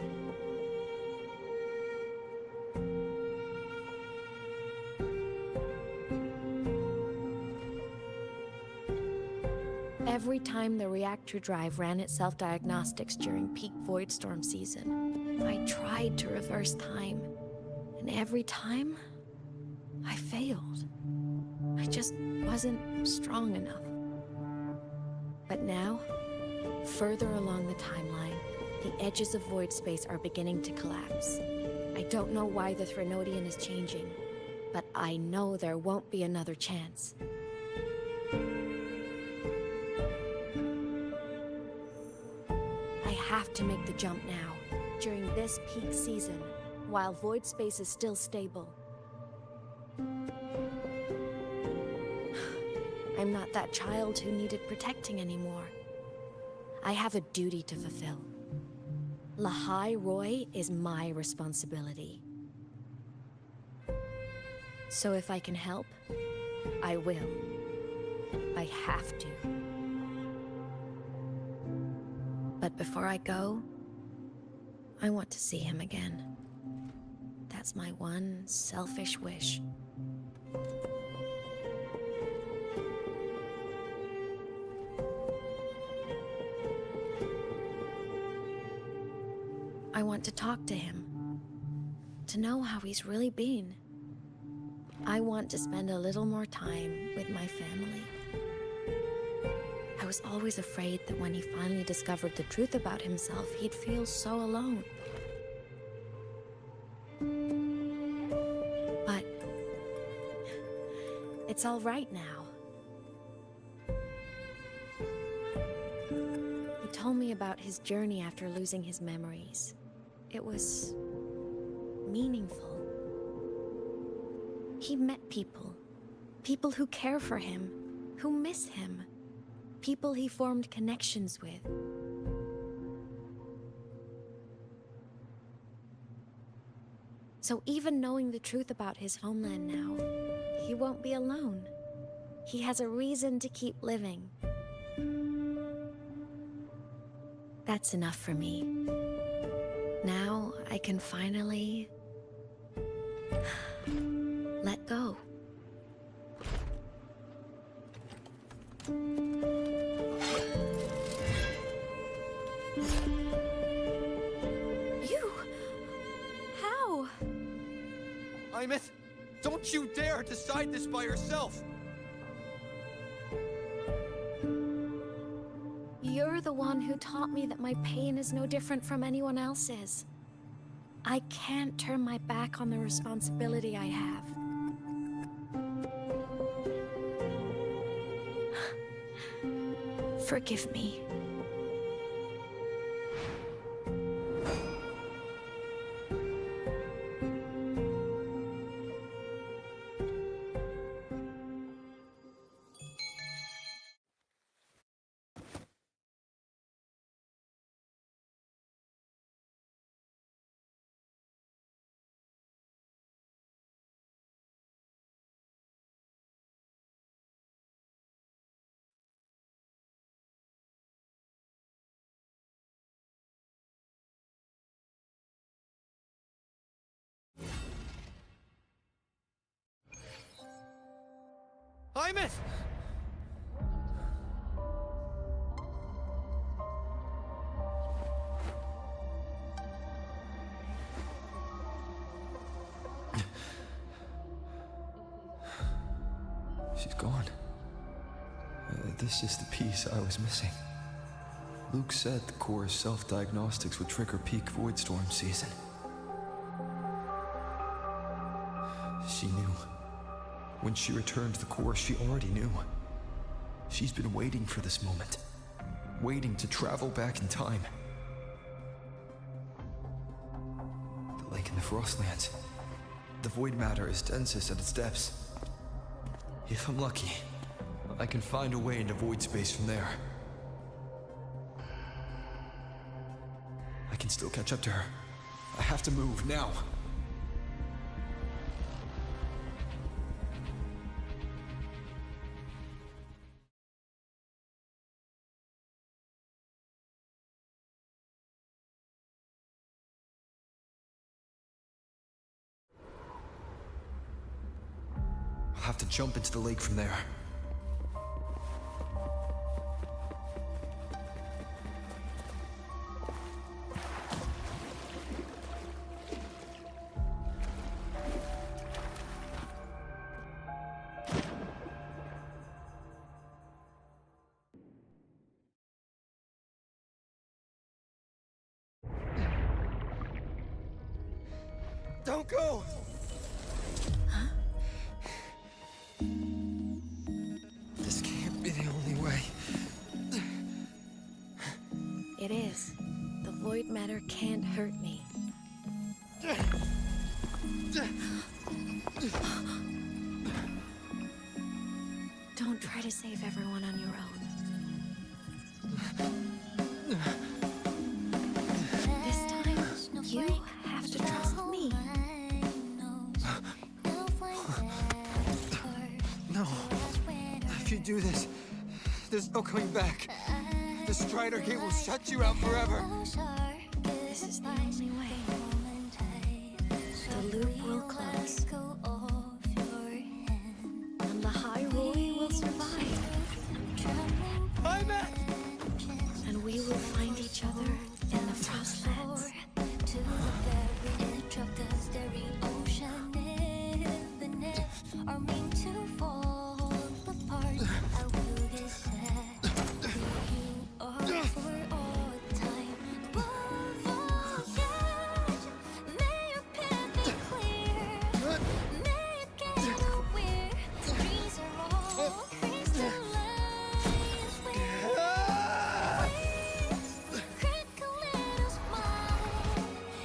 Every time the reactor drive ran its self-diagnostics during peak void storm season, I tried to reverse time. And every time, I failed. I just wasn't strong enough. But now, further along the timeline, the edges of void space are beginning to collapse. I don't know why the Threnodian is changing, but I know there won't be another chance. I have to make the jump now, during this peak season, while void space is still stable. I'm not that child who needed protecting anymore. I have a duty to fulfill. Lahai Roy is my responsibility. So if I can help, I will. I have to. But before I go, I want to see him again. That's my one selfish wish. I want to talk to him, to know how he's really been. I want to spend a little more time with my family. I was always afraid that when he finally discovered the truth about himself, he'd feel so alone. But it's all right now. He told me about his journey after losing his memories. It was meaningful. He met people. People who care for him, who miss him. People he formed connections with. So even knowing the truth about his homeland now, he won't be alone. He has a reason to keep living. That's enough for me. Now I can finally let go. You? How? Imeth, don't you dare decide this by yourself! You're the one who taught me that my pain is no different from anyone else's. I can't turn my back on the responsibility I have. Forgive me. Imeth! She's gone. This is the piece I was missing. Luke said the core's self-diagnostics would trigger peak void storm season. She knew. When she returned to the core, she already knew. She's been waiting for this moment. Waiting to travel back in time. The lake in the Frostlands. The void matter is densest at its depths. If I'm lucky, I can find a way into void space from there. I can still catch up to her. I have to move now. I'll have to jump into the lake from there. Don't go! This can't be the only way. It is. The void matter can't hurt me. Don't Don't try to save everyone on your own. This time, you have to trust me. No. If you do this, there's no coming back. The Strider Gate will shut you out forever. This is the only way. The loop will close. And the Hyrule will survive. I'm back! And we will find each other in the Frostlands. To the very edge of the staring ocean, even if are meant to fall apart, I will get sad. You are for all time. Above all, yes, may your path be clear. May you get where dreams are all crystallized. Crackle little smile.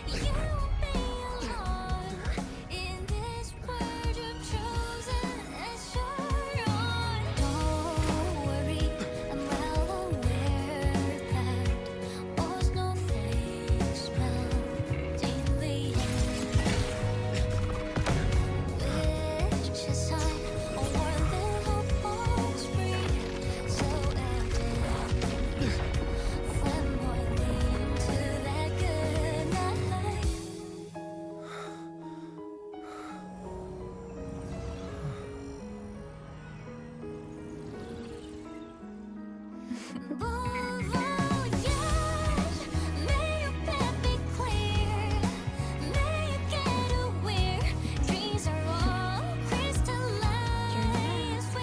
You won't be alone in this world you've chosen as your own. Don't worry, I'm well aware that all snowflakes melt in the which is sign a world that hopes free. So evident, flamboyant to that good night. Above all, yes, may your path be clear. May you get aware dreams are all crystallized.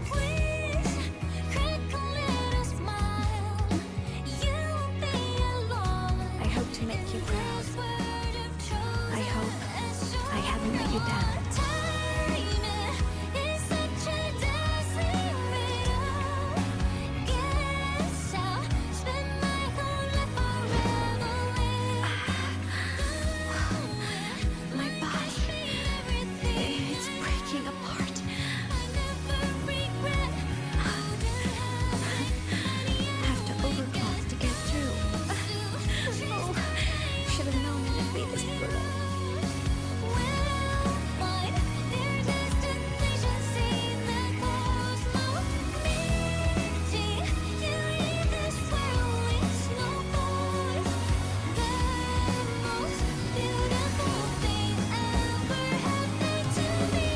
Please, crack a little smile. You won't be alone. I hope to make you proud. I hope I haven't let you down. Time is such a dazzling riddle. Guess I'll spend my whole life forever with My body, it's breaking apart. I never regret. Have to overclock to get through. Oh, should have known it'd be this brutal. We'll find their destinations in the cosmos. Meeting you in this world with snowfall. The most beautiful thing ever happened to me.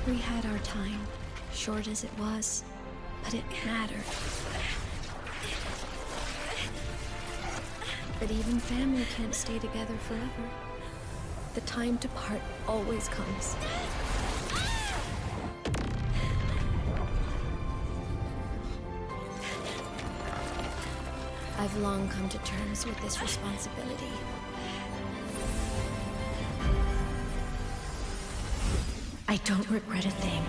We had our time, short as it was, but it mattered. But even family can't stay together forever. The time to part always comes. I've long come to terms with this responsibility. I don't regret a thing.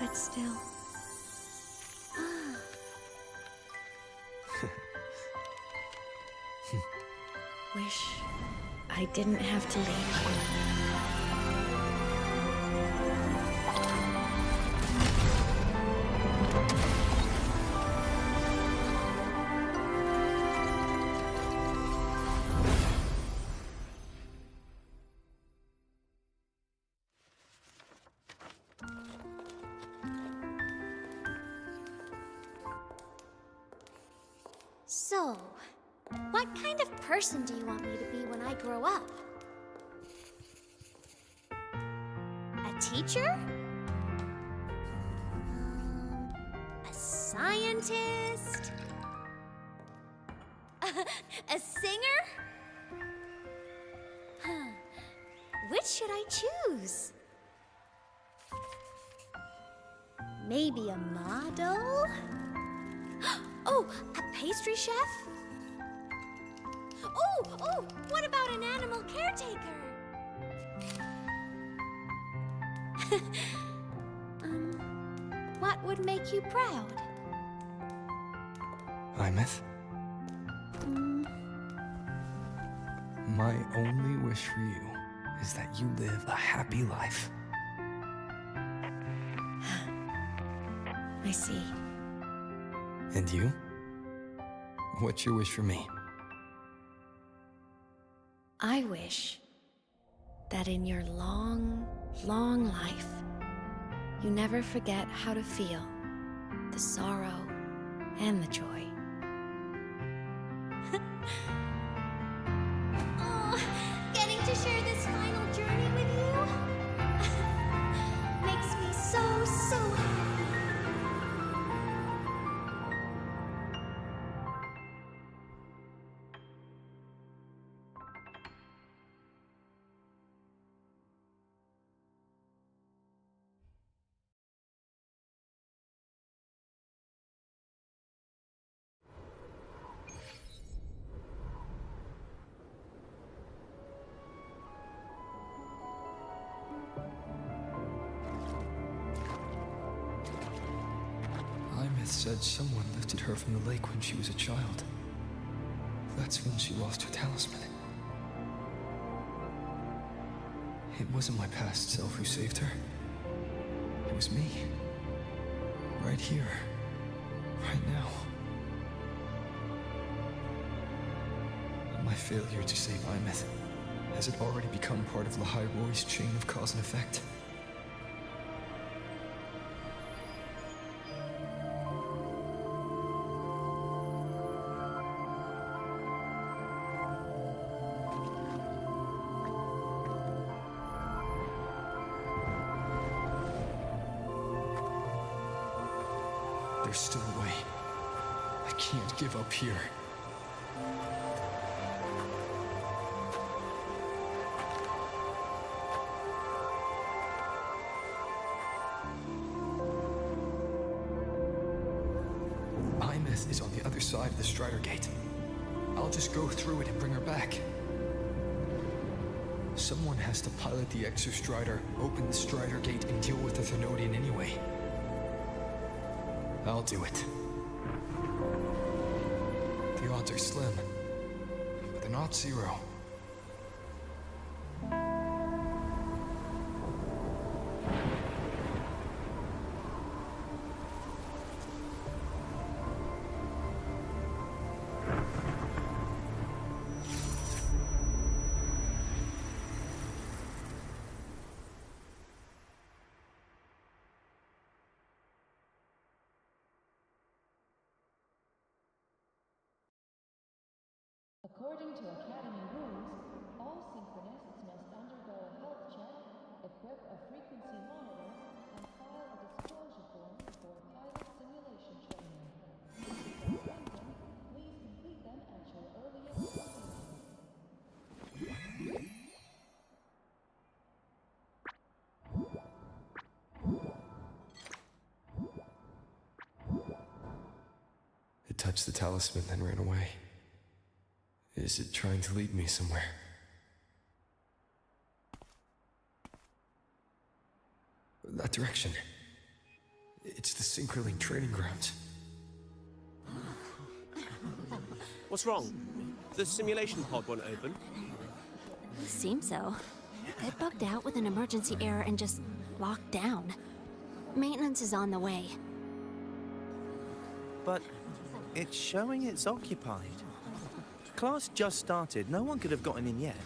But still, I didn't have to leave. So, what kind of person do you want me to be when I grow up? A teacher? A scientist? A singer? Huh. Which should I choose? Maybe a model? Oh, a pastry chef? Oh, what about an animal caretaker? What would make you proud? Imeth? My only wish for you is that you live a happy life. I see. And you? What's your wish for me? I wish that in your long, long life, you never forget how to feel the sorrow and the joy. Oh, getting to share this final journey with you makes me so happy. Imeth said someone lifted her from the lake when she was a child. That's when she lost her talisman. It wasn't my past self who saved her. It was me. Right here. Right now. My failure to save Imeth, has it already become part of Lahai Roy's chain of cause and effect? There's still a way. I can't give up here. Imeth is on the other side of the Strider Gate. I'll just go through it and bring her back. Someone has to pilot the Exostrider, open the Strider Gate, and deal with the Thenodian anyway. I'll do it. The odds are slim, but they're not zero. According to Academy rules, all Synchronists must undergo a health check, equip a frequency monitor, and file a disclosure form before pilot simulation training. If you are pending, please complete them at your earliest convenience. It touched the talisman, then ran away. Is it trying to lead me somewhere? That direction. It's the Synchrolink training grounds. What's wrong? The simulation pod won't open. Seems so. It bugged out with an emergency error and just locked down. Maintenance is on the way. But it's showing it's occupied. Class just started. No one could have gotten in yet.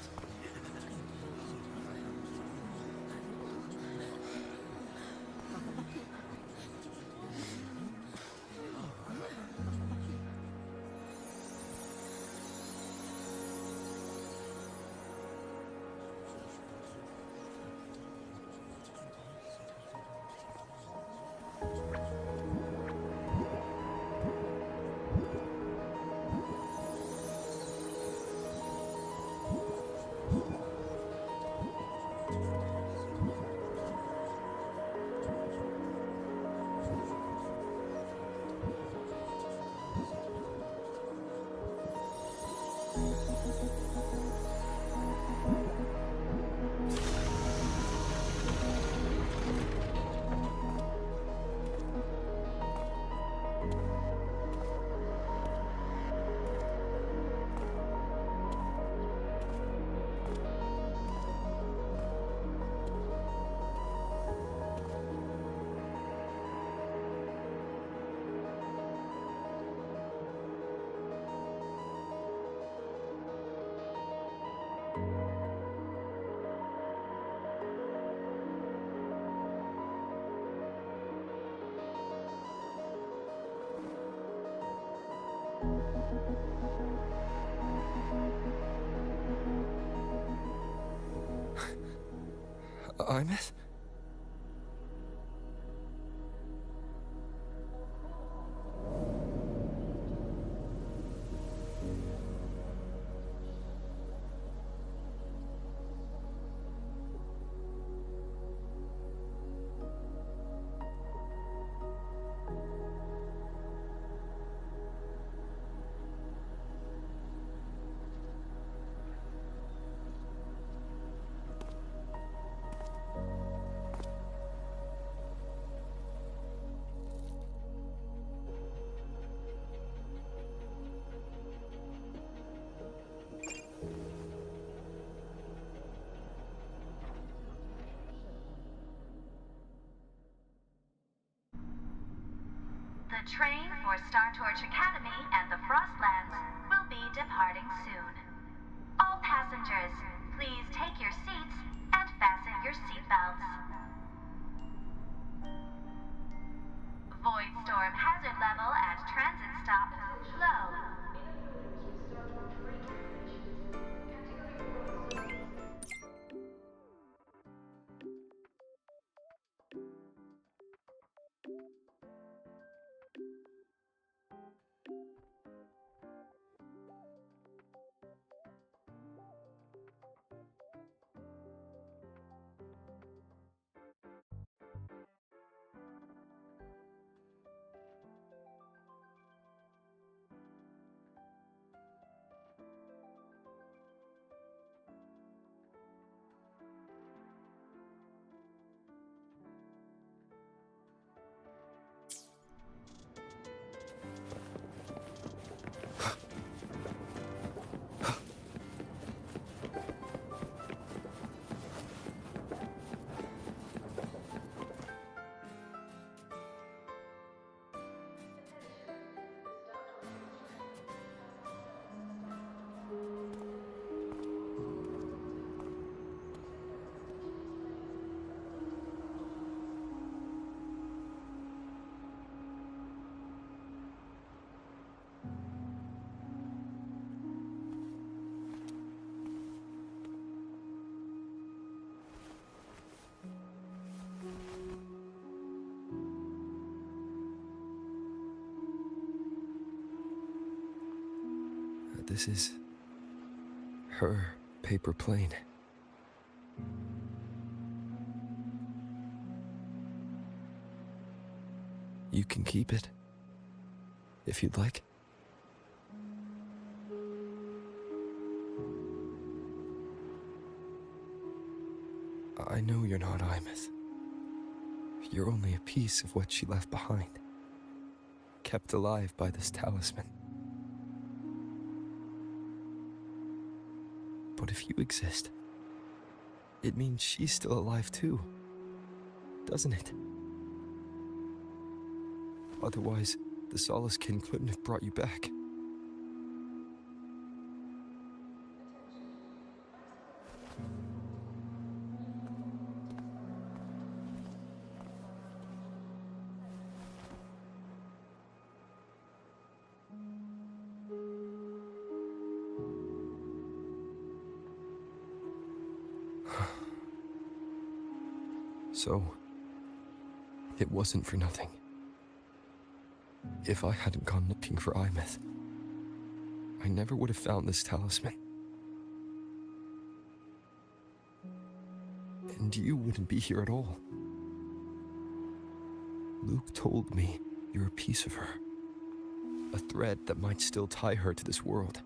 Imeth? The train for Star Torch Academy and the Frostlands will be departing soon. All passengers, please take your seats and fasten your seatbelts. Void storm hazard level at transit stop low. This is her paper plane. You can keep it, if you'd like. I know you're not Imeth. You're only a piece of what she left behind, kept alive by this talisman. But if you exist, it means she's still alive too, doesn't it? Otherwise, the Solace Kin couldn't have brought you back. So, it wasn't for nothing. If I hadn't gone looking for Imeth, I never would have found this talisman. And you wouldn't be here at all. Luke told me you're a piece of her. A thread that might still tie her to this world.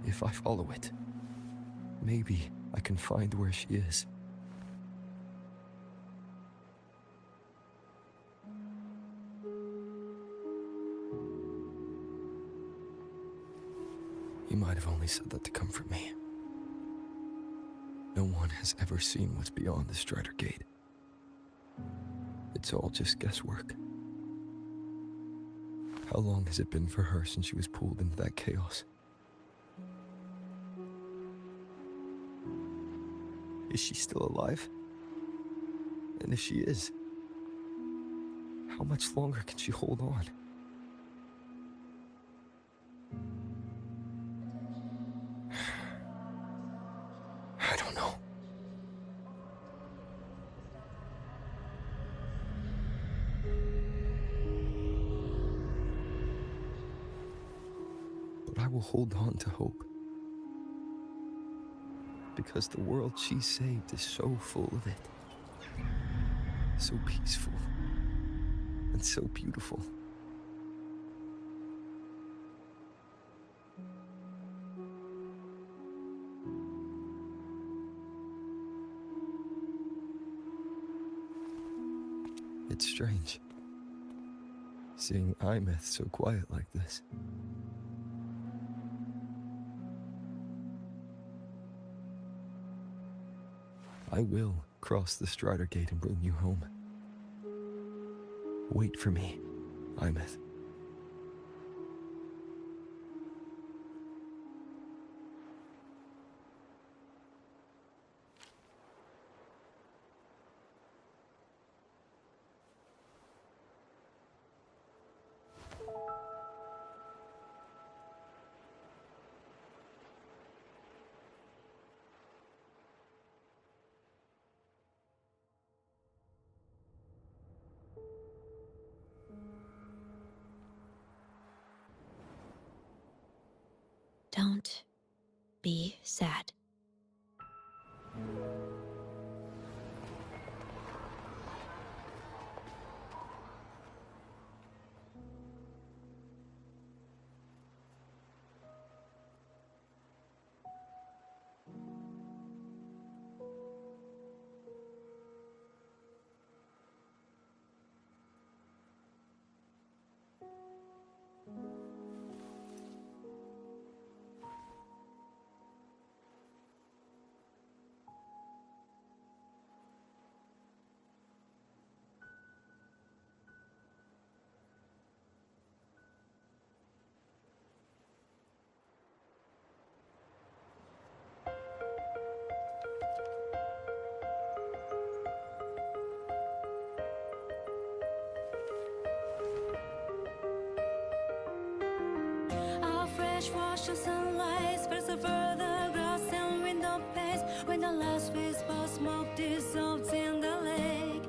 If I follow it, maybe I can find where she is. You might have only said that to comfort me. No one has ever seen what's beyond the Strider Gate. It's all just guesswork. How long has it been for her since she was pulled into that chaos? Is she still alive? And if she is, how much longer can she hold on? I don't know. But I will hold on to hope. Because the world she saved is so full of it. So peaceful. And so beautiful. It's strange, seeing Imeth so quiet like this. I will cross the Strider Gate and bring you home. Wait for me, Imeth. Don't be sad. Wash sunlight spreads over the grass and window panes. When the last whisper of smoke dissolves in the lake,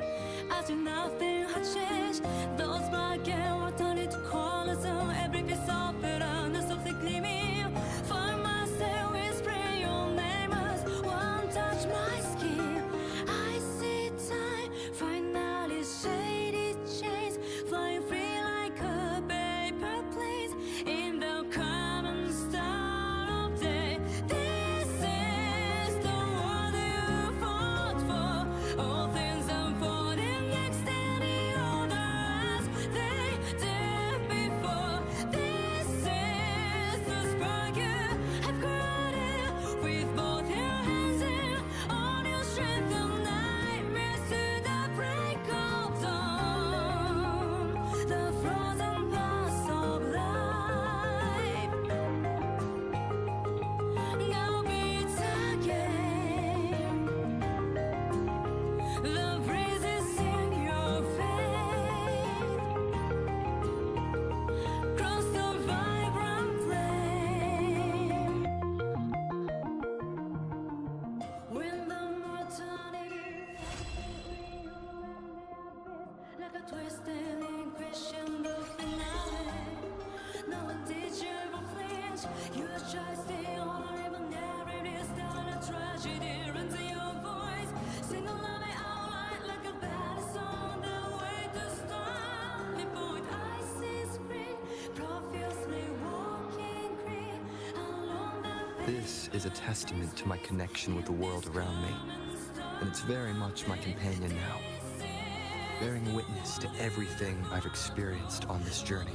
as if nothing had changed, those black and white turn into colors on every piece of bitterness of the gleaming. For myself, we spray your name as one touch my skin. I see time finally shaded chains, flying free like a paper planes in the common start of day. This is the world you fought for. This is a testament to my connection with the world around me, and it's very much my companion now, bearing witness to everything I've experienced on this journey.